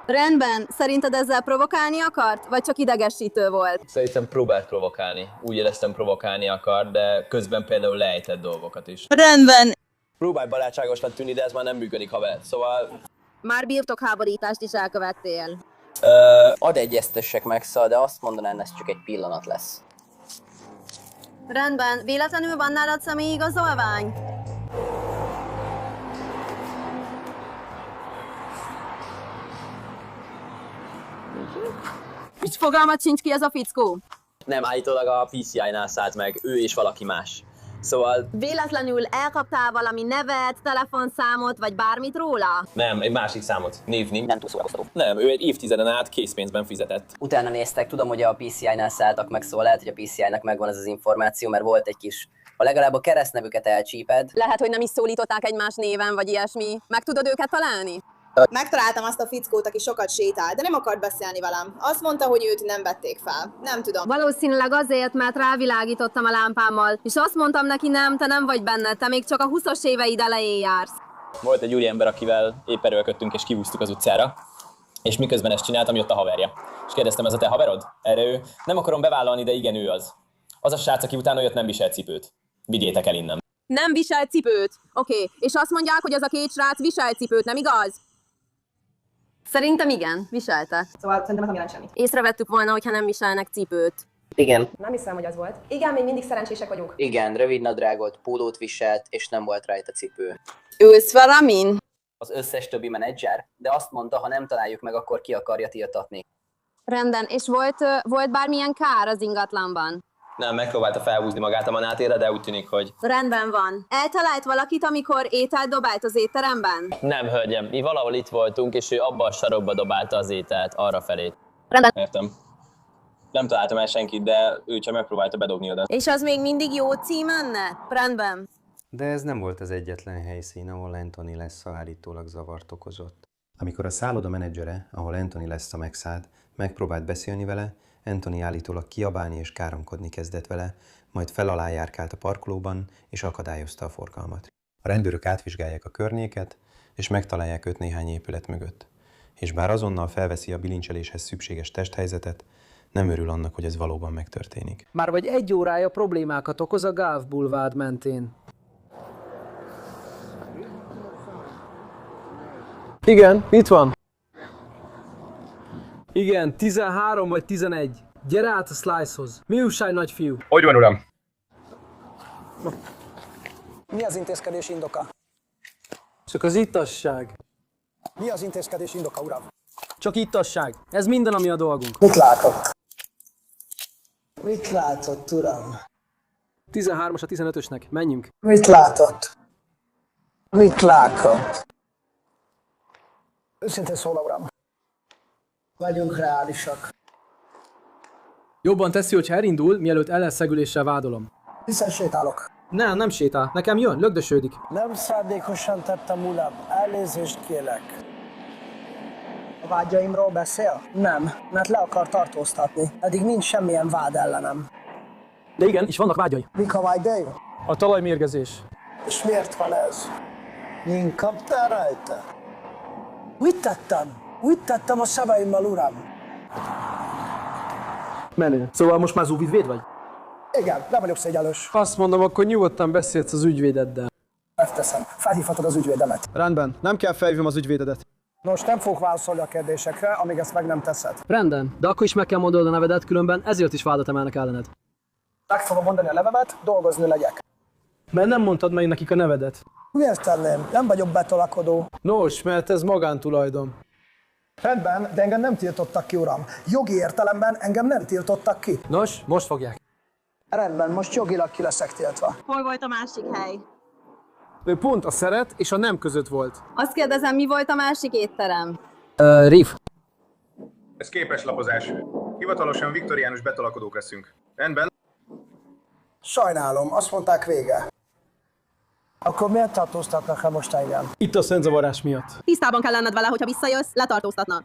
Rendben, szerinted ezzel provokálni akart, vagy csak idegesítő volt? Szerintem próbált provokálni. Úgy éreztem, provokálni akar, de közben például lejtett dolgokat is. Rendben. Próbálj barátságosnak tűnni, de ez már nem működik, haver. Szóval... Már birtokháborítást is elkövettél. Ad egyeztessek meg, szóval, de azt mondanám, ez csak egy pillanat lesz. Rendben, véletlenül van nálad személyi igazolvány? És fogalmat sincs ki ez a fickó? Nem, állítólag a PCI-nál szállt meg, ő és valaki más. Szóval... Véletlenül elkaptál valami nevet, telefonszámot, vagy bármit róla? Nem, egy másik számot. Névni. Nem túl szórakoztató. Nem, ő egy évtizeden át készpénzben fizetett. Utána néztek, tudom, hogy a PCI-nál szálltak meg, szóval lehet, hogy a PCI-nak megvan ez az információ, mert volt egy kis... Ha legalább a keresztnevüket elcsíped. Lehet, hogy nem is szólították egymás néven, vagy ilyesmi. Meg tudod őket találni? Megtaláltam azt a fickót, aki sokat sétál, de nem akart beszélni velem. Azt mondta, hogy őt nem vették fel. Nem tudom. Valószínűleg azért, mert rávilágítottam a lámpámmal, és azt mondtam neki, nem, te nem vagy benne, te még csak a 20-as éveid elején jársz. Volt egy úriember, akivel épp erőlködtünk és kihúztuk az utcára, és miközben ezt csináltam, jött a haverja. És kérdeztem, ez a te haverod? Erre ő, nem akarom bevállalni, de igen, ő az. Az a srác, aki utána jött, nem viselt cipőt. Vigyétek el innen. Nem visel cipőt. Oké, és azt mondják, hogy az a két srác visel cipőt, nem igaz? Szerintem igen, viselte. Szóval szerintem ez nem jelent semmit. Észrevettük volna, hogyha nem viselnek cipőt. Igen. Nem hiszem, hogy az volt. Igen, még mindig szerencsések vagyunk. Igen, rövid nadrágot, pólót viselt, és nem volt rajta cipő. Ülsz valamin? Az összes többi menedzser, de azt mondta, ha nem találjuk meg, akkor ki akarja tiltatni. Rendben, és volt bármilyen kár az ingatlanban? Nem, megpróbálta felhúzni magát a manátére, de úgy tűnik, hogy... Rendben van. Eltalált valakit, amikor ételt dobált az étteremben? Nem, hölgyem, mi valahol itt voltunk, és ő abba a sarokba dobálta az ételt, arra felé. Rendben. Értem. Nem találtam el senkit, de ő csak megpróbálta bedobni oda. És az még mindig jó cím ennek? Rendben. De ez nem volt az egyetlen helyszín, ahol Anthony Lessa állítólag zavart okozott. Amikor a szálloda menedzsere, ahol Anthony Lessa megszállt, megpróbált beszélni vele, Anthony állítólag kiabálni és káromkodni kezdett vele, majd fel alá járkált a parkolóban és akadályozta a forgalmat. A rendőrök átvizsgálják a környéket, és megtalálják őt néhány épület mögött. És bár azonnal felveszi a bilincseléshez szükséges testhelyzetet, nem örül annak, hogy ez valóban megtörténik. Már vagy 1 órája problémákat okoz a Gulf Boulevard mentén. Igen, itt van. Igen, 13 vagy 11. Gyere át a Slicehoz. Mi újság, nagyfiú? Hogy van, uram? Mi az intézkedés indoka? Csak az ittasság. Mi az intézkedés indoka, uram? Csak ittasság. Ez minden, ami a dolgunk. Mit látott? Mit látott, uram? 13-as a 15-ösnek. Menjünk. Mit látott? Mit látott? Őszintén szólva, uram. Vagyunk reálisak. Jobban teszi, hogyha elindul, mielőtt ellenszegüléssel vádolom. Hiszen sétálok. Nem sétál. Nekem jön, lögdösödik. Nem szándékosan tettem, uram. Elnézést kérek. A vágyaimról beszél? Nem, mert le akar tartóztatni. Eddig nincs semmilyen vád ellenem. De igen, és vannak vágyai. Mik a vágyaim? A talajmérgezés. És miért van ez? Én kaptál rajta? Mit tettem? Mit tettem a szavaimmal, uram? Menő. Szóval most már zúvidvéd vagy? Igen, nem vagyok szégyellős. Azt mondom, akkor nyugodtan beszélsz az ügyvédeddel. Megteszem. Felhívhatod az ügyvédemet. Rendben, nem kell felhívnom az ügyvédedet. Nos, nem fogok válaszolni a kérdésekre, amíg ezt meg nem teszed. Rendben, de akkor is meg kell mondanod a nevedet, különben ezért is vádat emelnek ellened. Meg fogom mondani a nevemet, dolgozni legyek. Mert nem mondtad meg nekik a nevedet. Miért tenném? Nem vagyok betolakodó. Nos, mert ez magántulajdon. Rendben, de engem nem tiltottak ki, uram. Jogi értelemben engem nem tiltottak ki. Nos, most fogják. Rendben, most jogilag ki leszek tiltva. Hol volt a másik hely? Ő pont a szeret és a nem között volt. Azt kérdezem, mi volt a másik étterem? Riff. Ez képeslapozás. Hivatalosan viktoriánus betolakodók leszünk. Rendben? Sajnálom, azt mondták vége. Akkor miért tartóztatnak, ha most engem? Itt a szentzavarás miatt. Tisztában kell lenned vele, hogyha visszajössz, letartóztatnak.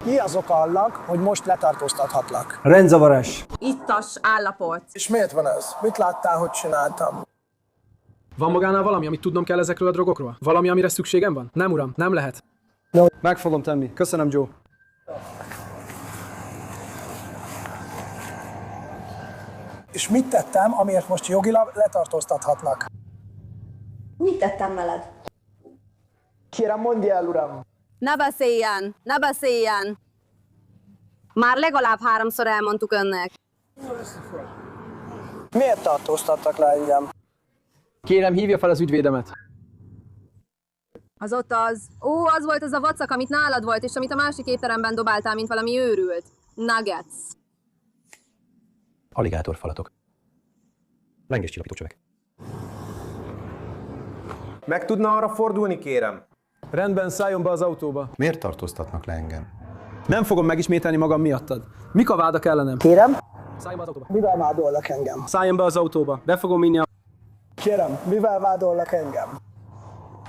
Mi az oka annak, hogy most letartóztathatlak? Rendzavarás. Ittas állapot. És miért van ez? Mit láttál, hogy csináltam? Van magánál valami, amit tudnom kell ezekről a drogokról? Valami, amire szükségem van? Nem, uram, nem lehet. No. Meg fogom tenni. Köszönöm, Joe. És mit tettem, amiért most jogilag letartóztathatnak? Mit tettem veled? Kérem, mondj el, uram! Ne beszéljen! Ne beszéljen! Már legalább 3-szor elmondtuk önnek. Miért tartóztattak le engem? Kérem, hívja fel az ügyvédemet. Az ott az. Ó, az volt az a vacak, amit nálad volt, és amit a másik étteremben dobáltál, mint valami őrült. Nuggets. Aligátorfalatok. Lengés csillapítócsövek. Meg tudna arra fordulni, kérem? Rendben, szálljon be az autóba. Miért tartóztatnak le engem? Nem fogom megismételni magam miattad. Mik a vádak ellenem? Kérem? Szálljon be az autóba. Mivel vádollak engem? Szálljon be az autóba. Be fogom vinni a... Kérem, mivel vádollak engem?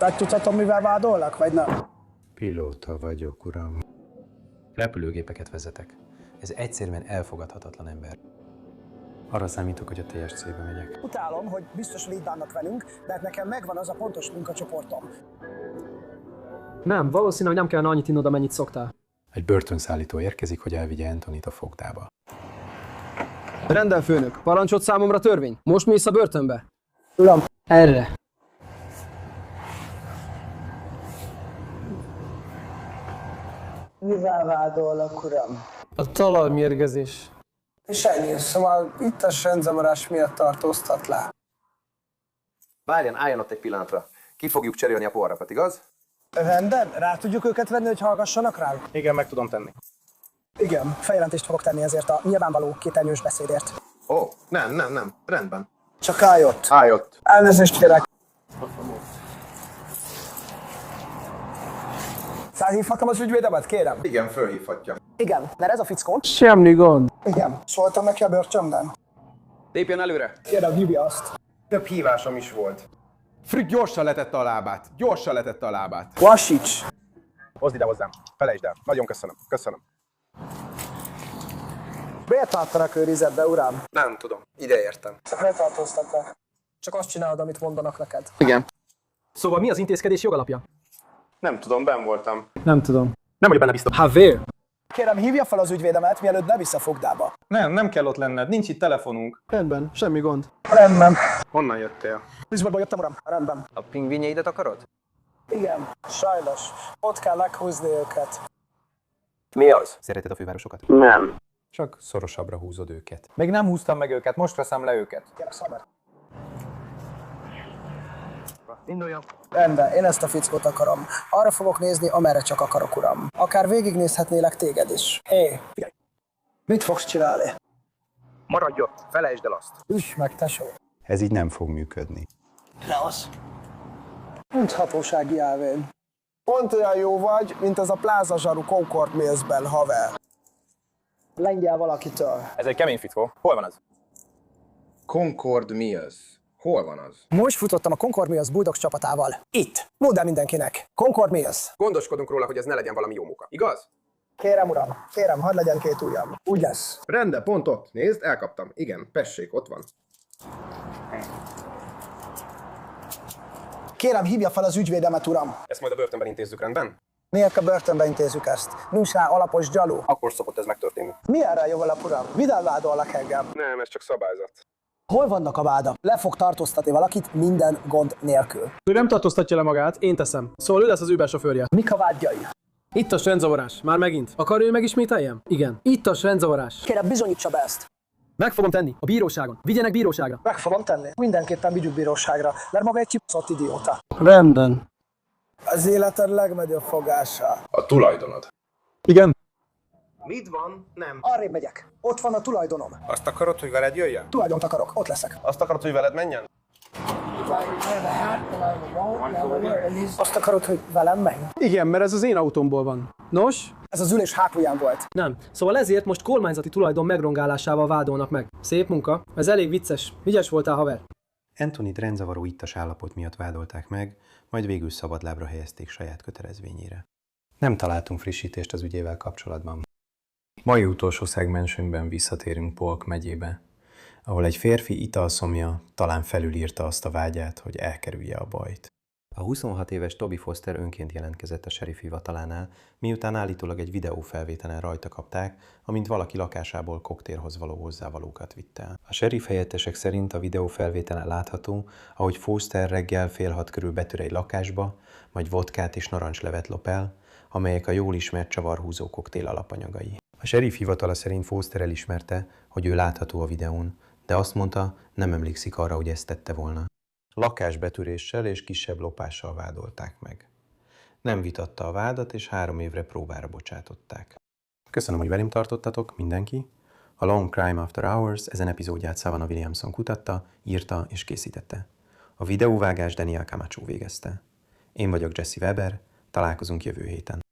Megtudhatom, mivel vádollak, vagy nem? Pilóta vagyok, uram. Repülőgépeket vezetek. Ez egyszerűen elfogadhatatlan ember. Arra számítok, hogy a TSC-be megyek. Utálom, hogy biztos véd bánnak velünk, mert nekem megvan az a pontos munkacsoportom. Nem, valószínű, hogy nem kellene annyit innod, amennyit szoktál. Egy börtönszállító érkezik, hogy elvigye Antonit a fogdába. Rendel, főnök. Parancsot számomra törvény. Most mész a börtönbe? Uram. Erre. Mivel vádollak, uram? A talajmérgezés. És ennyi, szóval itt a rendzavarás miatt tartóztat le. Várjan, álljon ott egy pillanatra. Ki fogjuk cserélni a porrakat, igaz? Rendben? Rá tudjuk őket venni, hogy hallgassanak ránk? Igen, meg tudom tenni. Igen, feljelentést fogok tenni ezért a nyilvánvaló kéternyős beszédért. Ó, nem. Rendben. Csak állj ott. Állj ott. Elnézést kérek. Felhívhatom az ügyvédemet, kérem? Igen, fölhívhatja. Igen, mert ez a fickó. Semmi gond. Igen, szóltam neki a börcsömben. Lépjen előre. Kérem, hívja azt. Több hívásom is volt. Frick gyorsan letette a lábát. Lassíts! Hozd ide hozzám. Felejtsd el. Nagyon köszönöm. Miért tartanak őrizetbe, uram? Nem tudom. Ide értem. Letartóztatnak. Csak azt csinálod, amit mondanak neked. Igen. Szóval mi az intézkedés jogalapja? Nem tudom, benn voltam. Nem tudom. Nem vagyok benne biztos. Havér! Kérem, hívja fel az ügyvédemet, mielőtt bevisz a fogdába. Nem kell ott lenned. Nincs itt telefonunk. Rendben, semmi gond. Rendben. Honnan jöttél? Lisbonból jöttem, uram. Rendben. A pingvinjeidet akarod? Igen, sajnos. Ott kell meghúzni őket. Mi az? Szereted a fővárosokat? Nem. Csak szorosabbra húzod őket. Még nem húztam meg őket, most veszem le őket. Kérem, szabad. Induljon. Rendben, én ezt a fickót akarom. Arra fogok nézni, amerre csak akarok, uram. Akár végignézhetnélek téged is. Hé, figyelj! Mit fogsz csinálni? Maradj ott, felejtsd el azt. Üss meg, tesó. Ez így nem fog működni. Leosz. Nincs hatósági elvény. Pont olyan jó vagy, mint ez a plázazsarú Concord Millsben, haver. Lengyel valakitől. Ez egy kemény fickó. Hol van az? Concord Mills. Hol van az? Most futottam a Concord Mills Bulldogs csapatával. Itt. Mondd el mindenkinek. Concord Mills. Gondoskodunk róla, hogy ez ne legyen valami jó munka. Igaz? Kérem, uram. Kérem, hadd legyen két ujjam. Úgy lesz. Rendben, pont ott. Nézd, elkaptam. Igen, tessék, ott van. Kérem, hívja fel az ügyvédemet, uram. Ezt majd a börtönben intézzük, rendben? Miért a börtönbe intézzük ezt? Nincs rá alapos gyanú. Akkor szokott ez megtörténni. Mi erre jó alap, uram? Mivel vádolnak engem? Nem, ez csak szabályzat. Hol vannak a vádak? Le fog tartóztatni valakit minden gond nélkül. Ő nem tartóztatja le magát, én teszem. Szóval ő lesz az Uber sofőrje. Mik a vádjai? Itt a rendzavarás. Már megint. Akar ő megismételjem? Igen. Itt a rendzavarás. Kérem, bizonyítsa be ezt. Meg fogom tenni. A bíróságon. Vigyenek bíróságra. Meg fogom tenni. Mindenképpen vigyük bíróságra, mert maga egy kibaszott idióta. Rendben. Az életed legnagyobb fogása. A tulajdonod. Igen. Mit van? Nem. Arrébb megyek. Ott van a tulajdonom. Azt akarod, hogy veled jöjjön? Tulajdont akarok. Ott leszek. Azt akarod, hogy veled menjen? Azt akarod, hogy velem menj? Igen, mert ez az én autómból van. Nos? Ez az ülés hátulján volt. Nem. Szóval ezért most kormányzati tulajdon megrongálásával vádolnak meg. Szép munka. Ez elég vicces. Ügyes voltál, haver. Antonit rendzavaró ittas állapot miatt vádolták meg, majd végül szabadlábra helyezték saját kötelezvényére. Nem találtunk frissítést az ügyével kapcsolatban. Mai utolsó szegmensünkben visszatérünk Polk megyébe, ahol egy férfi italszomja talán felülírta azt a vágyát, hogy elkerülje a bajt. A 26 éves Toby Foster önként jelentkezett a sheriff hivatalánál, miután állítólag egy videófelvételen rajta kapták, amint valaki lakásából koktélhoz való hozzávalókat vitt el. A sheriff helyettesek szerint a videófelvételen látható, ahogy Foster reggel 5:30 körül betör egy lakásba, majd vodkát és narancslevet lop el, amelyek a jól ismert csavarhúzó koktél alapanyagai. A sheriff hivatala szerint Foster elismerte, hogy ő látható a videón, de azt mondta, nem emlékszik arra, hogy ezt tette volna. Lakásbetöréssel és kisebb lopással vádolták meg. Nem vitatta a vádat, és 3 évre próbára bocsátották. Köszönöm, hogy velem tartottatok, mindenki. A Long Crime After Hours ezen epizódját Savannah Williamson kutatta, írta és készítette. A videóvágás Daniel Camacho végezte. Én vagyok Jesse Weber, találkozunk jövő héten.